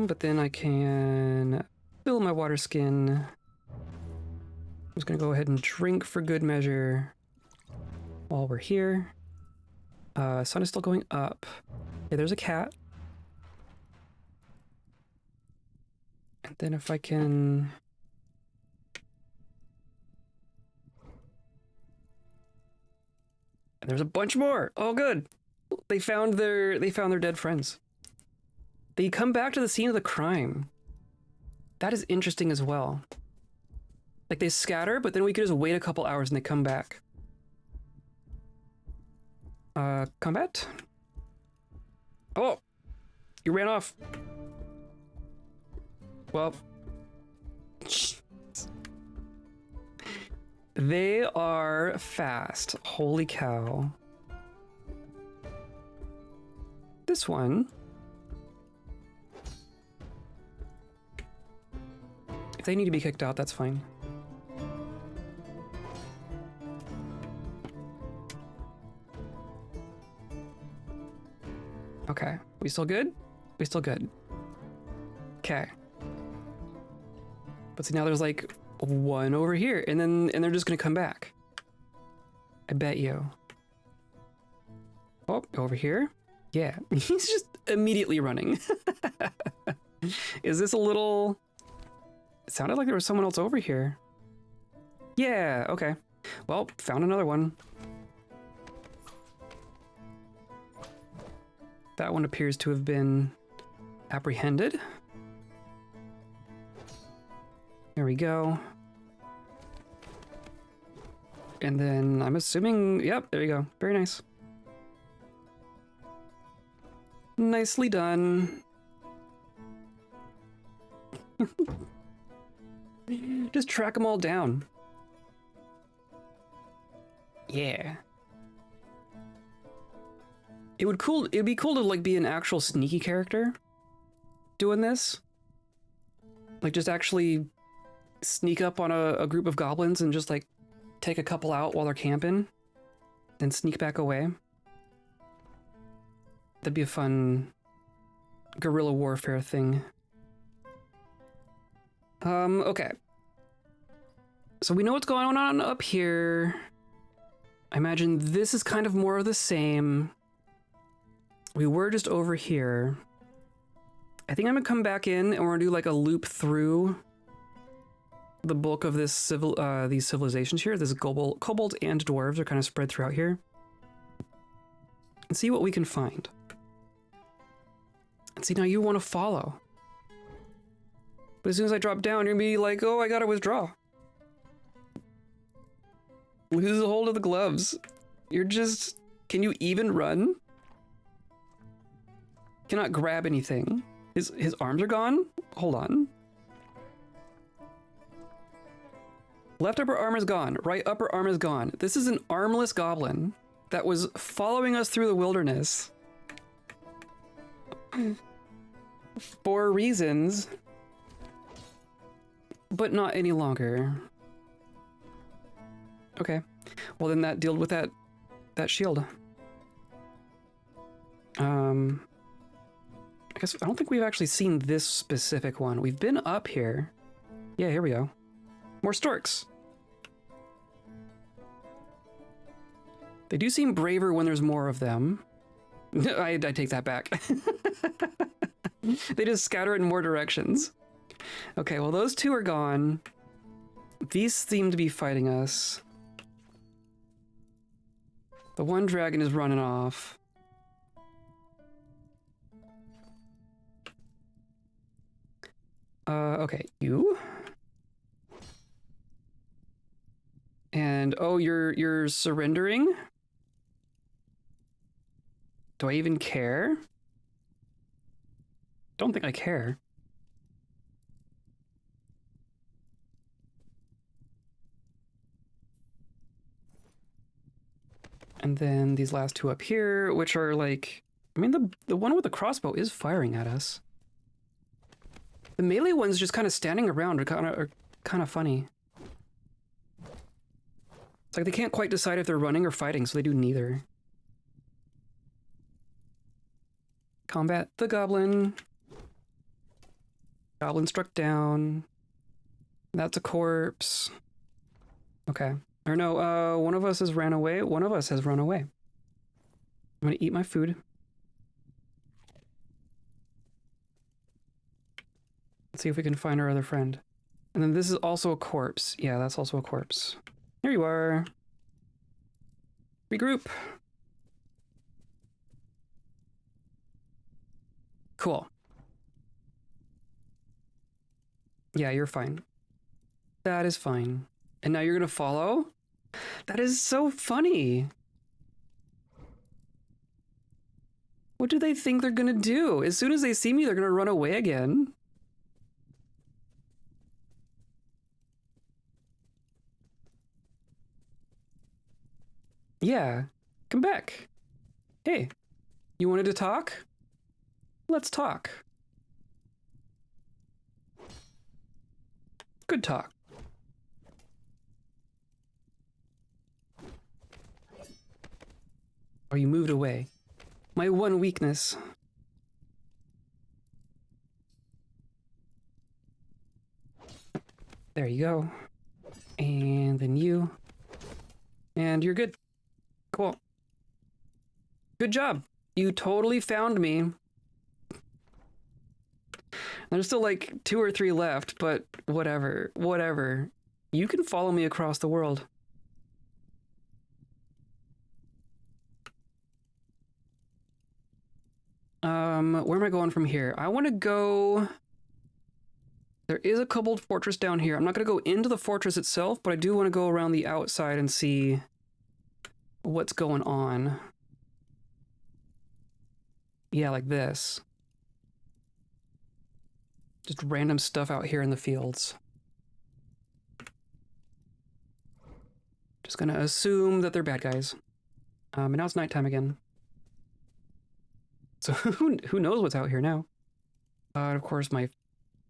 But then I can fill my water skin. I'm just gonna go ahead and drink for good measure while we're here. Sun is still going up. Okay, there's a cat. And then if I can... And there's a bunch more! Oh, good! They found their dead friends. They come back to the scene of the crime. That is interesting as well. Like, they scatter, but then we could just wait a couple hours and they come back. Combat? Oh! You ran off. Well. They are fast. Holy cow. This one... If they need to be kicked out, that's fine. Okay, we still good? We still good. Okay. But see, now there's like one over here, and they're just gonna come back. I bet you. Oh, over here? Yeah, he's just immediately running. Is this a little It sounded like there was someone else over here. Yeah, okay. Well, found another one. That one appears to have been apprehended. There we go. And then I'm assuming, yep, there you go. Very nice. Nicely done. Just track them all down. Yeah. It'd be cool to like be an actual sneaky character doing this. Like just actually sneak up on a group of goblins and just like take a couple out while they're camping, then sneak back away. That'd be a fun guerrilla warfare thing. Okay. So we know what's going on up here. I imagine this is kind of more of the same. We were just over here. I think I'm gonna come back in and we're gonna do like a loop through the bulk of this these civilizations here. This kobold and dwarves are kind of spread throughout here. And see what we can find. And see, now you want to follow. But as soon as I drop down, you're gonna be like, oh, I gotta withdraw. Lose a hold of the gloves. You're just... Can you even run? Cannot grab anything. His arms are gone? Hold on. Left upper arm is gone. Right upper arm is gone. This is an armless goblin that was following us through the wilderness. For reasons. But not any longer. Okay. Well, then that dealt with that shield. I guess I don't think we've actually seen this specific one. We've been up here. Yeah, here we go. More storks. They do seem braver when there's more of them. I take that back. They just scatter in more directions. Okay, well, those two are gone. These seem to be fighting us. The one dragon is running off. Okay, you. And oh, you're surrendering? Do I even care? Don't think I care. And then these last two up here, which are like, I mean, the one with the crossbow is firing at us. The melee ones just kind of standing around are kind of funny. It's like they can't quite decide if they're running or fighting, so they do neither. Combat the goblin. Goblin struck down. That's a corpse. Okay. Or no, one of us has ran away. One of us has run away. I'm gonna eat my food. Let's see if we can find our other friend. And then this is also a corpse. Yeah, that's also a corpse. Here you are. Regroup. Cool. Yeah, you're fine. That is fine. And now you're gonna follow? That is so funny. What do they think they're gonna do? As soon as they see me, they're gonna run away again. Yeah, come back. Hey, you wanted to talk? Let's talk. Good talk. Oh, you moved away. My one weakness. There you go. And then you. And you're good. Cool. Good job. You totally found me. There's still like 2 or 3 left, but whatever, whatever. You can follow me across the world. Where am I going from here? I want to go... There is a kobold fortress down here. I'm not going to go into the fortress itself, but I do want to go around the outside and see what's going on. Yeah, like this. Just random stuff out here in the fields. Just gonna assume that they're bad guys. And now it's nighttime again. So who knows what's out here now? Of course, my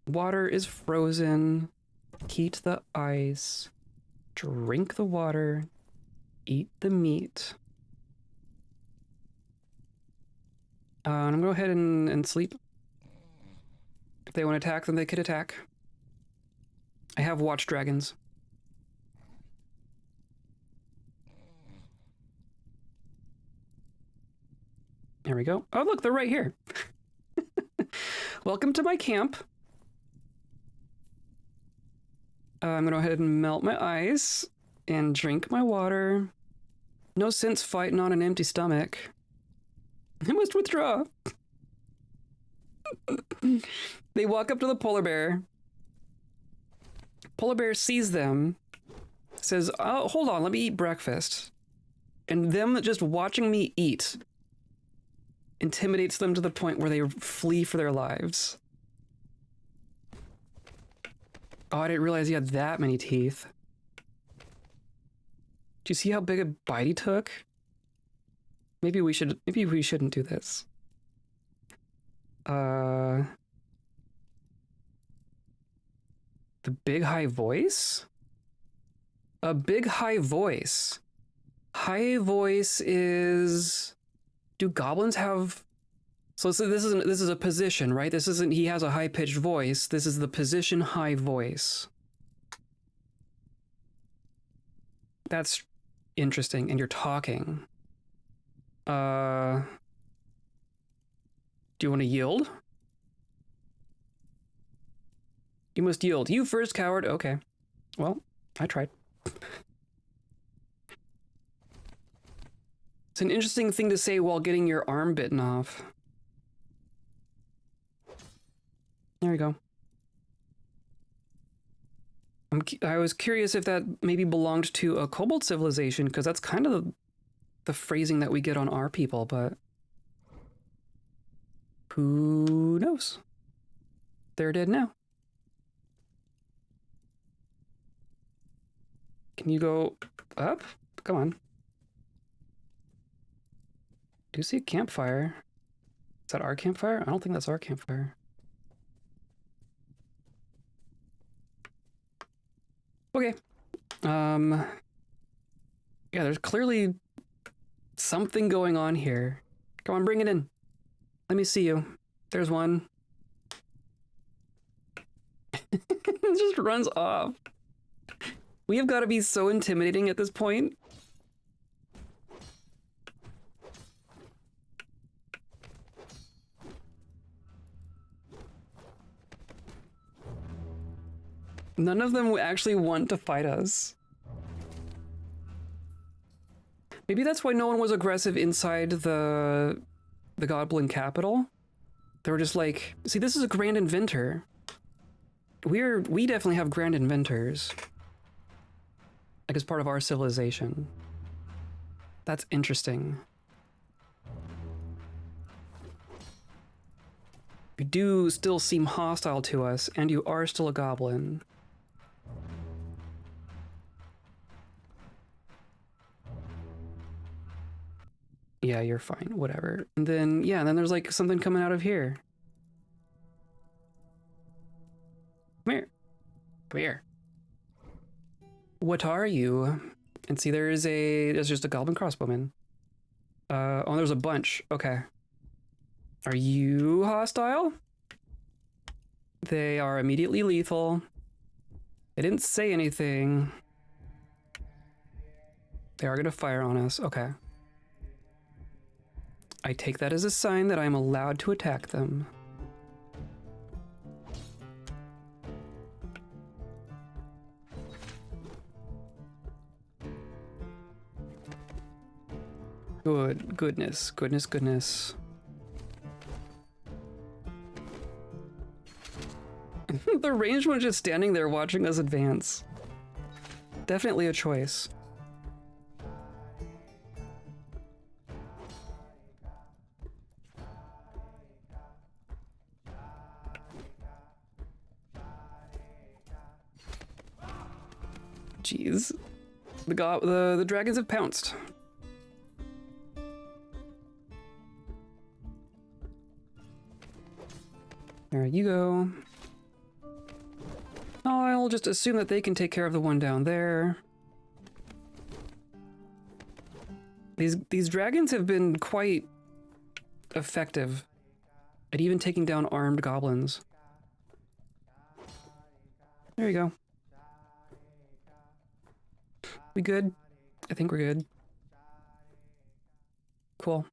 water is frozen. Heat the ice. Drink the water. Eat the meat. I'm gonna go ahead and sleep. If they want to attack, then they could attack. I have watch dragons. There we go. Oh, look, they're right here. Welcome to my camp. I'm gonna go ahead and melt my ice and drink my water. No sense fighting on an empty stomach. I must withdraw. They walk up to the polar bear. Polar bear sees them, says, "Oh, hold on, let me eat breakfast." And them just watching me eat intimidates them to the point where they flee for their lives. Oh, I didn't realize he had that many teeth. Do you see how big a bite he took? Maybe we shouldn't do this. The big high voice? A big high voice. High voice is... Do goblins have... So this is a position, right? This isn't he has a high-pitched voice. This is the position high voice. That's interesting. And you're talking. Do you want to yield? You must yield. You first, coward. Okay. Well, I tried. It's an interesting thing to say while getting your arm bitten off. There we go. I was curious if that maybe belonged to a kobold civilization, because that's kind of the phrasing that we get on our people, but who knows? They're dead now. Can you go up? Come on. Do you see a campfire? Is that our campfire? I don't think that's our campfire. Okay. Yeah, there's clearly something going on here. Come on, bring it in. Let me see you. There's one. It just runs off. We have got to be so intimidating at this point. None of them actually want to fight us. Maybe that's why no one was aggressive inside the goblin capital. They were just like, see, this is a grand inventor. We definitely have grand inventors. Like as part of our civilization. That's interesting. You do still seem hostile to us, and you are still a goblin. Yeah, you're fine, whatever. And then, yeah, then there's like something coming out of here. Come here. Come here. What are you? And see, there's just a goblin crossbowman. Oh, there's a bunch. Okay. Are you hostile? They are immediately lethal. They didn't say anything. They are gonna fire on us. Okay. I take that as a sign that I'm allowed to attack them. Goodness. The ranged one's just standing there watching us advance. Definitely a choice. Jeez. The dragons have pounced. There you go. I'll just assume that they can take care of the one down there. These dragons have been quite effective at even taking down armed goblins. There you go. We good? I think we're good. Cool.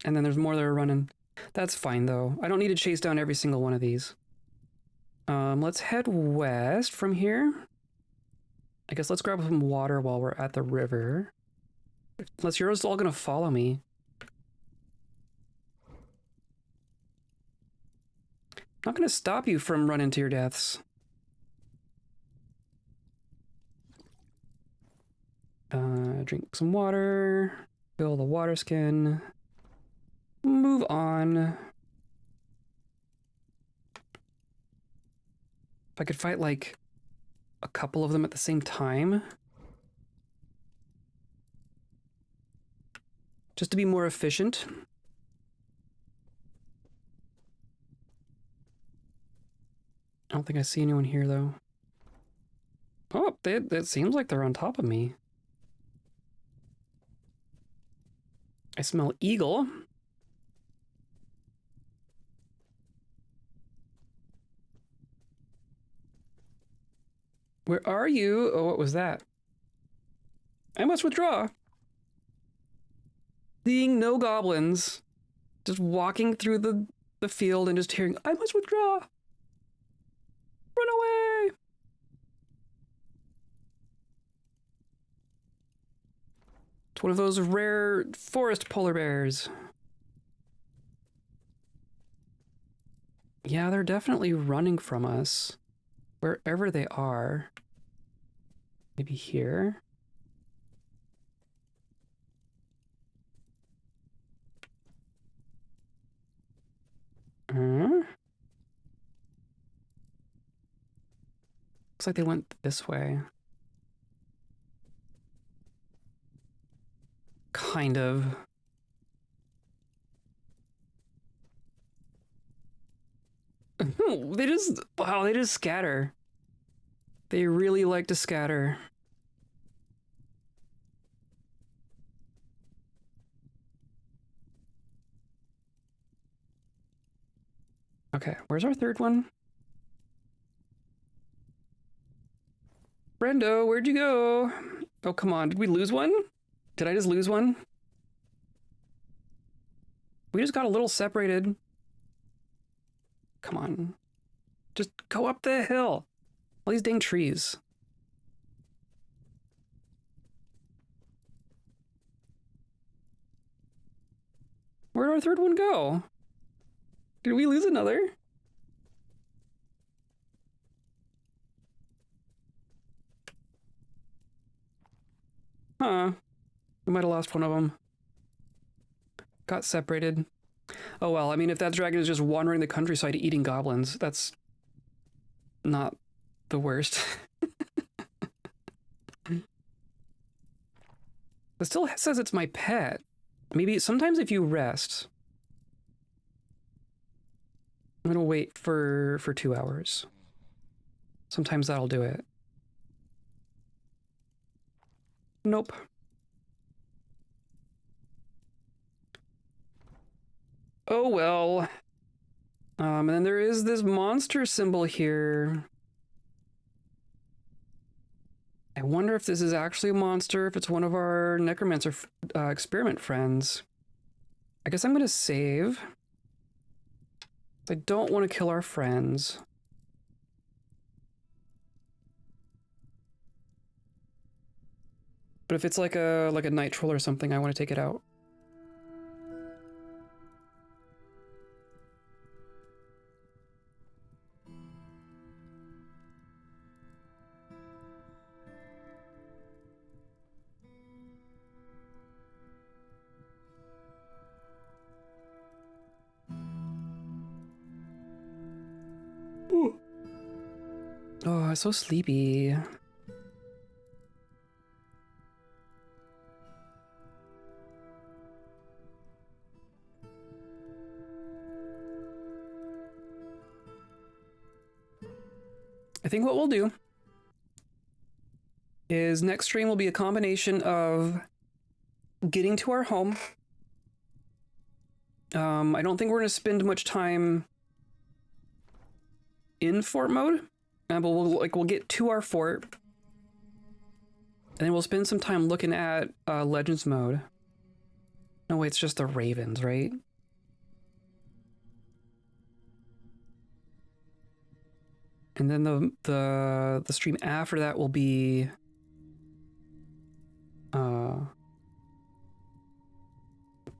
And then there's more that are running. That's fine, though. I don't need to chase down every single one of these. Let's head west from here. I guess let's grab some water while we're at the river. Unless you're just all gonna follow me. I'm not gonna stop you from running to your deaths. Drink some water. Fill the water skin. Move on. If I could fight like a couple of them at the same time. Just to be more efficient. I don't think I see anyone here though. Oh, it seems like they're on top of me. I smell eagle. Where are you? Oh, what was that? I must withdraw. Seeing no goblins. Just walking through the field and just hearing, I must withdraw. Run away. It's one of those rare forest polar bears. Yeah, they're definitely running from us. Wherever they are. Maybe here? Looks like they went this way. Kind of. Wow, they just scatter. They really like to scatter. Okay, where's our third one? Brendo, where'd you go? Oh, come on, did we lose one? Did I just lose one? We just got a little separated. Come on. Just go up the hill. All these dang trees. Where'd our third one go? Did we lose another? Huh. We might have lost one of them. Got separated. Oh well, I mean, if that dragon is just wandering the countryside eating goblins, that's not the worst. It still says it's my pet. Maybe sometimes if you rest... I'm gonna wait for 2 hours. Sometimes that'll do it. Nope. Oh well. And then there is this monster symbol here. I wonder if this is actually a monster, if it's one of our necromancer experiment friends. I guess I'm gonna save. I don't want to kill our friends. But if it's like a night troll or something, I want to take it out. I'm so sleepy. I think what we'll do is next stream will be a combination of getting to our home. I don't think we're going to spend much time in fort mode, but we'll get to our fort, and then we'll spend some time looking at Legends mode. No, wait, it's just the Ravens, right? And then the stream after that will be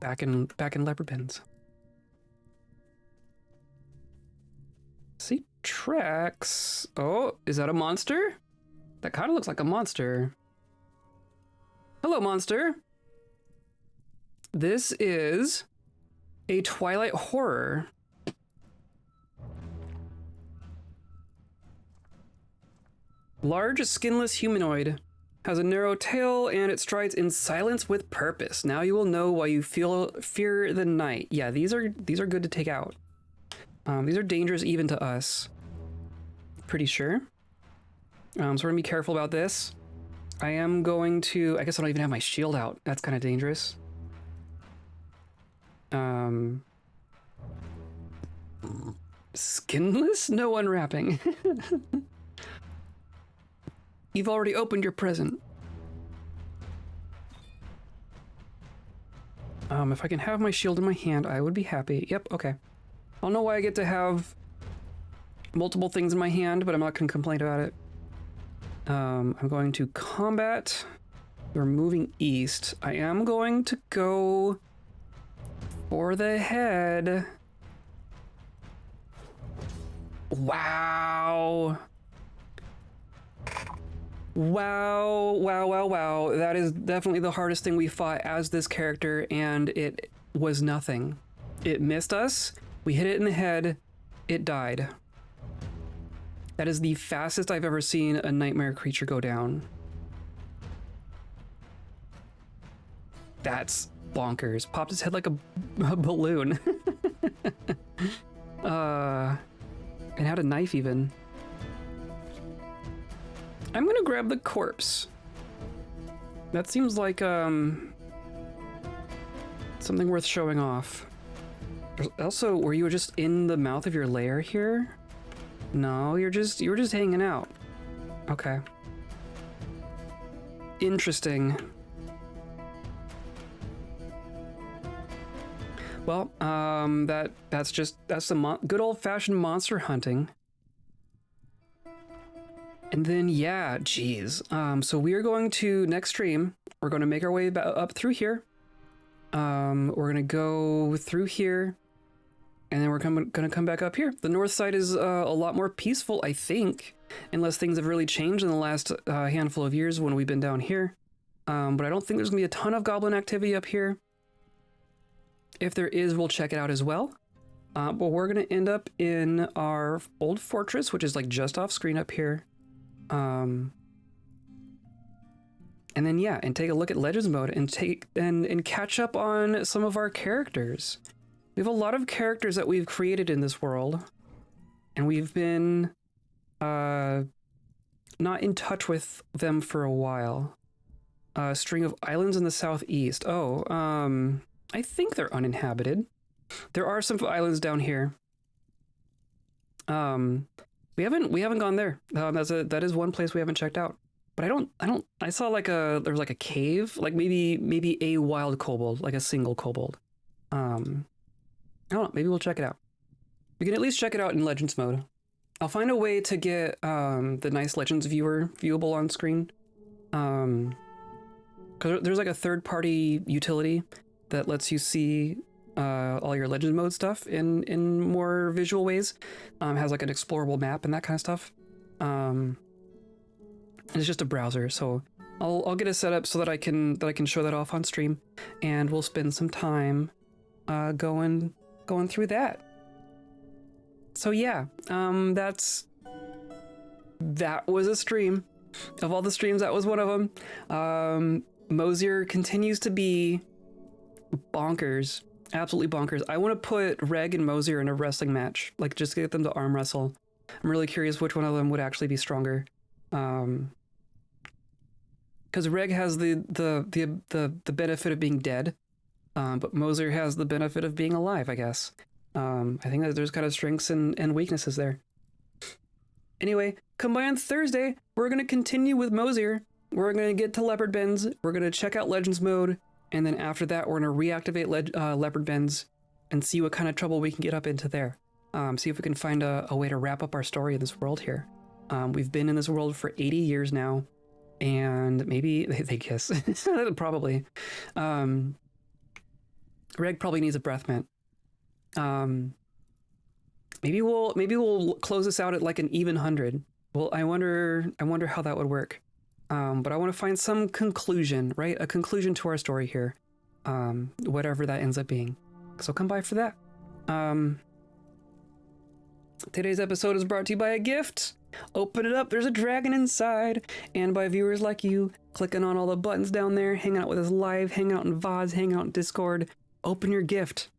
back in leopard pens. See tracks. Oh, is that a monster? That kind of looks like a monster. Hello, monster. This is a Twilight horror. Large, skinless humanoid. Has a narrow tail and it strides in silence with purpose. Now you will know why you fear the night. Yeah, these are good to take out. These are dangerous even to us. Pretty sure. So we're gonna be careful about this. I am going to. I guess I don't even have my shield out. That's kind of dangerous. Skinless? No unwrapping. You've already opened your present. If I can have my shield in my hand, I would be happy. Yep, okay. I don't know why I get to have multiple things in my hand, but I'm not going to complain about it. I'm going to combat. We're moving east. I am going to go for the head. Wow. Wow. That is definitely the hardest thing we fought as this character, and it was nothing. It missed us. We hit it in the head. It died. That is the fastest I've ever seen a nightmare creature go down. That's bonkers. Popped his head like a balloon. And had a knife even. I'm gonna grab the corpse. That seems like something worth showing off. Also, were you just in the mouth of your lair here? No, you were just hanging out. Okay. Interesting. Well, that's the good old-fashioned monster hunting. And then, yeah, geez. So we are going to, next stream, we're going to make our way up through here. We're going to go through here, and then we're going to come back up here. The north side is a lot more peaceful, I think, unless things have really changed in the last handful of years when we've been down here. But I don't think there's going to be a ton of goblin activity up here. If there is, we'll check it out as well. But we're going to end up in our old fortress, which is like just off screen up here. And then yeah, and take a look at Legends mode and catch up on some of our characters. We have a lot of characters that we've created in this world, and we've been not in touch with them for a while. A string of islands in the southeast. Oh, I think they're uninhabited. There are some islands down here. We haven't gone there. That is one place we haven't checked out. But I saw there was like a cave, like maybe a wild kobold, like a single kobold. I don't know, maybe we'll check it out. We can at least check it out in Legends mode. I'll find a way to get the nice Legends viewer viewable on screen. Because there's like a third-party utility that lets you see all your Legends mode stuff in more visual ways. Has like an explorable map and that kind of stuff. It's just a browser, so I'll get it set up so that I can show that off on stream, and we'll spend some time going through that. So yeah, that's that was a stream. Of all the streams, that was one of them. Mosier continues to be bonkers. Absolutely bonkers. I want to put Reg and Mosier in a wrestling match. Like, just get them to arm wrestle. I'm really curious which one of them would actually be stronger. Because Reg has the benefit of being dead. But Mosier has the benefit of being alive, I guess. I think that there's kind of strengths and weaknesses there. Anyway, come by on Thursday. We're going to continue with Mosier. We're going to get to Leopard Bends. We're going to check out Legends mode. And then after that, we're going to reactivate Leopard Bends and see what kind of trouble we can get up into there. See if we can find a way to wrap up our story in this world here. We've been in this world for 80 years now. And maybe they kiss. Probably. Reg probably needs a breath mint. Maybe we'll close this out at like an even 100. Well, I wonder how that would work. But I want to find some conclusion, right? A conclusion to our story here. Whatever that ends up being. So come by for that. Today's episode is brought to you by a gift. Open it up, there's a dragon inside. And by viewers like you, clicking on all the buttons down there, hanging out with us live, hanging out in VODs, hanging out in Discord. Open your gift.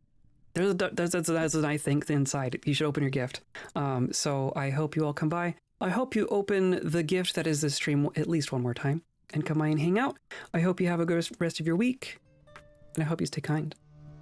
That's a nice thing inside. You should open your gift. So I hope you all come by. I hope you open the gift that is this stream at least one more time and come by and hang out. I hope you have a good rest of your week, and I hope you stay kind.